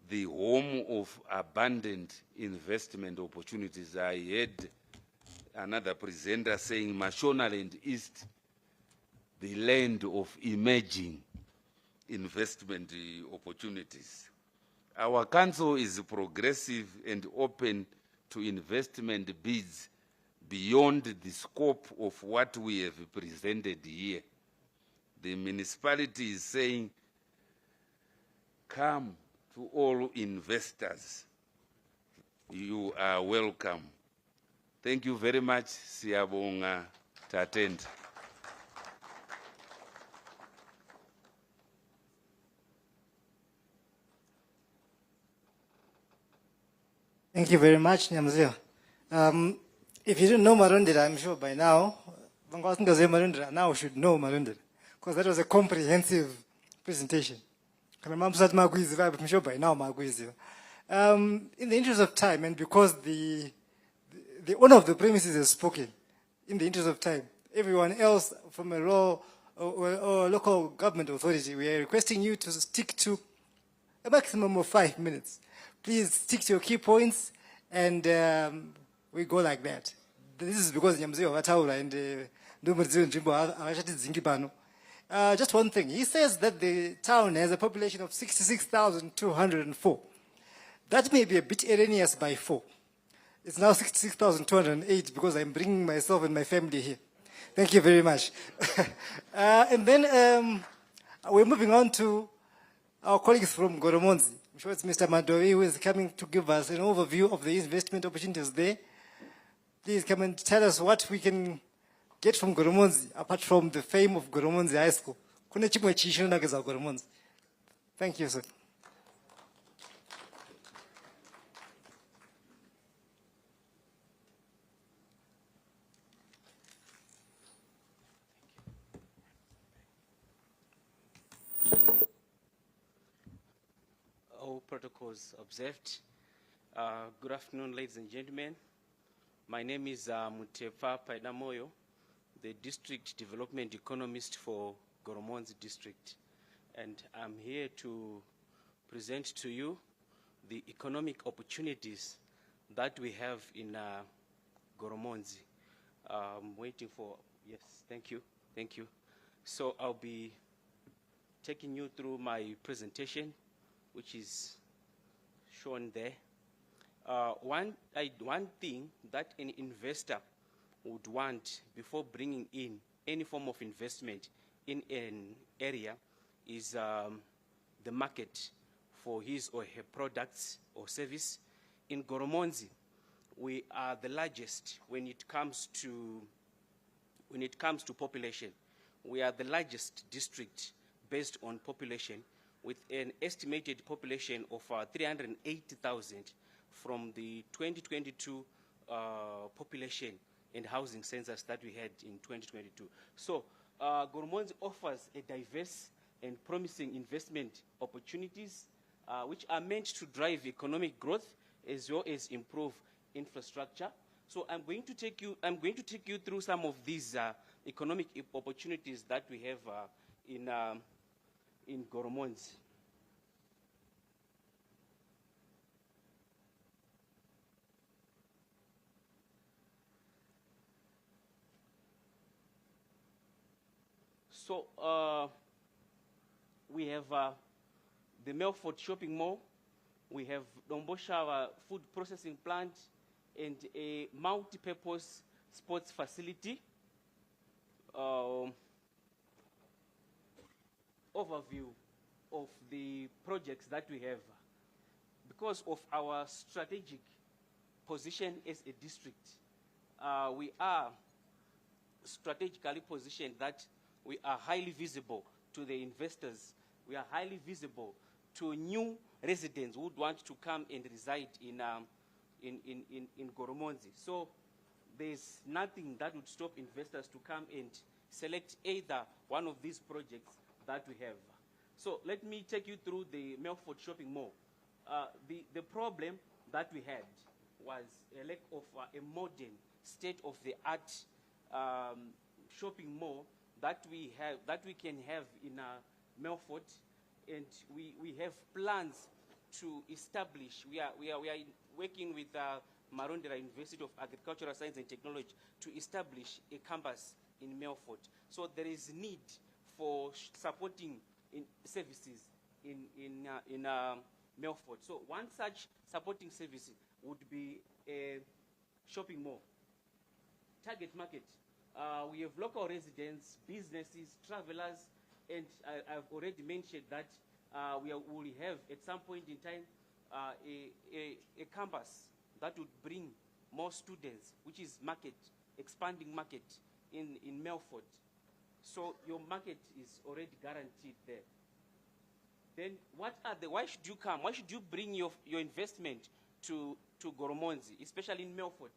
the home of abundant investment opportunities. I heard another presenter saying Mashonaland East, the land of emerging investment opportunities. Our council is progressive and open to investment bids beyond the scope of what we have presented here. the municipality is saying, come to all investors. You are welcome. Thank you very much. Siyabonga tatenda. Thank you very much, Nyamzio. If you didn't know Marundira, I'm sure by now, Marundira now should know Marundira, because that was a comprehensive presentation. I'm sure by now, in the interest of time, and because the owner of the premises has spoken, in the interest of time, everyone else from a law or local government authority, we are requesting you to stick to a maximum of 5 minutes. Please stick to your key points, and we go like that. This is because Nyamzio Wataula and Ndumuzio Njimbo Avashati Zingibano. Just one thing. He says that the town has a population of 66,204. That may be a bit erroneous by 4. It's now 66,208 because I'm bringing myself and my family here. Thank you very much. And then we're moving on to our colleagues from Goromonzi. I'm sure it's Mr. Madovi who is coming to give us an overview of the investment opportunities there. Please come and tell us what we can get from Goromonzi, apart from the fame of Goromonzi High School. Thank you, sir. All protocols observed. Good afternoon, ladies and gentlemen. My name is Mutefa Paidamoyo, the District Development Economist for Goromonzi District. And I'm here to present to you the economic opportunities that we have in Goromonzi. I'm waiting for, yes, thank you. So I'll be taking you through my presentation, which is shown there. One thing that an investor would want before bringing in any form of investment in an area is the market for his or her products or service. In Goromonzi, we are the largest when it comes to population. We are the largest district based on population, with an estimated population of 380,000 from the 2022 population and housing census that we had in 2022. So Goromonzi offers a diverse and promising investment opportunities which are meant to drive economic growth as well as improve infrastructure. So I'm going to take you through some of these economic opportunities that we have in Goromonzi. So we have the Melfort Shopping Mall, we have Dombosha food processing plant, and a multi-purpose sports facility. Overview of the projects that we have. Because of our strategic position as a district, we are strategically positioned that we are highly visible to the investors. We are highly visible to new residents who would want to come and reside in Goromonzi. So there's nothing that would stop investors to come and select either one of these projects that we have. So let me take you through the Melfort Shopping Mall. The problem that we had was a lack of a modern, state-of-the-art shopping mall that we can have in Melfort, and we have plans to establish. We are working with Marondera University of Agricultural Science and Technology to establish a campus in Melfort. So there is need for supporting services in Melfort. So one such supporting service would be a shopping mall. Target market. We have local residents, businesses, travelers, And I've already mentioned that we will have at some point in time a campus that would bring more students, which is expanding market in Melfort. So your market is already guaranteed there. Then why should you come? Why should you bring your investment to Goromonzi, especially in Melfort?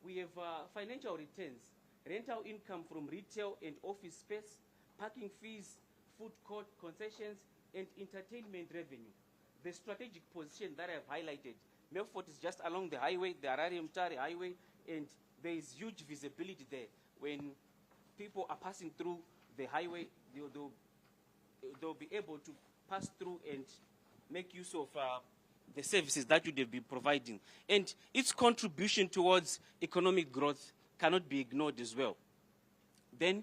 We have financial returns, rental income from retail and office space, parking fees, food court concessions, and entertainment revenue. The strategic position that I've highlighted, Melfort is just along the highway, the Harare-Mtare highway, and there is huge visibility there. When people are passing through the highway, they'll be able to pass through and make use of the services that would be providing. And its contribution towards economic growth cannot be ignored as well. Then,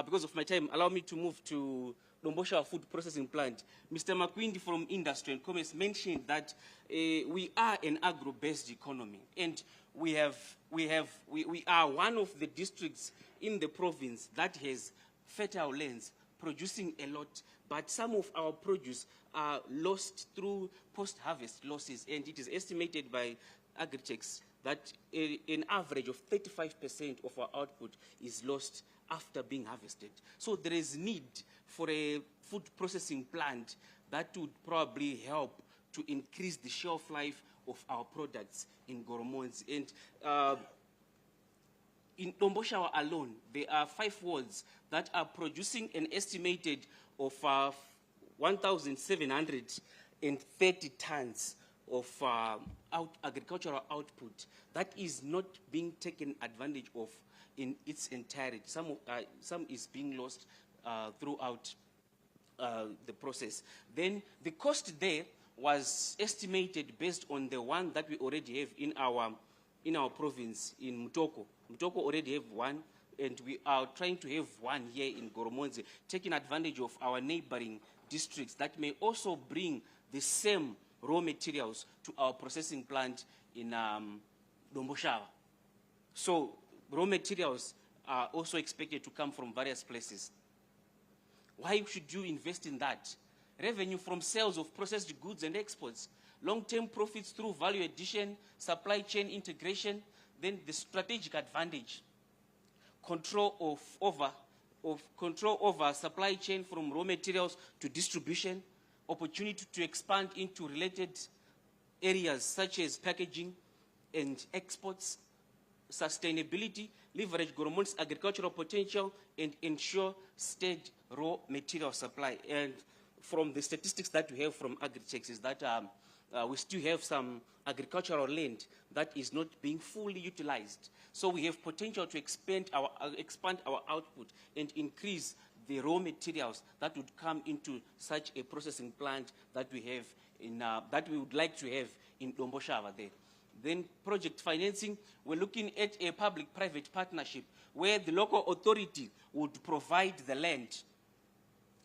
because of my time, allow me to move to Dombosha Food Processing Plant. Mr. Makwindi from Industry and Commerce mentioned that we are an agro-based economy, and we are one of the districts in the province that has fertile lands producing a lot, but some of our produce are lost through post-harvest losses, and it is estimated by Agritechs that an average of 35% of our output is lost after being harvested. So there is need for a food processing plant that would probably help to increase the shelf life of our products in Goromonzi. And in Domboshawa alone, there are 5 wards that are producing an estimated of 1,730 tons of agricultural output that is not being taken advantage of in its entirety. Some is being lost throughout the process. Then the cost there was estimated based on the one that we already have in our province in Mutoko. Mutoko already have one, and we are trying to have one here in Goromonzi, taking advantage of our neighboring districts that may also bring the same raw materials to our processing plant in Domboshawa. So raw materials are also expected to come from various places. Why should you invest in that? Revenue from sales of processed goods and exports, long-term profits through value addition, supply chain integration, then the strategic advantage, control over supply chain from raw materials to distribution, opportunity to expand into related areas such as packaging and exports, sustainability, leverage Goromonzi's agricultural potential, and ensure steady raw material supply. And from the statistics that we have from Agritechs is that we still have some agricultural land that is not being fully utilized. So we have potential to expand our output and increase the raw materials that would come into such a processing plant that we have in that we would like to have in Domboshawa there. Then project financing, we're looking at a public-private partnership where the local authority would provide the land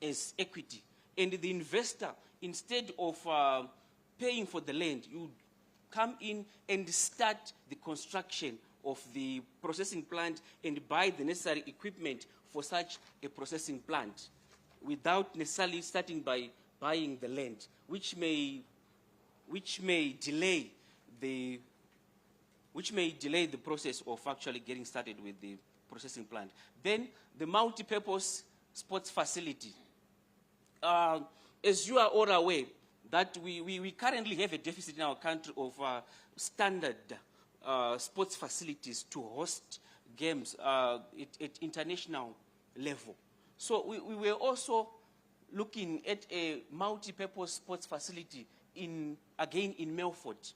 as equity, and the investor, instead of paying for the land, you come in and start the construction of the processing plant and buy the necessary equipment for such a processing plant without necessarily starting by buying the land, which may delay the process of actually getting started with the processing plant. Then the multi-purpose sports facility. As you are all aware, that we currently have a deficit in our country of standard sports facilities to host games at international level. So we were also looking at a multi-purpose sports facility again in Melfort,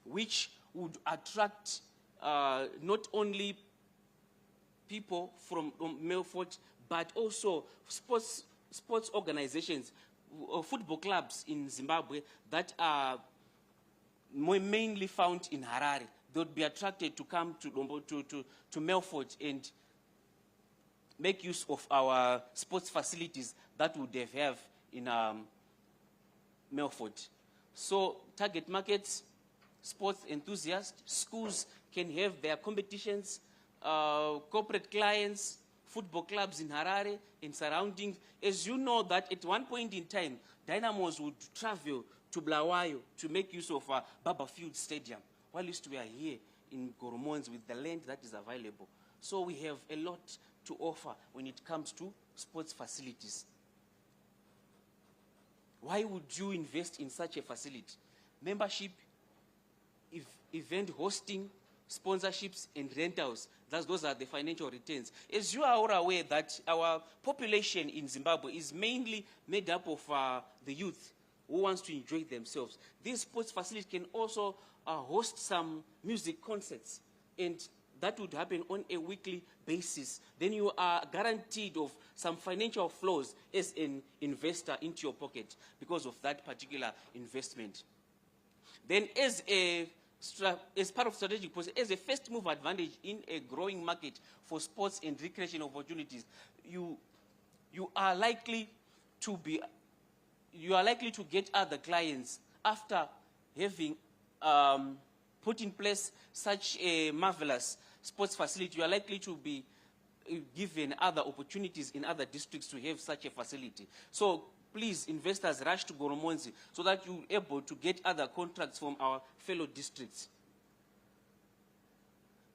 which would attract not only people from Melfort, but also sports organizations, football clubs in Zimbabwe that are mainly found in Harare. They would be attracted to come to Melfort and make use of our sports facilities that would have in Melfort. So target markets, sports enthusiasts, schools can have their competitions, corporate clients, football clubs in Harare and surroundings. As you know that at one point in time, Dynamos would travel to Blawayo to make use of Baba Field Stadium, whilst we are here in Goromonzi with the land that is available. So we have a lot to offer when it comes to sports facilities. Why would you invest in such a facility? Membership, event hosting, sponsorships, and rentals. Those are the financial returns. As you are all aware that our population in Zimbabwe is mainly made up of the youth who wants to enjoy themselves. These sports facilities can also host some music concerts, and that would happen on a weekly basis. Then you are guaranteed of some financial flows as an investor into your pocket because of that particular investment. Then as part of strategic process, as a first move advantage in a growing market for sports and recreation opportunities, you are likely to get other clients after having put in place such a marvelous sports facility. You are likely to be given other opportunities in other districts to have such a facility. So please, investors, rush to Goromonzi so that you're able to get other contracts from our fellow districts.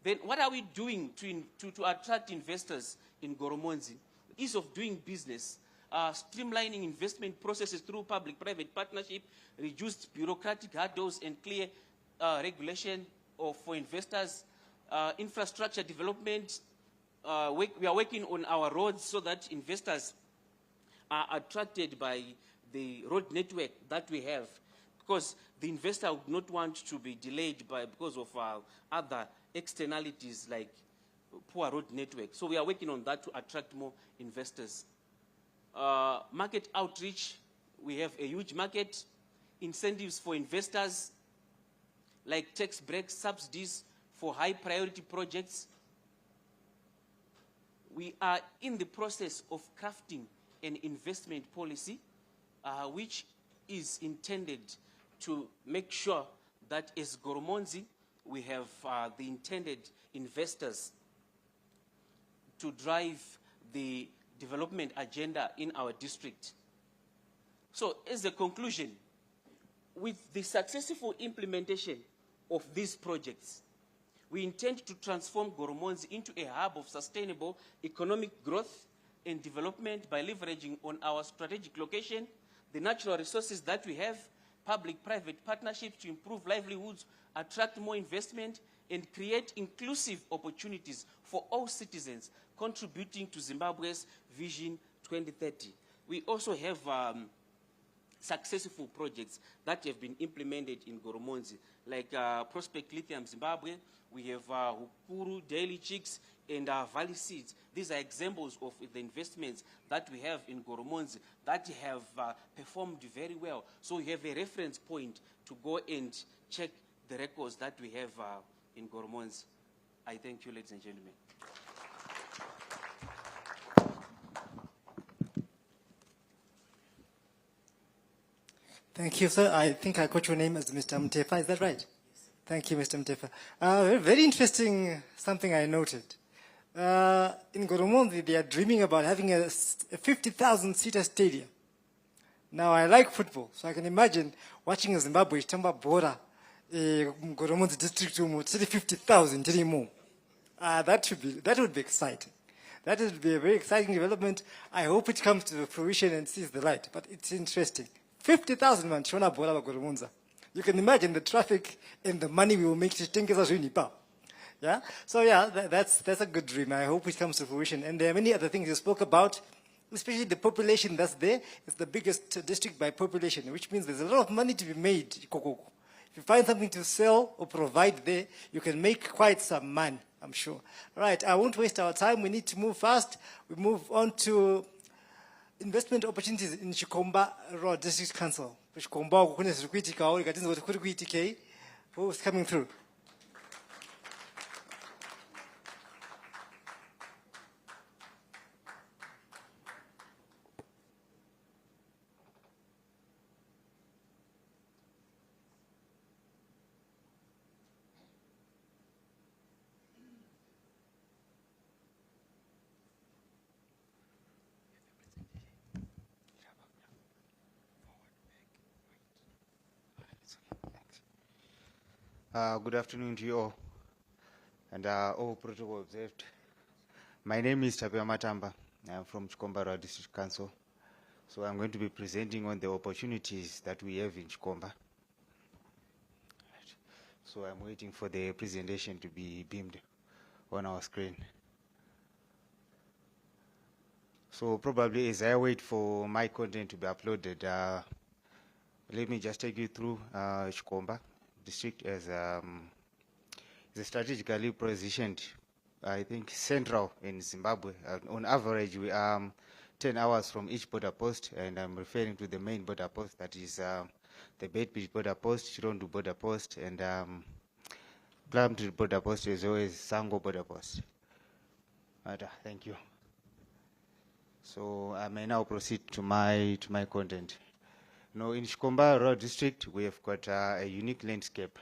Then what are we doing to attract investors in Goromonzi? Ease of doing business, streamlining investment processes through public-private partnership, reduced bureaucratic hurdles and clear regulation for investors, infrastructure development. We are working on our roads so that investors are attracted by the road network that we have, because the investor would not want to be delayed because of other externalities like poor road network. So we are working on that to attract more investors. Market outreach, we have a huge market. Incentives for investors like tax breaks, subsidies for high priority projects. We are in the process of crafting an investment policy which is intended to make sure that as Goromonzi, we have the intended investors to drive the development agenda in our district. So as a conclusion, with the successful implementation of these projects, we intend to transform Goromonzi into a hub of sustainable economic growth and development by leveraging on our strategic location, the natural resources that we have, public-private partnerships to improve livelihoods, attract more investment, and create inclusive opportunities for all citizens, contributing to Zimbabwe's Vision 2030. We also have successful projects that have been implemented in Goromonzi, like Prospect Lithium Zimbabwe. We have Hukuru, Daily Chicks, and Valley Seeds. These are examples of the investments that we have in Goromonzi that have performed very well. So we have a reference point to go and check the records that we have in Goromonzi. I thank you, ladies and gentlemen. Thank you, sir. I think I got your name as Mr. Mtefa. Is that right? Yes. Thank you, Mr. Mtefa. Very interesting, something I noted. In Goromonzi, they are dreaming about having a 50,000-seater stadium. Now, I like football, so I can imagine watching a Zimbabwe Tamba Bora, Goromonzi district, 50,000 anymore. That would be exciting. That would be a very exciting development. I hope it comes to fruition and sees the light, but it's interesting. 50,000 man, Shona Bora Goromonza. You can imagine the traffic and the money we will make to Tenkeza Zunipa. Yeah? So yeah, that's a good dream. I hope it comes to fruition. And there are many other things you spoke about, especially the population that's there. It's the biggest district by population, which means there's a lot of money to be made. If you find something to sell or provide there, you can make quite some money, I'm sure. All right, I won't waste our time. We need to move fast. We move on to investment opportunities in Chikomba Road District Council. Chikomba, who's coming through? Good afternoon to you all, and all protocol observed. My name is Tapia Matamba. I'm from Chikomba District Council. So I'm going to be presenting on the opportunities that we have in Chikomba. So I'm waiting for the presentation to be beamed on our screen. So probably as I wait for my content to be uploaded, let me just take you through Chikomba district as a strategically positioned, I think, central in Zimbabwe. On average, we are 10 hours from each border post, and I'm referring to the main border post, that is the Bedbridge border post, Chirondu border post, and Plumtree border post, as well as Sango border post. Thank you. So I may now proceed to my content. Now, in Chikomba Rural District, we have got a unique landscape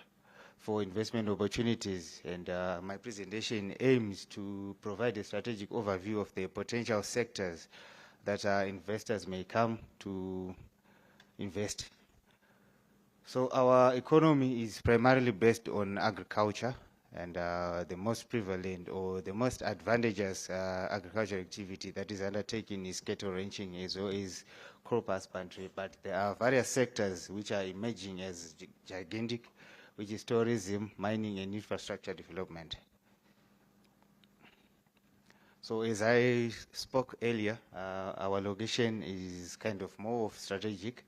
for investment opportunities, and my presentation aims to provide a strategic overview of the potential sectors that investors may come to invest. So our economy is primarily based on agriculture, and the most prevalent or the most advantageous agricultural activity that is undertaken is cattle ranching as well as crop husbandry. But there are various sectors which are emerging as gigantic, which is tourism, mining, and infrastructure development. So as I spoke earlier, our location is kind of more strategic,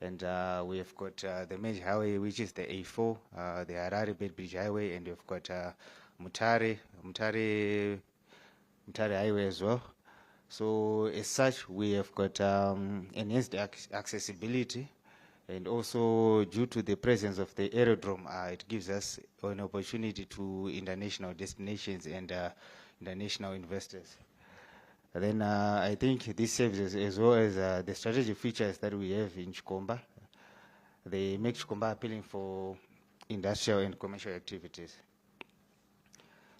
and we have got the major highway, which is the A4, the Harare Bedbridge Highway, and we've got Mutare Highway as well. So as such, we have got enhanced accessibility, and also due to the presence of the aerodrome, it gives us an opportunity to international destinations and international investors. And then I think this serves as well as the strategic features that we have in Chikomba. They make Chikomba appealing for industrial and commercial activities.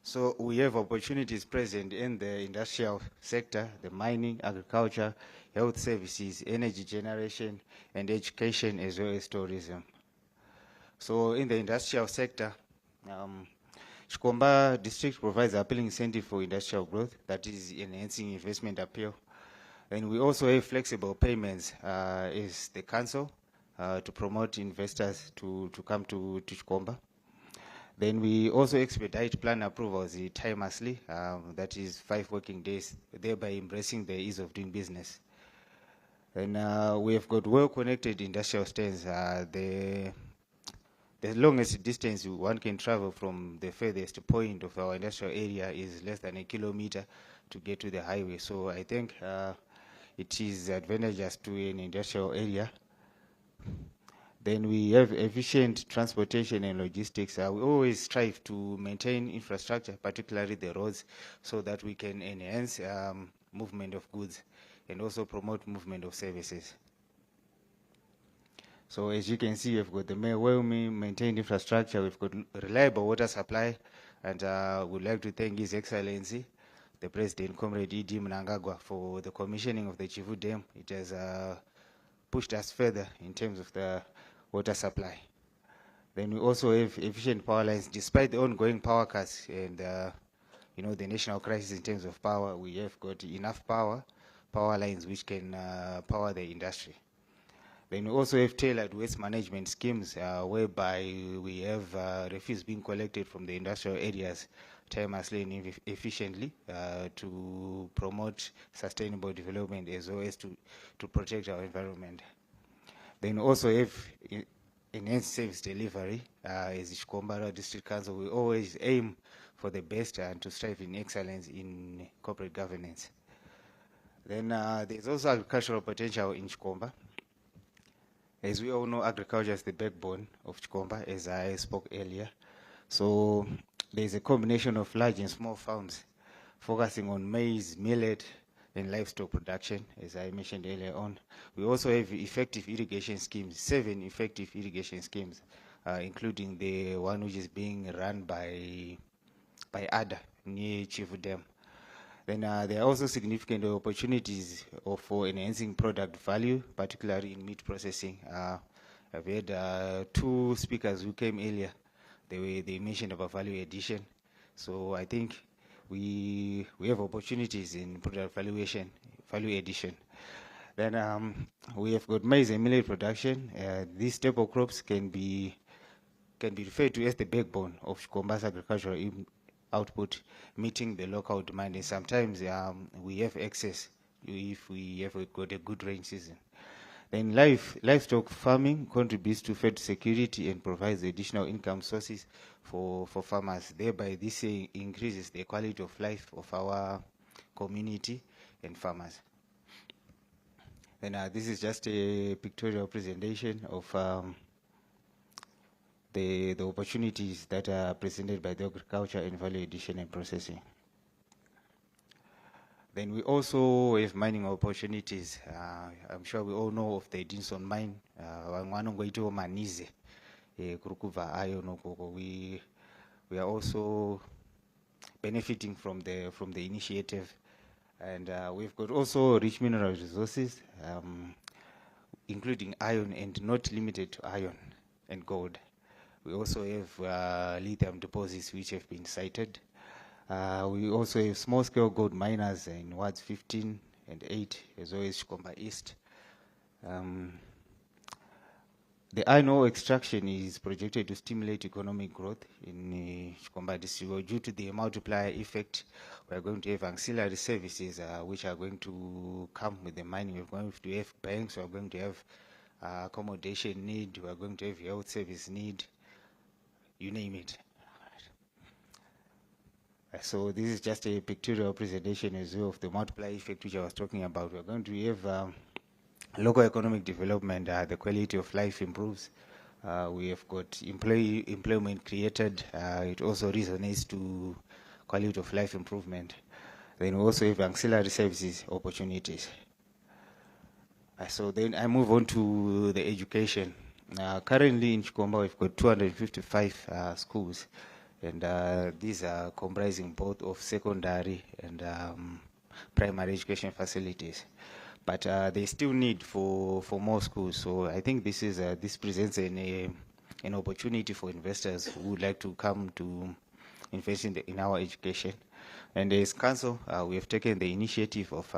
So we have opportunities present in the industrial sector, the mining, agriculture, health services, energy generation, and education, as well as tourism. So in the industrial sector, Chikomba district provides appealing incentive for industrial growth, that is enhancing investment appeal. And we also have flexible payments as the council to promote investors to come to Chikomba. Then we also expedite plan approvals timelessly, that is 5 working days, thereby embracing the ease of doing business. And we have got well-connected industrial stands. The longest distance one can travel from the furthest point of our industrial area is less than 1 kilometer to get to the highway. So I think it is advantageous to an industrial area. Then we have efficient transportation and logistics. We always strive to maintain infrastructure, particularly the roads, so that we can enhance movement of goods and also promote movement of services. So as you can see, we've got the well-maintained infrastructure, we've got reliable water supply, and we'd like to thank His Excellency, the President, Comrade E.D. Mnangagwa, for the commissioning of the Chivu Dam. It has pushed us further in terms of the water supply. Then we also have efficient power lines. Despite the ongoing power cuts and the national crisis in terms of power, we have got enough power lines which can power the industry. Then we also have tailored waste management schemes whereby we have refuse being collected from the industrial areas timelessly and efficiently to promote sustainable development as well as to protect our environment. Then we also have enhanced service delivery. As Chikomba District Council, we always aim for the best and to strive in excellence in corporate governance. Then there's also agricultural potential in Chikomba. As we all know, agriculture is the backbone of Chikomba, as I spoke earlier. So there's a combination of large and small farms focusing on maize, millet, and livestock production, as I mentioned earlier on. We also have effective irrigation schemes, 7 effective irrigation schemes, including the one which is being run by ADA near Chivu Dam. Then there are also significant opportunities for enhancing product value, particularly in meat processing. I've had 2 speakers who came earlier. they mentioned about value addition. So I think we have opportunities in product value addition. Then we have got maize and millet production. These staple crops can be referred to as the backbone of Chikomba's agricultural output, meeting the local demand. And sometimes we have excess if we have got a good rain season. Then livestock farming contributes to food security and provides additional income sources for farmers. Thereby, this increases the quality of life of our community and farmers. And this is just a pictorial presentation of the opportunities that are presented by the agriculture and value addition and processing. Then we also have mining opportunities. I'm sure we all know of the Dinson mine. Manize, Kurukuva iron. We are also benefiting from the initiative, and we've got also rich mineral resources, including iron and not limited to iron and gold. We also have lithium deposits which have been cited. We also have small-scale gold miners in wards 15 and 8, as well as Chikomba East. The iron ore extraction is projected to stimulate economic growth in Chikomba district. Due to the multiplier effect, we are going to have ancillary services which are going to come with the mining. We're going to have banks, we're going to have accommodation need, we're going to have health service need, you name it. So this is just a pictorial presentation as well of the multiplier effect which I was talking about. We're going to have local economic development, the quality of life improves. We have got employment created. It also resonates to quality of life improvement. Then we also have ancillary services opportunities. So then I move on to the education. Currently in Chikomba we've got 255 schools. And these are comprising both of secondary and primary education facilities. But there's still need for more schools. So I think this presents an opportunity for investors who would like to come to invest in our education. And as council, we have taken the initiative of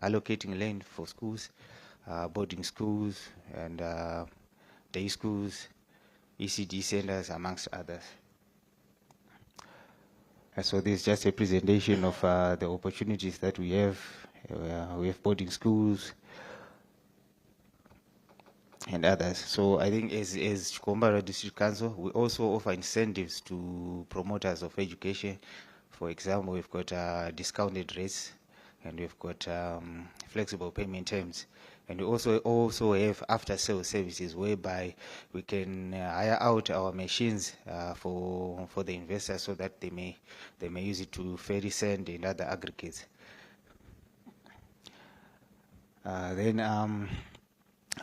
allocating land for schools, boarding schools, and day schools, ECD centers, amongst others. So this is just a presentation of the opportunities that we have. We have boarding schools and others. So I think as Chikomba District Council, we also offer incentives to promoters of education. For example, we've got discounted rates, and we've got flexible payment terms. And we also have after-sale services whereby we can hire out our machines for the investors so that they may use it to ferry sand and other aggregates. Then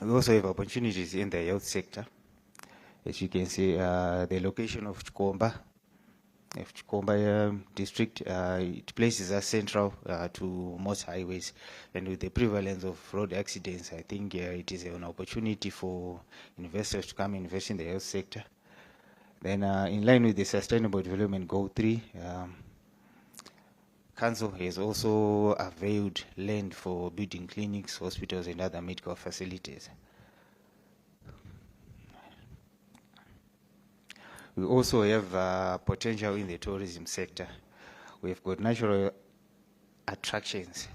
we also have opportunities in the health sector. As you can see, the location of Chikomba district, it places us central to most highways, and with the prevalence of road accidents, I think it is an opportunity for investors to come invest in the health sector. Then in line with the Sustainable Development Goal 3, Council has also availed land for building clinics, hospitals, and other medical facilities. We also have potential in the tourism sector. We've got natural attractions.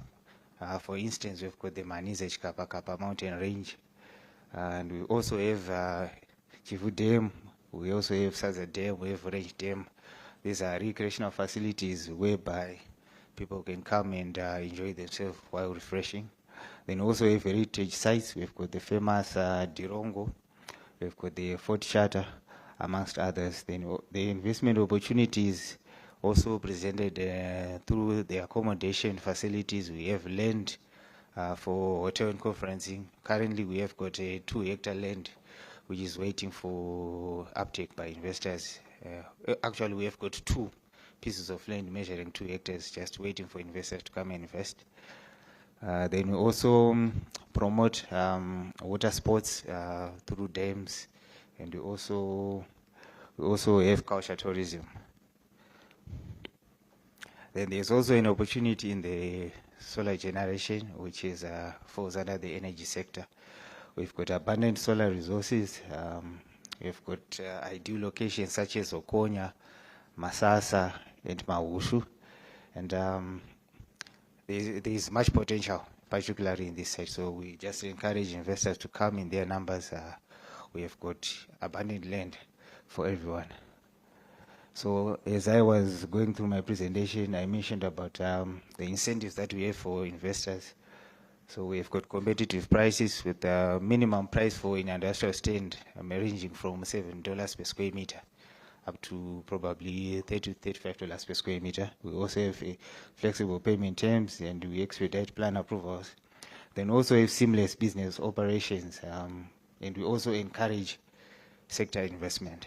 For instance, we've got the Manize Kapakapa mountain range. And we also have Chivu Dam. We also have Saza Dam. We have Range Dam. These are recreational facilities whereby people can come and enjoy themselves while refreshing. Then also have heritage sites. We've got the famous Dirongo. We've got the Fort Shatter, amongst others. Then the investment opportunities also presented through the accommodation facilities. We have land for hotel and conferencing. Currently, we have got a 2-hectare land which is waiting for uptake by investors. Actually, we have got 2 pieces of land measuring 2 hectares just waiting for investors to come and invest. Then we also promote water sports through dams, and we also We also have culture tourism. Then there's also an opportunity in the solar generation, which is falls under the energy sector. We've got abundant solar resources. We've got ideal locations such as Okonya, Masasa, and Mawushu. And there's much potential, particularly in this site. So we just encourage investors to come in their numbers. We have got abundant land for everyone. So as I was going through my presentation, I mentioned about the incentives that we have for investors. So we have got competitive prices with a minimum price for an industrial stand ranging from $7 per square meter up to probably $30 to $35 per square meter. We also have flexible payment terms, and we expedite plan approvals. Then also have seamless business operations, and we also encourage sector investment.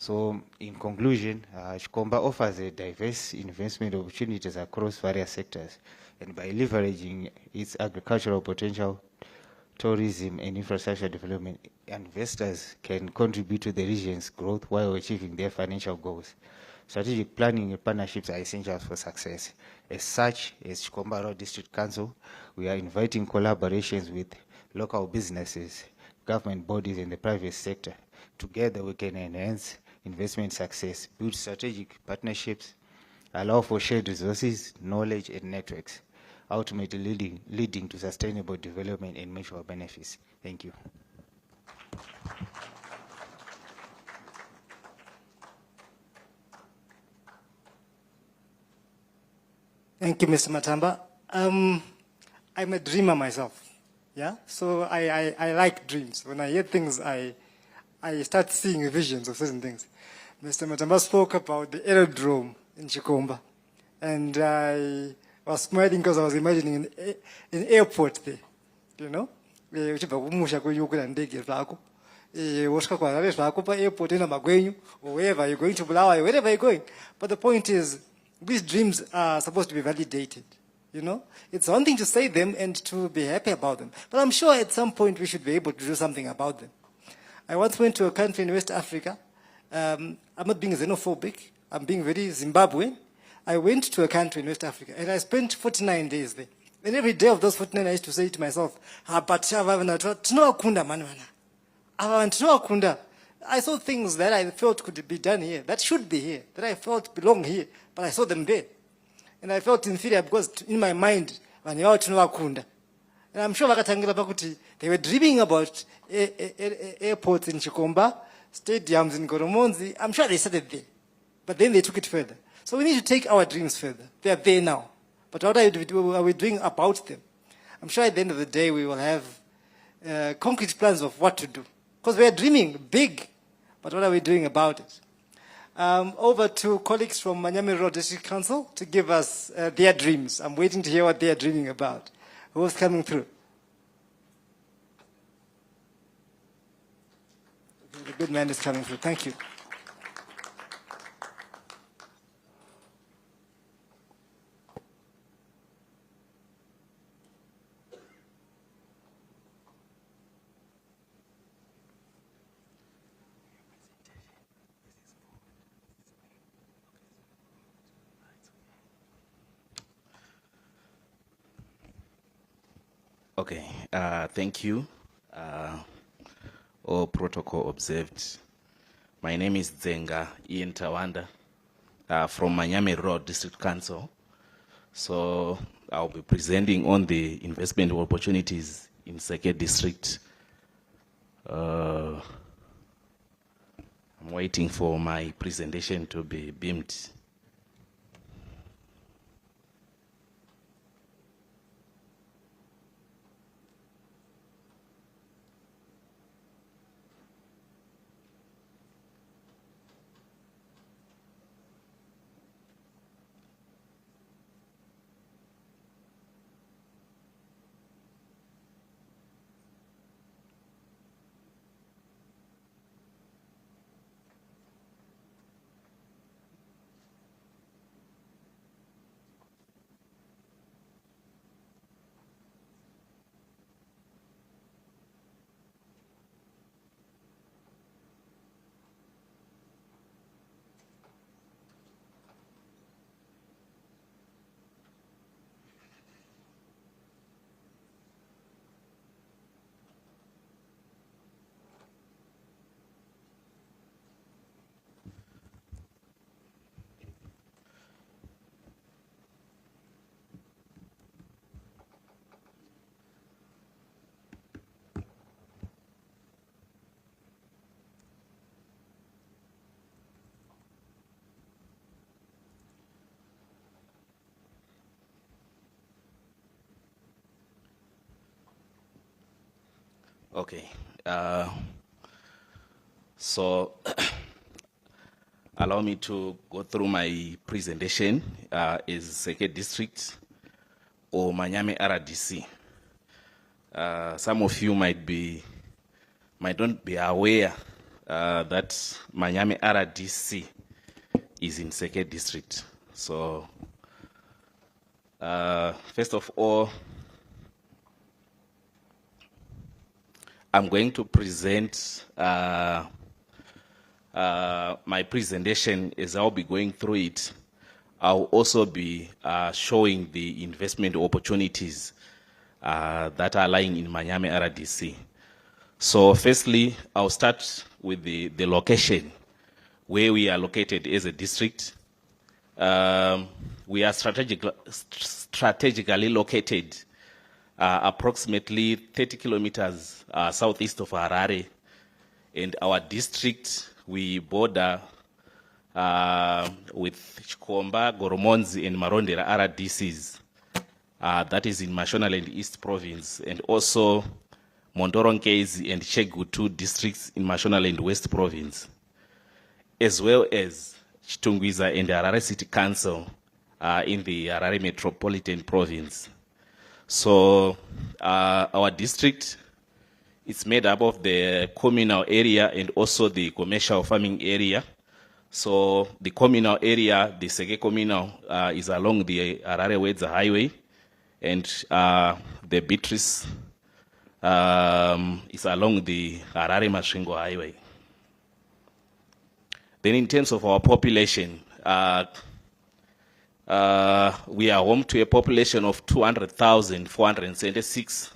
So in conclusion, Chikomba offers a diverse investment opportunities across various sectors, and by leveraging its agricultural potential, tourism and infrastructure development, investors can contribute to the region's growth while achieving their financial goals. Strategic planning and partnerships are essential for success. As such, as Chikomba Road District Council, we are inviting collaborations with local businesses, government bodies, and the private sector. Together, we can enhance investment success, build strategic partnerships, allow for shared resources, knowledge, and networks, ultimately leading to sustainable development and mutual benefits. Thank you. Thank you, Mr. Matamba. I'm a dreamer myself, yeah? So I like dreams. When I hear things, I start seeing visions of certain things. Mr. Matamba spoke about the aerodrome in Chikomba, and I was smiling because I was imagining an airport there, you know? Uchibva kumusha kwenyu kwira ndege zvako. Wosvika kuHarare zvako pa-airport ena magwenyu, or wherever you're going to Bulawayo, wherever you're going. But the point is, these dreams are supposed to be validated, you know? It's one thing to say them and to be happy about them, but I'm sure at some point we should be able to do something about them. I once went to a country in West Africa. I'm not being xenophobic. I'm being very Zimbabwean. I went to a country in West Africa, and I spent 49 days there. And every day of those 49, I used to say to myself, I saw things that I felt could be done here, that should be here, that I felt belong here, but I saw them there. And I felt inferior because in my mind, and I'm sure they were dreaming about airports in Chikomba, stadiums in Goromonzi. I'm sure they started there, but then they took it further. So we need to take our dreams further. They are there now. But what are we doing about them? I'm sure at the end of the day, we will have concrete plans of what to do. Because we are dreaming big, but what are we doing about it? Over to colleagues from Manyame Road District Council to give us their dreams. I'm waiting to hear what they are dreaming about. Who's coming through? The good man is coming through. Thank you. Okay, thank you. All protocol observed. My name is Zenga Ian Tawanda from Manyame Road District Council. So I'll be presenting on the investment opportunities in Seke District. I'm waiting for my presentation to be beamed. Okay. So allow me to go through my presentation as Seke District or Manyame RDC. Some of you might not be aware that Manyame RDC is in Seke District. So first of all, I'm going to present my presentation. As I'll be going through it, I'll also be showing the investment opportunities that are lying in Manyame RDC. So firstly, I'll start with the location where we are located as a district. We are strategically located approximately 30 kilometers southeast of Harare, and our district, we border with Chikomba, Goromonzi, and Marondera RDCs. That is in Mashonaland East Province, and also Montoronkezi and Chegu, 2 districts in Mashonaland West Province, as well as Chitungwiza and Harare City Council in the Harare Metropolitan Province. So our district is made up of the communal area and also the commercial farming area. So the communal area, the Seke Communal, is along the Harare-Wedza Highway, and the Beatrice is along the Harare-Masvingo Highway. Then in terms of our population, we are home to a population of 200,476.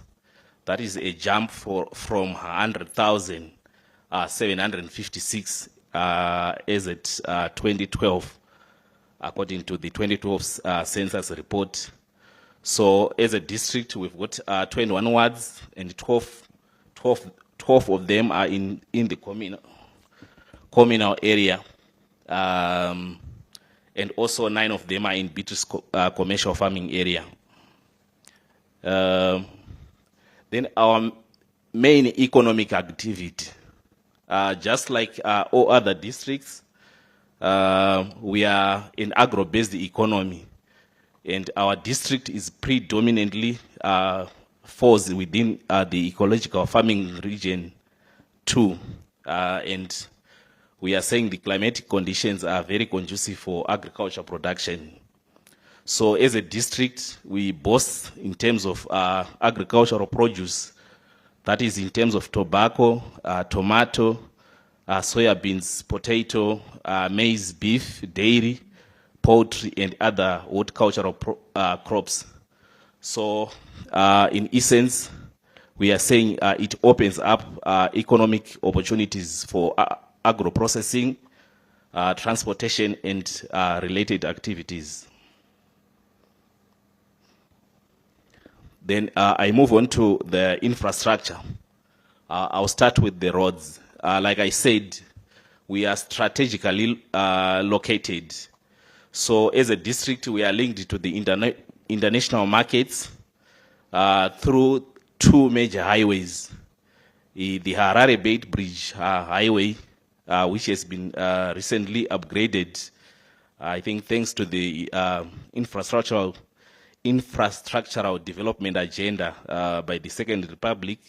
That is a jump from 100,756 as at 2012, according to the 2012 census report. So as a district, we've got 21 wards, and 12 of them are in the communal area. And also 9 of them are in Beatrice commercial farming area. Then our main economic activity, just like all other districts, we are an agro-based economy, and our district is predominantly falls within the ecological farming region 2, and we are saying the climatic conditions are very conducive for agriculture production. So as a district, we boast in terms of agricultural produce, that is in terms of tobacco, tomato, soya beans, potato, maize, beef, dairy, poultry, and other horticultural crops. So in essence, we are saying it opens up economic opportunities for agro-processing, transportation, and related activities. Then I move on to the infrastructure. I'll start with the roads. Like I said, we are strategically located. So as a district, we are linked to the international markets through 2 major highways. The Harare Beit Bridge Highway, which has been recently upgraded, I think thanks to the infrastructural development agenda by the Second Republic.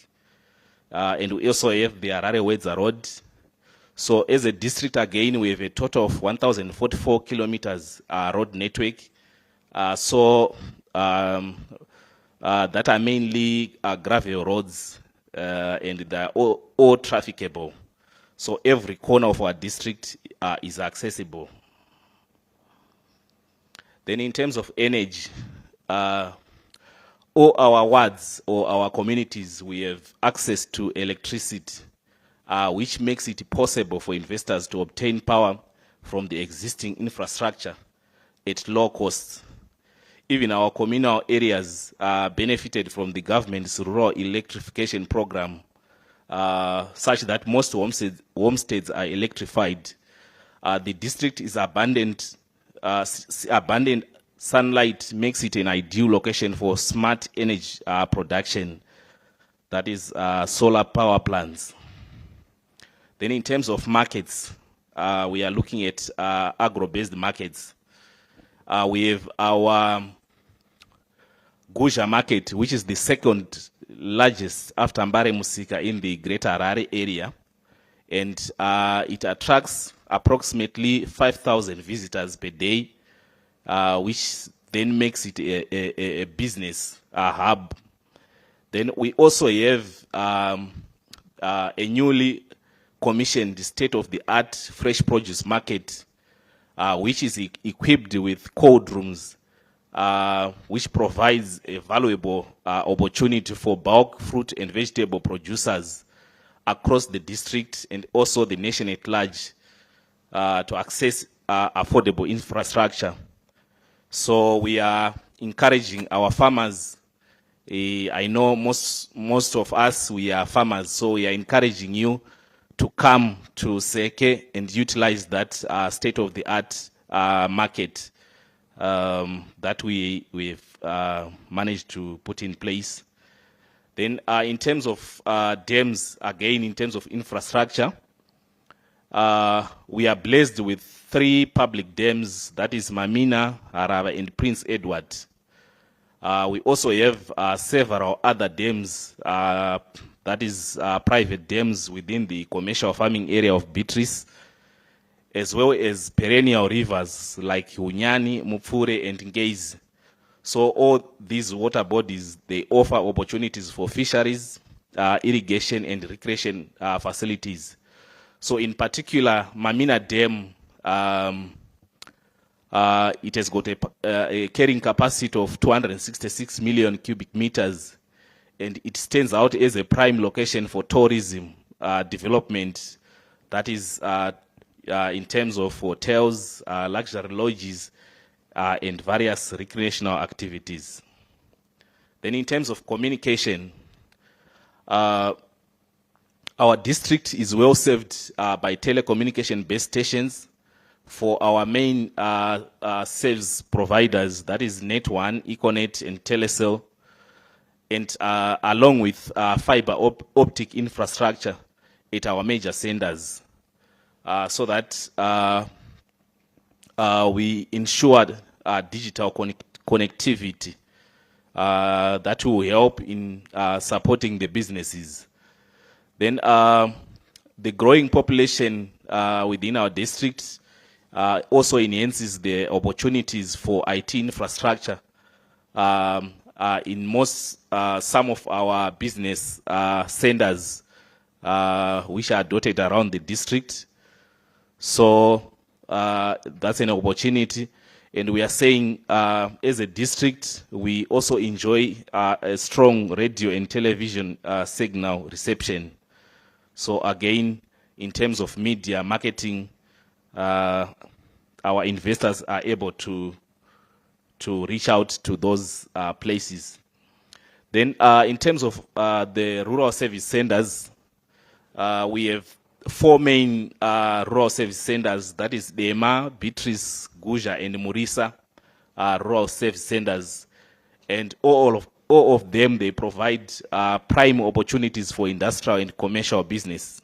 And we also have the Harare-Wedza Road. So as a district, again, we have a total of 1,044 kilometers road network. That are mainly gravel roads, and they are all trafficable. So every corner of our district is accessible. Then in terms of energy, all our wards or our communities, we have access to electricity, which makes it possible for investors to obtain power from the existing infrastructure at low costs. Even our communal areas benefited from the government's rural electrification program, such that most homesteads are electrified. The district is abundant sunlight makes it an ideal location for smart energy production. that is solar power plants. Then in terms of markets, we are looking at agro-based markets. We have our Guja market, which is the second largest after Mbare Musika in the Greater Harare area. And it attracts approximately 5,000 visitors per day, which then makes it a business hub. Then we also have a newly commissioned state-of-the-art fresh produce market, which is equipped with cold rooms, which provides a valuable opportunity for bulk fruit and vegetable producers across the district and also the nation at large to access affordable infrastructure. So we are encouraging our farmers. I know most of us, we are farmers, so we are encouraging you to come to Seke and utilize that state-of-the-art market that we've managed to put in place. Then in terms of dams, again, in terms of infrastructure, we are blessed with 3 public dams, that is Mamina, Haraba, and Prince Edward. We also have several other dams, that is private dams within the commercial farming area of Beatrice, as well as perennial rivers like Unyani, Mupfure, and Ngezi. So all these water bodies, they offer opportunities for fisheries, irrigation, and recreation facilities. So in particular, Mamina Dam, it has got a carrying capacity of 266 million cubic meters, and it stands out as a prime location for tourism development, that is in terms of hotels, luxury lodges, and various recreational activities. Then in terms of communication, our district is well served by telecommunication base stations for our main service providers, that is Net1, Econet, and Telecel, and along with fiber optic infrastructure at our major centers, so that we ensured digital connectivity that will help in supporting the businesses. Then the growing population within our district also enhances the opportunities for IT infrastructure in some of our business centers which are dotted around the district. So that's an opportunity, and we are saying as a district we also enjoy a strong radio and television signal reception. So again, in terms of media marketing, our investors are able to reach out to those places. Then in terms of the rural service centers, we have 4 main rural service centers, that is Dema, Beatrice, Guja, and Murisa rural service centers, and all of them, they provide prime opportunities for industrial and commercial business.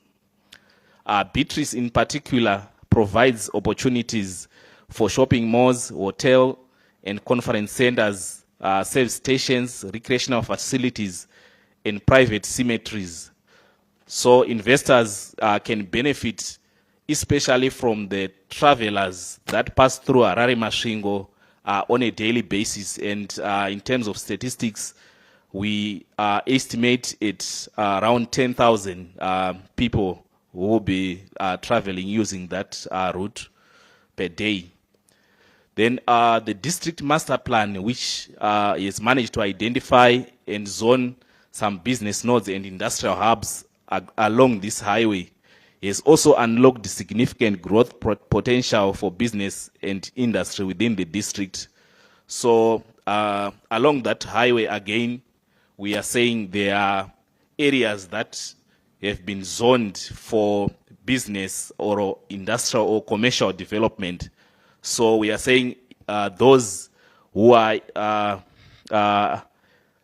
Beatrice in particular provides opportunities for shopping malls, hotel and conference centers, service stations, recreational facilities, and private cemeteries. So investors can benefit, especially from the travelers that pass through Harare Masvingo on a daily basis. And in terms of statistics, we estimate it's around 10,000 people who will be traveling using that route per day. Then the district master plan, which is managed to identify and zone some business nodes and industrial hubs along this highway, has also unlocked significant growth potential for business and industry within the district. So along that highway again, we are saying there are areas that have been zoned for business or industrial or commercial development. So we are saying those who are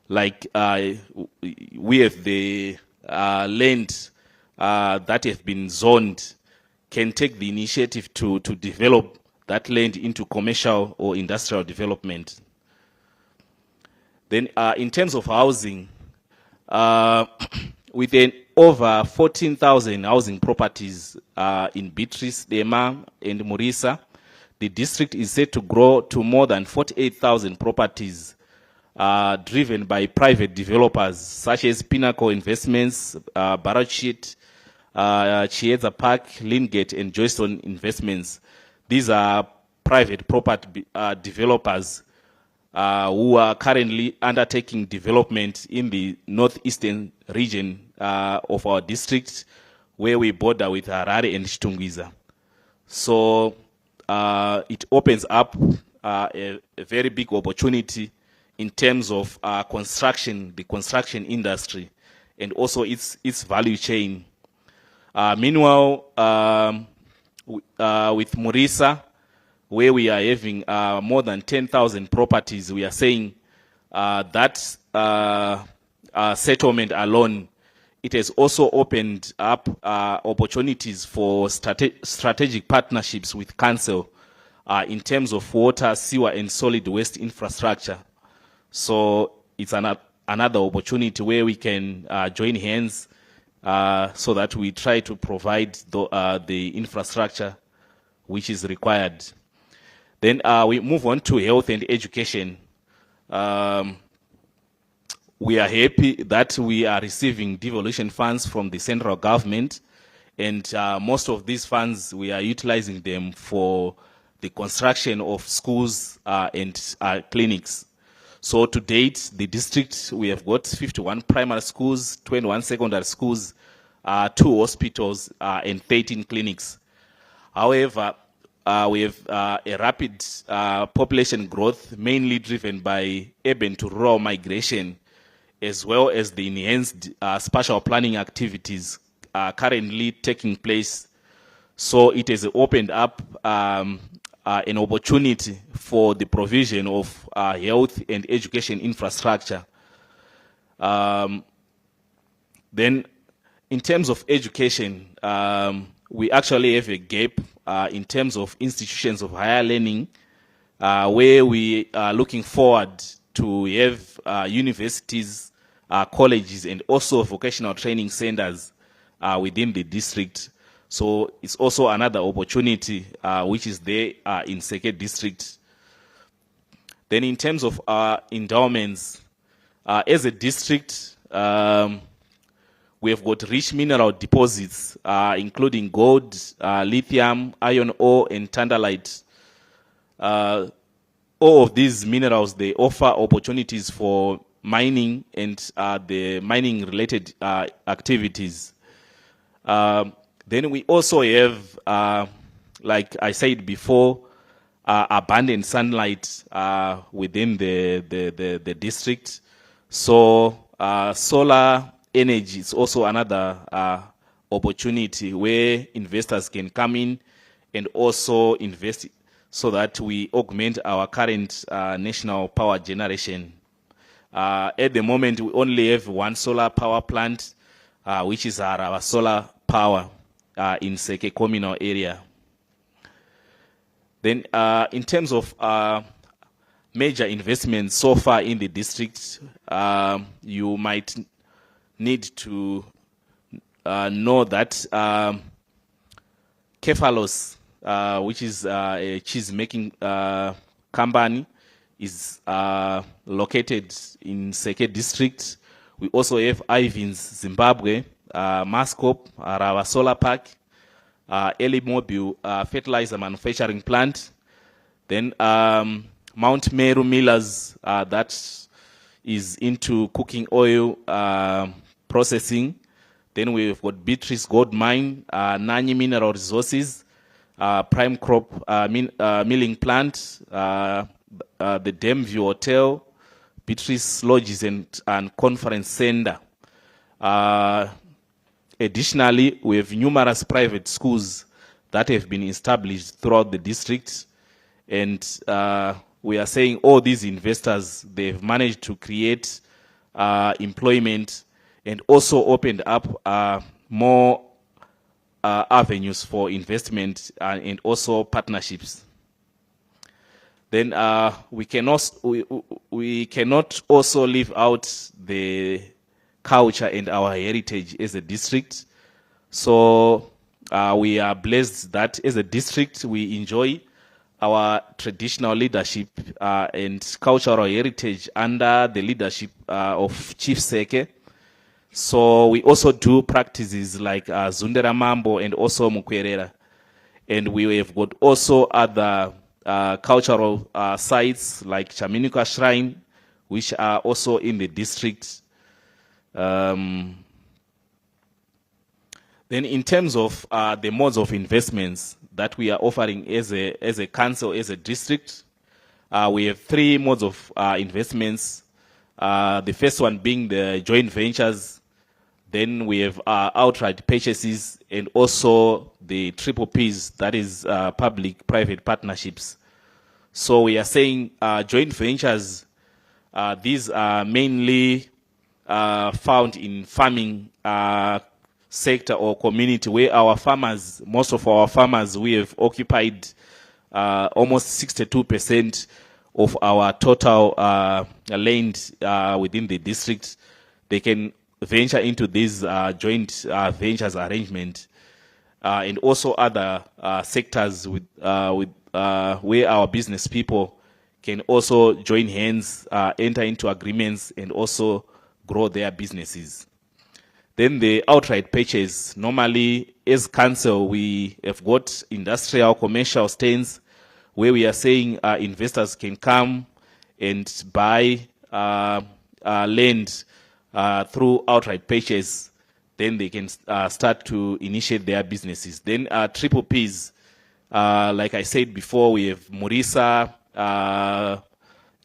like we have the land that have been zoned, can take the initiative to develop that land into commercial or industrial development. Then in terms of housing, with over 14,000 housing properties in Beatrice, Dema, and Murisa, the district is set to grow to more than 48,000 properties driven by private developers such as Pinnacle Investments, Barachit, Chieza Park, Lingate, and Joyston Investments. These are private property developers who are currently undertaking development in the northeastern region of our district, where we border with Harare and Chitungwiza. So it opens up a very big opportunity in terms of construction, the construction industry, and also its value chain. Meanwhile, with Murisa, where we are having more than 10,000 properties, we are saying that settlement alone, it has also opened up opportunities for strategic partnerships with council in terms of water, sewer, and solid waste infrastructure. So it's another opportunity where we can join hands so that we try to provide the infrastructure which is required. Then we move on to health and education. We are happy that we are receiving devolution funds from the central government, and most of these funds, we are utilizing them for the construction of schools and clinics. So to date, the district, we have got 51 primary schools, 21 secondary schools, 2 hospitals, and 13 clinics. However, we have a rapid population growth, mainly driven by urban to rural migration, as well as the enhanced spatial planning activities currently taking place. So it has opened up an opportunity for the provision of health and education infrastructure. Then in terms of education, we actually have a gap in terms of institutions of higher learning, where we are looking forward to have universities, colleges, and also vocational training centers within the district. So it's also another opportunity which is there in Seke district. Then in terms of endowments, as a district, we have got rich mineral deposits, including gold, lithium, iron ore, and tantalite. All of these minerals, they offer opportunities for mining and the mining-related activities. Then we also have, like I said before, abundant sunlight within the district. So solar energy is also another opportunity where investors can come in and also invest so that we augment our current national power generation. At the moment, we only have one solar power plant, which is our solar power in Seke communal area. Then in terms of major investments so far in the district, you might need to know that Kefalos, which is a cheese-making company, is located in Seke district. We also have Ivins, Zimbabwe, Mascop, our solar park, Eli Mobile fertilizer manufacturing plant, then Mount Meru Millers, that is into cooking oil processing. Then we've got Beatrice Gold Mine, Nani Mineral Resources, Prime Crop milling plant, the Damview Hotel, Beatrice Lodges and Conference Center. Additionally, we have numerous private schools that have been established throughout the district, and we are saying all these investors, they've managed to create employment, and also opened up more avenues for investment and also partnerships. Then we cannot also leave out the culture and our heritage as a district. So we are blessed that as a district we enjoy our traditional leadership and cultural heritage under the leadership of Chief Seke. So we also do practices like Zundera Mambo and also Mukwerera. And we have got also other cultural sites like Chaminuka Shrine, which are also in the district. Then in terms of the modes of investments that we are offering as a council, as a district, we have 3 modes of investments. The first one being the joint ventures. Then we have outright purchases and also the triple Ps, that is public-private partnerships. So we are saying joint ventures, these are mainly found in farming sector or community where our farmers, most of our farmers, we have occupied almost 62% of our total land within the district. They can venture into these joint ventures arrangement, and also other sectors with where our business people can also join hands, enter into agreements, and also grow their businesses. Then the outright purchase. Normally, as council, we have got industrial commercial stands where we are saying investors can come and buy land through outright purchase. Then they can start to initiate their businesses. Then triple Ps, like I said before, we have Murisa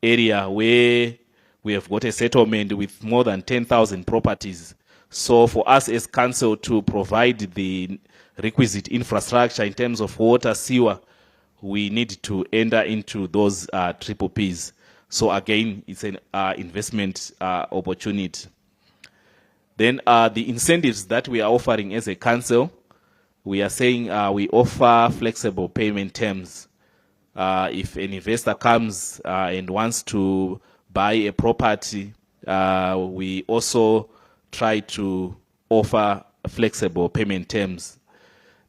area where we have got a settlement with more than 10,000 properties. So for us as council to provide the requisite infrastructure in terms of water, sewer, we need to enter into those triple Ps. So again, it's an investment opportunity. Then the incentives that we are offering as a council, we are saying we offer flexible payment terms. If an investor comes and wants to buy a property, we also try to offer flexible payment terms.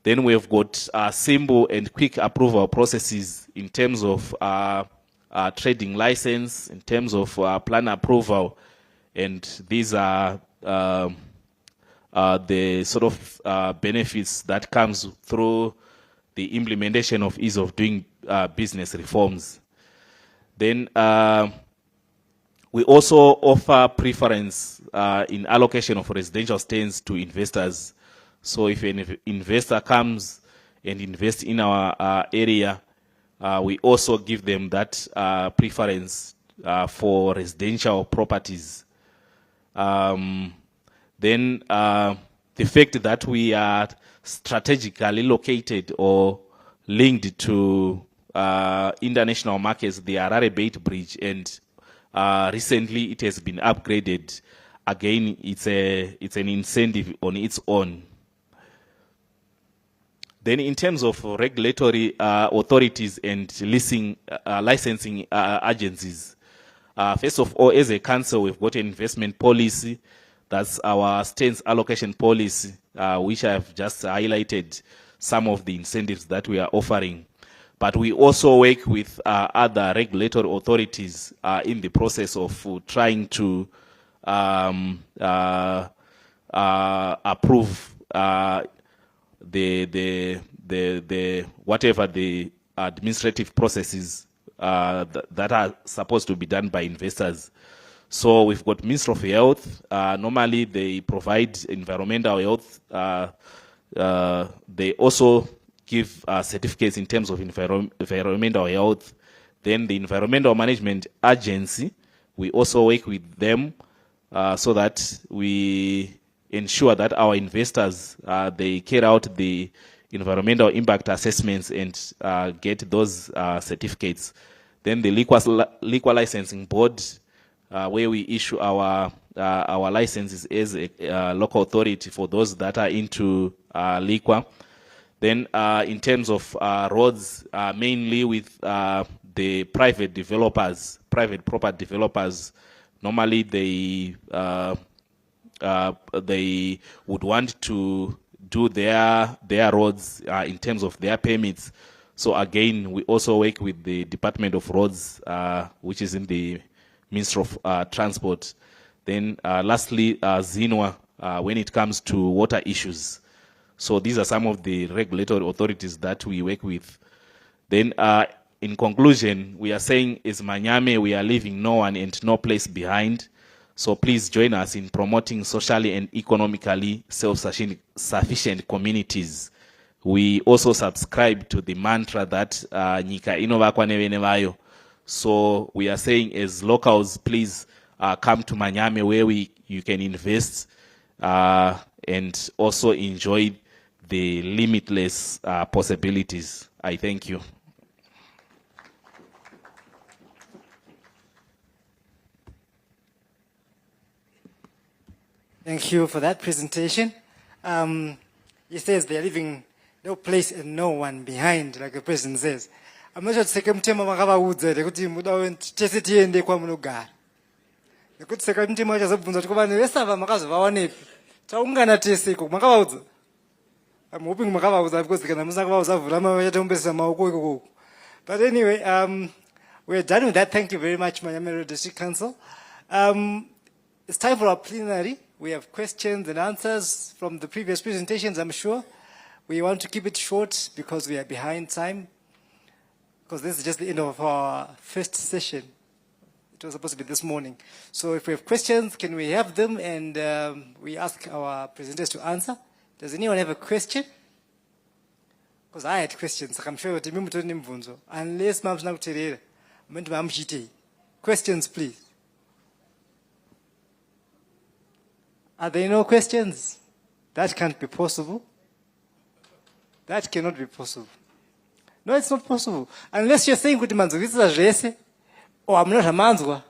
Then we've got simple and quick approval processes in terms of trading license, in terms of plan approval, and these are the sort of benefits that comes through the implementation of ease of doing business reforms. Then we also offer preference in allocation of residential stands to investors. So if an investor comes and invests in our area, we also give them that preference for residential properties. Then the fact that we are strategically located or linked to international markets, the Harare Bait Bridge, and recently it has been upgraded. Again, it's an incentive on its own. Then in terms of regulatory authorities and licensing agencies, first of all, as a council, we've got an investment policy. That's our stance allocation policy, which I've just highlighted some of the incentives that we are offering. But we also work with other regulatory authorities in the process of trying to approve the whatever the administrative processes that are supposed to be done by investors. So we've got Ministry of Health. Normally they provide environmental health. They also give certificates in terms of environmental health. Then the Environmental Management Agency, we also work with them so that we ensure that our investors, they carry out the environmental impact assessments and get those certificates. Then the Liquor Licensing Board, where we issue our licenses as a local authority for those that are into liquor. Then in terms of roads, mainly with the private developers, private property developers, normally they would want to do their roads in terms of their permits. So again, we also work with the Department of Roads, which is in the Ministry of Transport. Then lastly, ZINWA, when it comes to water issues. So these are some of the regulatory authorities that we work with. Then in conclusion, we are saying as Manyame, we are leaving no one and no place behind. So please join us in promoting socially and economically self-sufficient communities. We also subscribe to the mantra that Nika Inovakwa Nevenevayo. So we are saying as locals, please come to Manyame where you can invest and also enjoy the limitless possibilities. I thank you. Thank you for that presentation. He says they're leaving no place and no one behind, like the president says. I'm not sure second time makavaudza kuti muda went tese tiende kwa munogara. Nekuti second time vachazobvunza kuti vanhu vesava makazovawanepi. Taungana tese iko makavaudza. I'm hoping makavaudza because kana musina kavaudza vhura vachatombesa maoko ikoko. But anyway, we're done with that. Thank you very much, Manyame District Council. It's time for our plenary. We have questions and answers from the previous presentations, I'm sure. We want to keep it short because we are behind time. Because this is just the end of our first session. It was supposed to be this morning. So if we have questions, can we have them? And we ask our presenters to answer. Does anyone have a question? Because I had questions. I'm sure unless questions, please. Are there no questions? That can't be possible. That cannot be possible. No, it's not possible. Unless you're saying kuti manzwisa zvese, or I'm not a manzwa.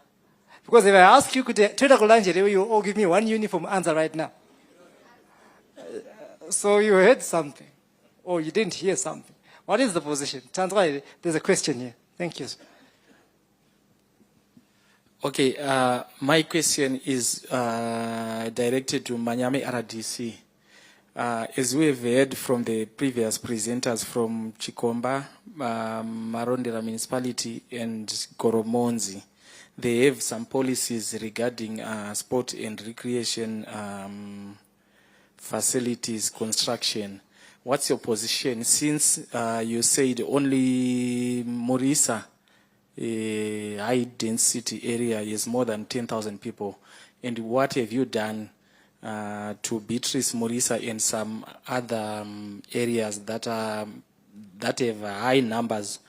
Because if I ask you, you all give me one uniform answer right now. So you heard something, or you didn't hear something. What is the position? There's a question here. Thank you. Okay, my question is directed to Manyame RDC. As we have heard from the previous presenters from Chikomba, Marondera Municipality and Goromonzi, they have some policies regarding sport and recreation facilities construction. What's your position? Since you said only Morisa, a high density area, is more than 10,000 people, and what have you done to Beatrice, Morisa, and some other areas that have high numbers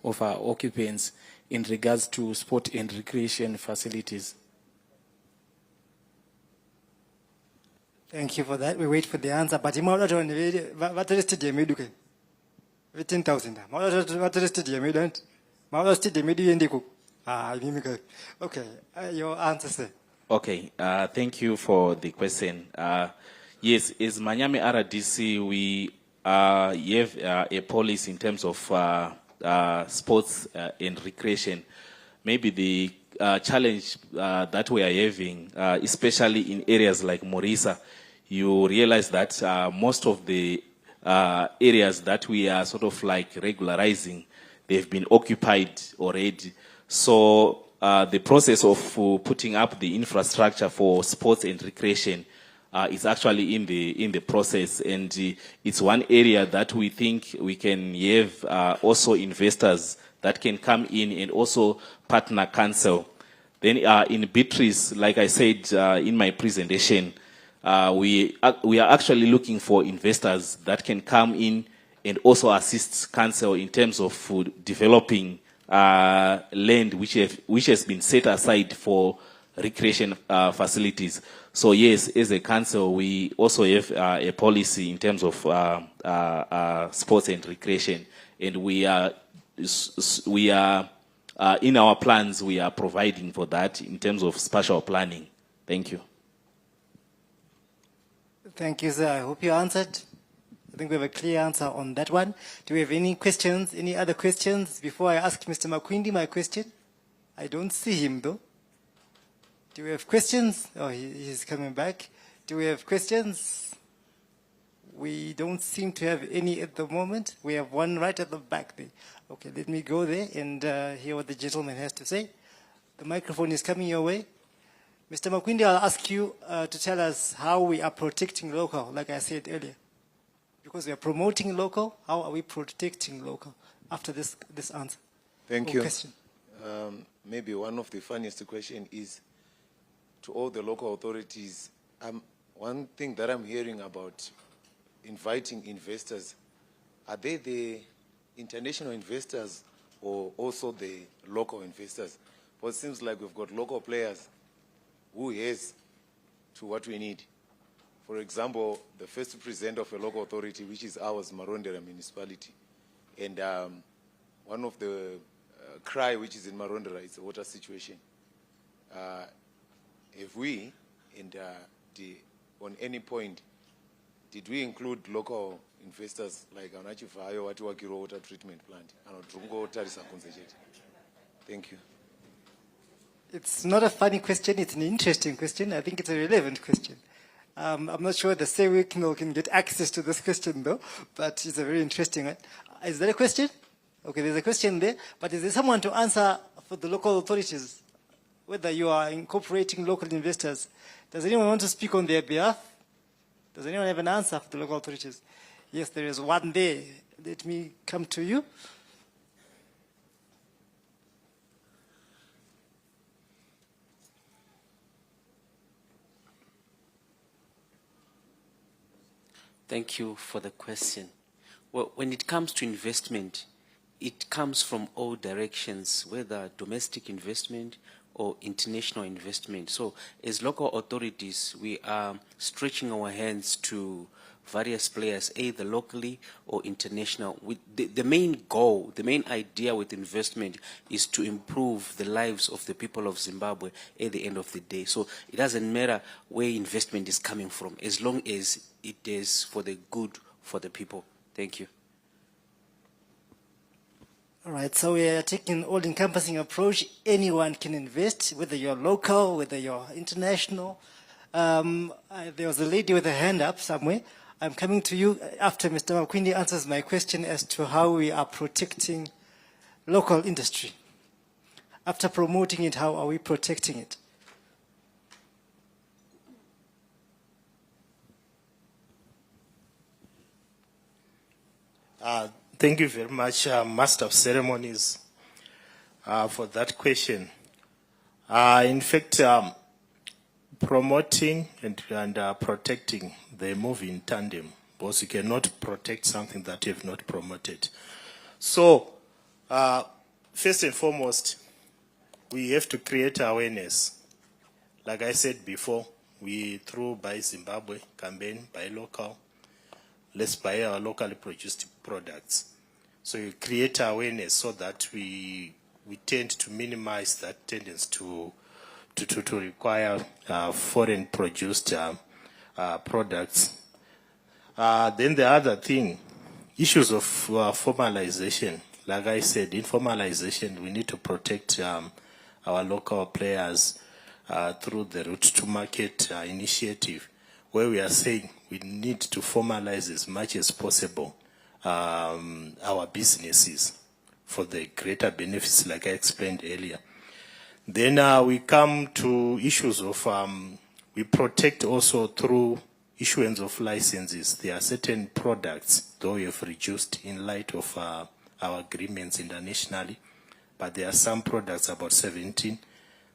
of occupants in regards to sport and recreation facilities? Thank you for that. We wait for the answer. But you might not what is the medical? 10,000. What is the medical? Okay, your answer, sir. Okay, thank you for the question. Yes, as Manyame RDC, we have a policy in terms of sports and recreation. Maybe the challenge that we are having, especially in areas like Morisa, you realize that most of the areas that we are sort of like regularizing, they've been occupied already. So the process of putting up the infrastructure for sports and recreation is actually in the process, and it's one area that we think we can have also investors that can come in and also partner council. Then in Beatrice, like I said in my presentation, we are actually looking for investors that can come in and also assist council in terms of developing land which has been set aside for recreation facilities. So yes, as a council, we also have a policy in terms of sports and recreation, and we are in our plans, we are providing for that in terms of spatial planning. Thank you. Thank you, sir. I hope you answered. I think we have a clear answer on that one. Do we have any questions, any other questions before I ask Mr. Makwindi my question? I don't see him though. Do we have questions? Oh, he's coming back. Do we have questions? We don't seem to have any at the moment. We have one right at the back there. Okay, let me go there and hear what the gentleman has to say. The microphone is coming your way. Mr. Makwindi, I'll ask you to tell us how we are protecting local, like I said earlier. Because we are promoting local, how are we protecting local after this answer? Thank you. Question. Maybe one of the funniest questions is to all the local authorities. One thing that I'm hearing about inviting investors, are they the international investors or also the local investors? Well, it seems like we've got local players who has to what we need. For example, the first president of a local authority, which is ours, Marondera municipality, and one of the cry which is in Marondera is the water situation. If we, and on any point, did we include local investors like Anachivayo, Watiwakiro water treatment plant, and Drungo Tarisa Konsejet? Thank you. It's not a funny question, it's an interesting question. I think it's a relevant question. I'm not sure the Sewikno can get access to this question though, but it's a very interesting one. Is there a question? Okay, there's a question there, but is there someone to answer for the local authorities, whether you are incorporating local investors? Does anyone want to speak on their behalf? Does anyone have an answer for the local authorities? Yes, there is one there. Let me come to you. Thank you for the question. Well, when it comes to investment, it comes from all directions, whether domestic investment or international investment. So as local authorities, we are stretching our hands to various players, either locally or international. The main goal, the main idea with investment is to improve the lives of the people of Zimbabwe at the end of the day. So it doesn't matter where investment is coming from, as long as it is for the good for the people. Thank you. All right, so we are taking an all-encompassing approach. Anyone can invest, whether you're local, whether you're international. There was a lady with a hand up somewhere. I'm coming to you after Mr. Makwindi answers my question as to how we are protecting local industry. After promoting it, how are we protecting it? Thank you very much, Master of Ceremonies, for that question. In fact, promoting and protecting, they move in tandem, because you cannot protect something that you have not promoted. So, first and foremost, we have to create awareness. Like I said before, we through Buy Zimbabwe campaign, buy local, let's buy our locally produced products. So you create awareness so that we tend to minimize that tendency to require foreign produced products. Then the other thing, issues of formalization. Like I said, informalization, we need to protect our local players through the route to market initiative, where we are saying we need to formalize as much as possible our businesses for the greater benefits, like I explained earlier. Then we come to issues of, we protect also through issuance of licenses. There are certain products, though we have reduced in light of our agreements internationally, but there are some products, about 17,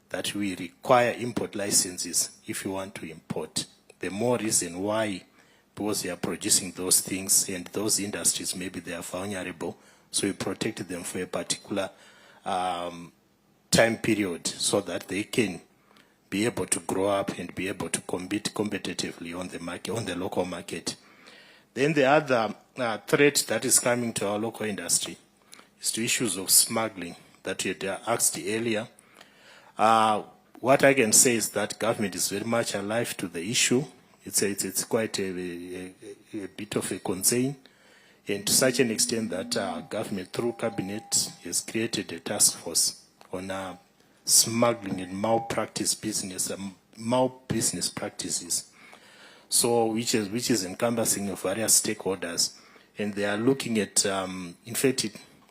that we require import licenses if you want to import. The more reason why, because they are producing those things and those industries, maybe they are vulnerable, so we protect them for a particular time period so that they can be able to grow up and be able to compete competitively on the market, on the local market. Then the other threat that is coming to our local industry is to issues of smuggling that you had asked earlier. What I can say is that government is very much alive to the issue. It's quite a bit of a concern, and to such an extent that government through cabinet has created a task force on smuggling and malpractice business, malbusiness practices. So which is encompassing of various stakeholders, and they are looking at in fact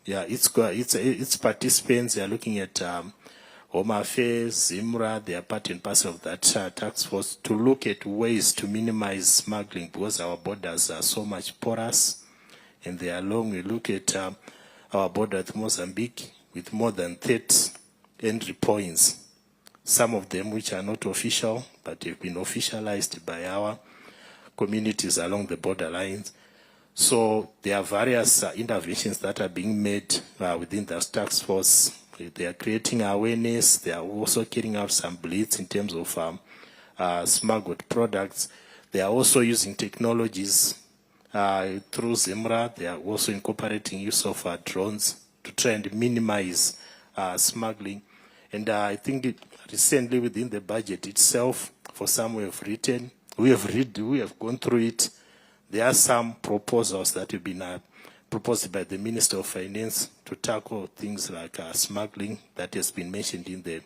its participants. They are looking at Home Affairs, ZIMRA. They are part and parcel of that task force to look at ways to minimize smuggling, because our borders are so much porous and they are long. We look at our border with Mozambique with more than 30 entry points, some of them which are not official but have been officialized by our communities along the borderlines. So there are various interventions that are being made within the task force. They are creating awareness. They are also carrying out some blitz in terms of smuggled products. They are also using technologies through ZIMRA. They are also incorporating use of drones to try and minimize smuggling. And I think recently within the budget itself, for some we have written, we have gone through it. There are some proposals that have been proposed by the Minister of Finance to tackle things like smuggling that has been mentioned in the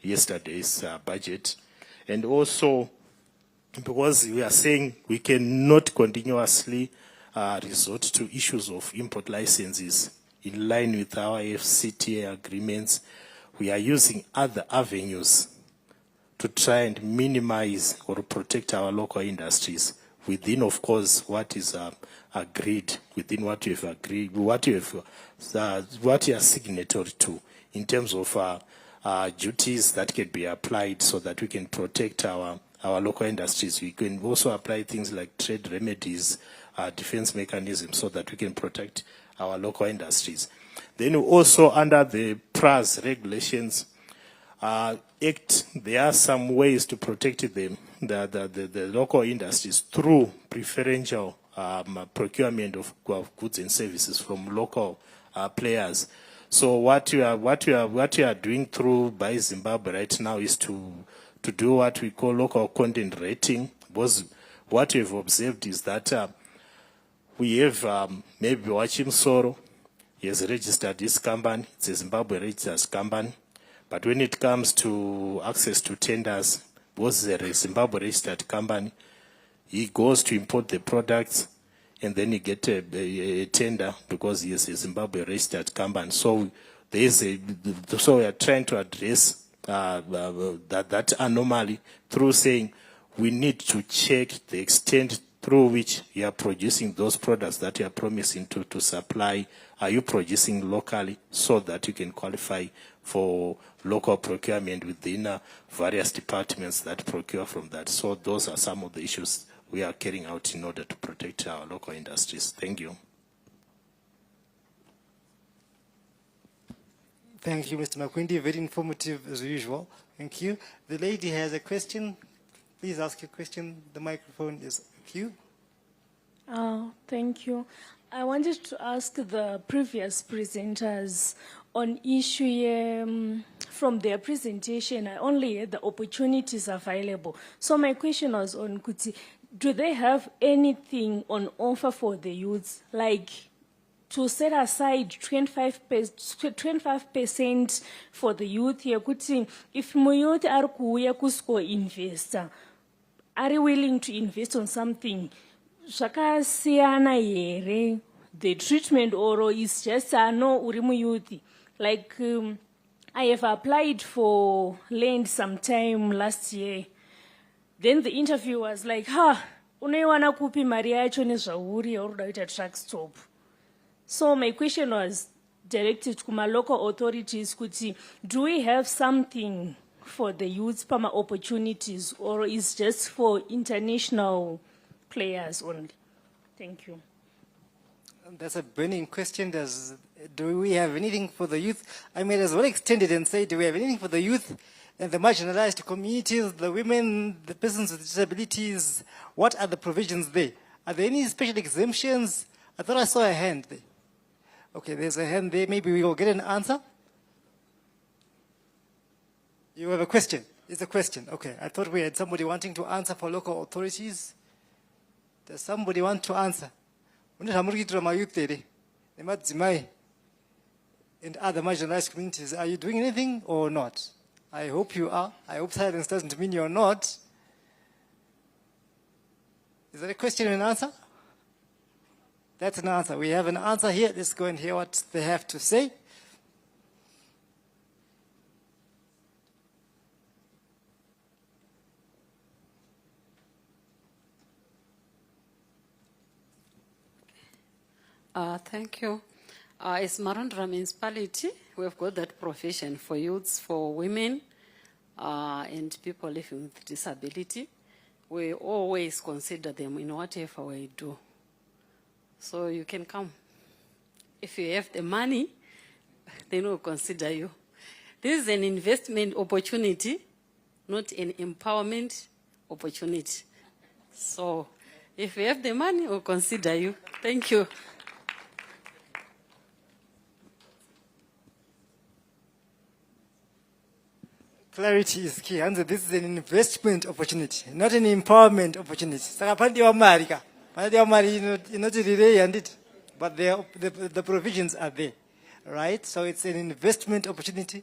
yesterday's budget. And also, because we are saying we cannot continuously resort to issues of import licenses in line with our FCTA agreements, we are using other avenues to try and minimize or protect our local industries within, of course, what is agreed, within what you have agreed, what you are signatory to in terms of duties that can be applied so that we can protect our local industries. We can also apply things like trade remedies, defense mechanisms, so that we can protect our local industries. Then also under the PRAS regulations Act, there are some ways to protect the local industries through preferential procurement of goods and services from local players. So what you are doing through by Zimbabwe right now is to do what we call local content rating. Because what we've observed is that we have maybe Wachim Soro. He has registered his company. It's a Zimbabwe registered company. But when it comes to access to tenders, because they're a Zimbabwe registered company, he goes to import the products and then he gets a tender because he is a Zimbabwe registered company. So so we are trying to address that anomaly through saying we need to check the extent through which you are producing those products that you are promising to supply. Are you producing locally so that you can qualify for local procurement within various departments that procure from that? So those are some of the issues we are carrying out in order to protect our local industries. Thank you. Thank you, Mr. Makwindi. Very informative as usual. Thank you. The lady has a question. Please ask your question. The microphone is with you. Thank you. I wanted to ask the previous presenters on issue from their presentation. I only had the opportunities available. So my question was on Kuti, do they have anything on offer for the youths, like to set aside 25% for the youth here? Kuti, if my youth are kuya kusko investor, are you willing to invest on something? Zvakasiyana here, the treatment, or is just no urimu youth. Like I have applied for land sometime last year. Then the interview was like, unaiwana kupi mari yacho nezvauri yauri kuita truck stop. So my question was directed to my local authorities, kuti, do we have something for the youth pama opportunities, or is just for international players only? Thank you. That's a burning question. Do we have anything for the youth? I may as well extend it and say, do we have anything for the youth and the marginalized communities, the women, the persons with disabilities? What are the provisions there? Are there any special exemptions? I thought I saw a hand there. Okay, there's a hand there. Maybe we will get an answer. You have a question? It's a question. Okay. I thought we had somebody wanting to answer for local authorities. Does somebody want to answer? And other marginalized communities, are you doing anything or not? I hope you are. I hope silence doesn't mean you're not. Is that a question and an answer? That's an answer. We have an answer here. Let's go and hear what they have to say. Thank you. As Marondra municipality, we've got that provision for youths, for women, and people living with disability. We always consider them in whatever we do. So you can come. If you have the money, then we'll consider you. This is an investment opportunity, not an empowerment opportunity. So if you have the money, we'll consider you. Thank you. Clarity is key. And this is an investment opportunity, not an empowerment opportunity. But the provisions are there, right? So it's an investment opportunity.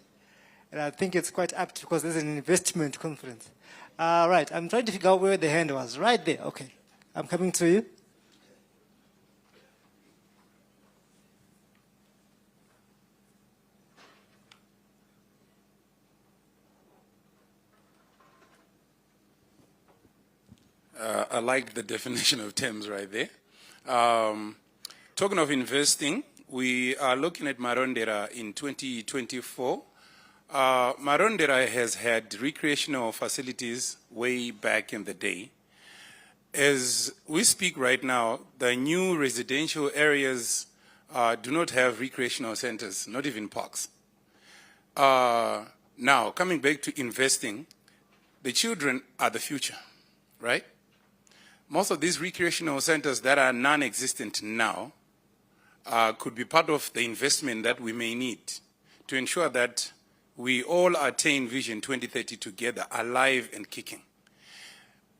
And I think it's quite apt because there's an investment conference. Right, I'm trying to figure out where the hand was. Right there, okay. I'm coming to you. I like the definition of terms right there. Talking of investing, we are looking at Marondera in 2024. Marondera has had recreational facilities way back in the day. As we speak right now, the new residential areas do not have recreational centers, not even parks. Now, coming back to investing, the children are the future, right? Most of these recreational centers that are non-existent now could be part of the investment that we may need to ensure that we all attain Vision 2030 together, alive and kicking.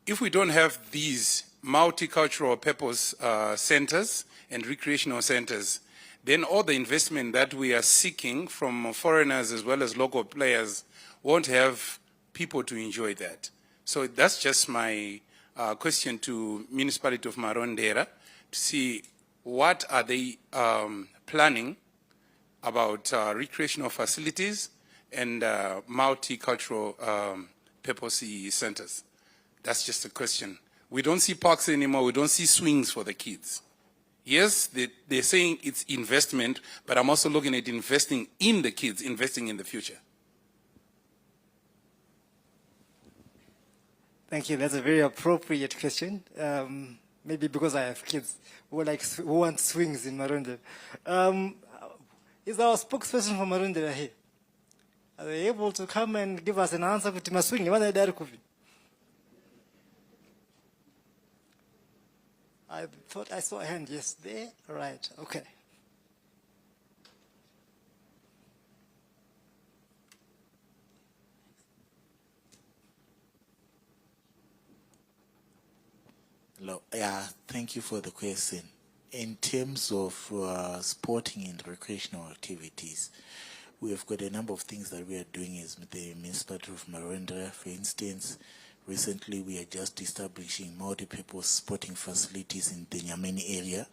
If we don't have these multicultural purpose centers and recreational centers, then all the investment that we are seeking from foreigners as well as local players won't have people to enjoy that. So that's just my question to Municipality of Marondera to see what are they planning about recreational facilities and multicultural purpose centers. That's just a question. We don't see parks anymore. We don't see swings for the kids. Yes, they're saying it's investment, but I'm also looking at investing in the kids, investing in the future. Thank you. That's a very appropriate question. Maybe because I have kids who want swings in Marondera. Is our spokesperson for Marondera here? Are they able to come and give us an answer to my swing? I thought I saw a hand. Yes, there. Right. Okay. Hello. Yeah, thank you for the question. In terms of sporting and recreational activities, we have got a number of things that we are doing as the municipality of Marondera. For instance, recently we are just establishing multi-purpose sporting facilities in the Nyameni area.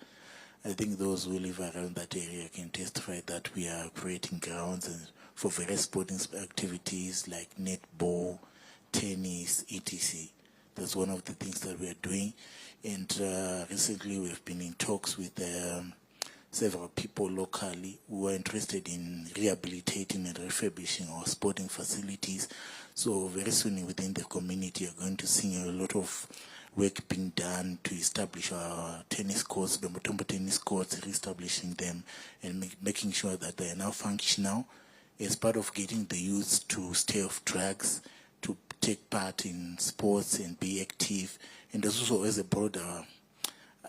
I think those who live around that area can testify that we are creating grounds for various sporting activities like netball, tennis, etc. That's one of the things that we are doing. And recently we've been in talks with several people locally who are interested in rehabilitating and refurbishing our sporting facilities. So very soon within the community you're going to see a lot of work being done to establish our tennis courts, the Mutombo tennis courts, reestablishing them and making sure that they are now functional as part of getting the youth to stay off drugs, to take part in sports and be active, and also as a broader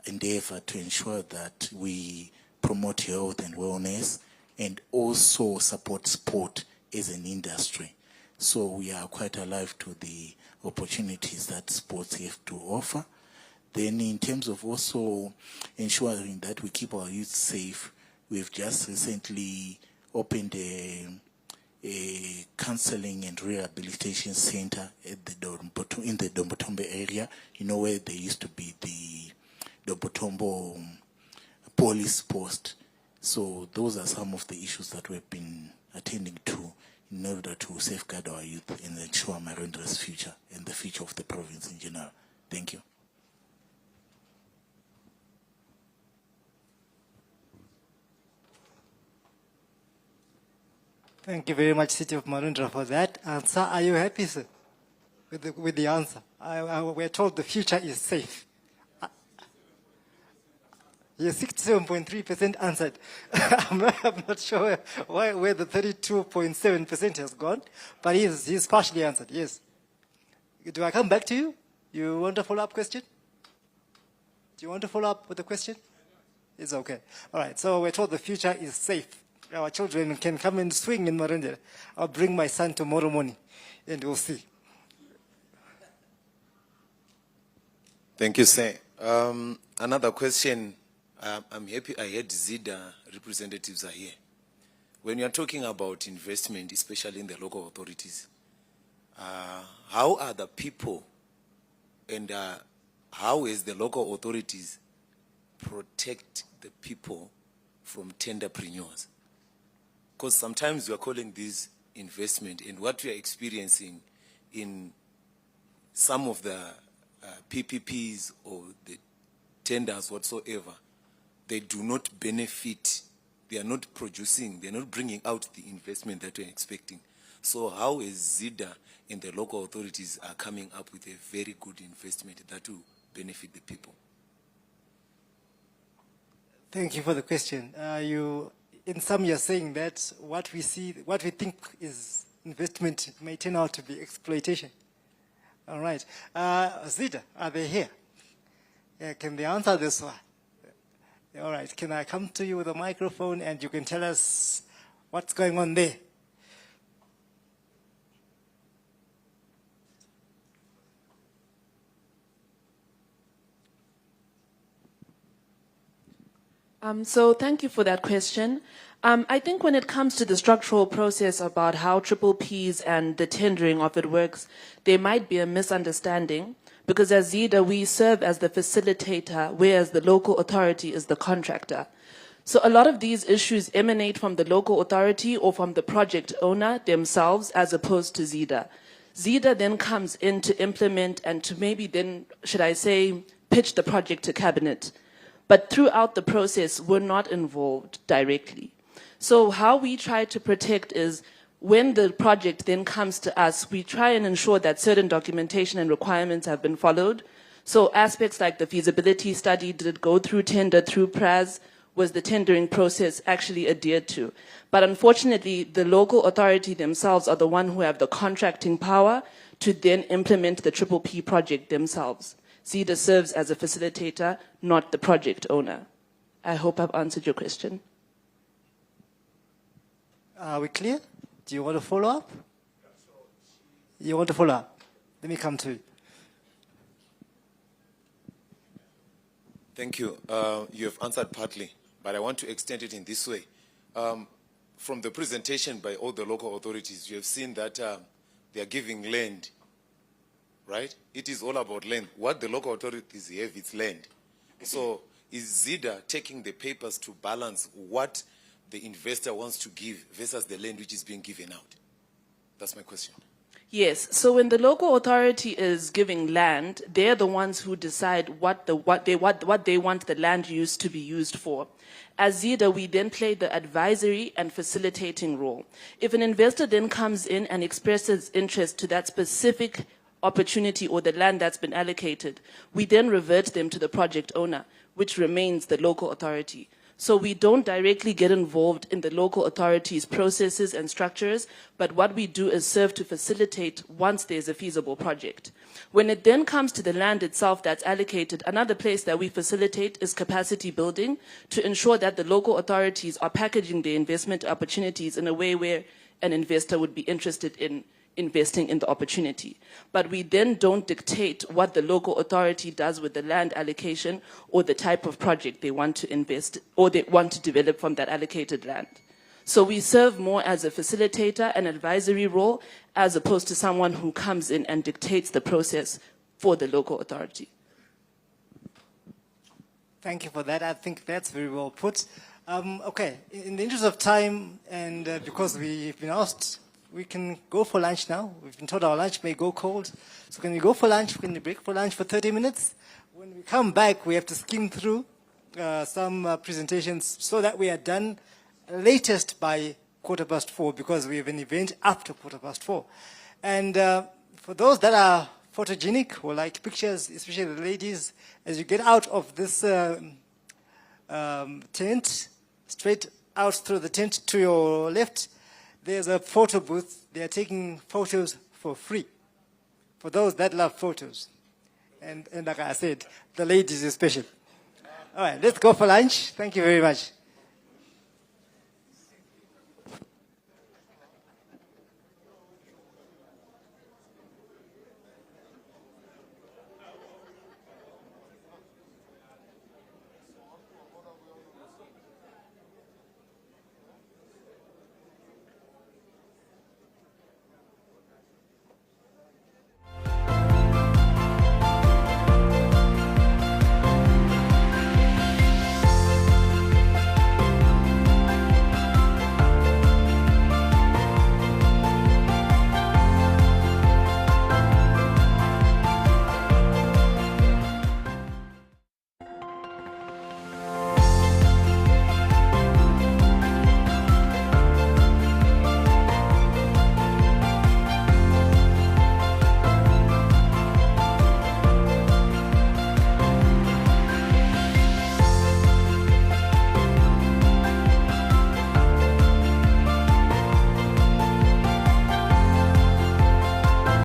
endeavor to ensure that we promote health and wellness and also support sport as an industry. So we are quite alive to the opportunities that sports have to offer. Then in terms of also ensuring that we keep our youth safe, we've just recently opened a counseling and rehabilitation center at the in the Dombotombo area, where there used to be the Dombotombo police post. So those are some of the issues that we've been attending to in order to safeguard our youth and ensure Marandra's future and the future of the province in general. Thank you. Thank you very much, City of Marundra, for that answer. Are you happy, sir, with the answer? We're told the future is safe. Yes, 67.3% answered. I'm not sure where the 32.7% has gone, but he's partially answered, yes. Do I come back to you? You want a follow-up question? Do you want to follow up with the question? It's okay. All right, so we're told the future is safe. Our children can come and swing in Marundra. I'll bring my son tomorrow morning, and we'll see. Thank you, sir. Another question. I'm happy I heard ZIDA representatives are here. When you are talking about investment, especially in the local authorities, how are the people and how is the local authorities protect the people from tenderpreneurs? Because sometimes we are calling this investment, and what we are experiencing in some of the PPPs or the tenders whatsoever, they do not benefit, they are not producing, they are not bringing out the investment that we are expecting. So how is ZIDA and the local authorities are coming up with a very good investment that will benefit the people? Thank you for the question. In sum, you're saying that what we think is investment may turn out to be exploitation. All right. ZIDA, are they here? Yeah, can they answer this one? All right. Can I come to you with a microphone and you can tell us what's going on there? So thank you for that question. I think when it comes to the structural process about how triple Ps and the tendering of it works, there might be a misunderstanding because as ZIDA, we serve as the facilitator, whereas the local authority is the contractor. So a lot of these issues emanate from the local authority or from the project owner themselves as opposed to ZIDA. ZIDA then comes in to implement and to maybe then, should I say, pitch the project to cabinet. But throughout the process, we're not involved directly. So how we try to protect is when the project then comes to us, we try and ensure that certain documentation and requirements have been followed. So aspects like the feasibility study, did it go through tender, through PRAS, was the tendering process actually adhered to? But unfortunately, the local authority themselves are the one who have the contracting power to then implement the triple P project themselves. ZIDA serves as a facilitator, not the project owner. I hope I've answered your question. Are we clear? Do you want to follow up? You want to follow up? Let me come to you. Thank you. You have answered partly, but I want to extend it in this way. From the presentation by all the local authorities, you have seen that they are giving land, right? It is all about land. What the local authorities have is land. So is ZIDA taking the papers to balance what the investor wants to give versus the land which is being given out? That's my question. Yes, so when the local authority is giving land, they're the ones who decide what they want the land use to be used for. As ZIDA, we then play the advisory and facilitating role. If an investor then comes in and expresses interest to that specific opportunity or the land that's been allocated, we then revert them to the project owner, which remains the local authority. So we don't directly get involved in the local authorities' processes and structures, but what we do is serve to facilitate once there's a feasible project. When it then comes to the land itself that's allocated, another place that we facilitate is capacity building to ensure that the local authorities are packaging the investment opportunities in a way where an investor would be interested in investing in the opportunity. But we then don't dictate what the local authority does with the land allocation or the type of project they want to invest or they want to develop from that allocated land. So we serve more as a facilitator, an advisory role, as opposed to someone who comes in and dictates the process for the local authority. Thank you for that. I think that's very well put. Okay, in the interest of time and because we've been asked, we can go for lunch now. We've been told our lunch may go cold. So can we go for lunch? Can we break for lunch for 30 minutes? When we come back, we have to skim through some presentations so that we are done latest by 4:15 because we have an event after 4:15. And for those that are photogenic or like pictures, especially the ladies, as you get out of this tent, straight out through the tent to your left, there's a photo booth. They are taking photos for free for those that love photos. And like I said, the ladies especially. All right, let's go for lunch. Thank you very much.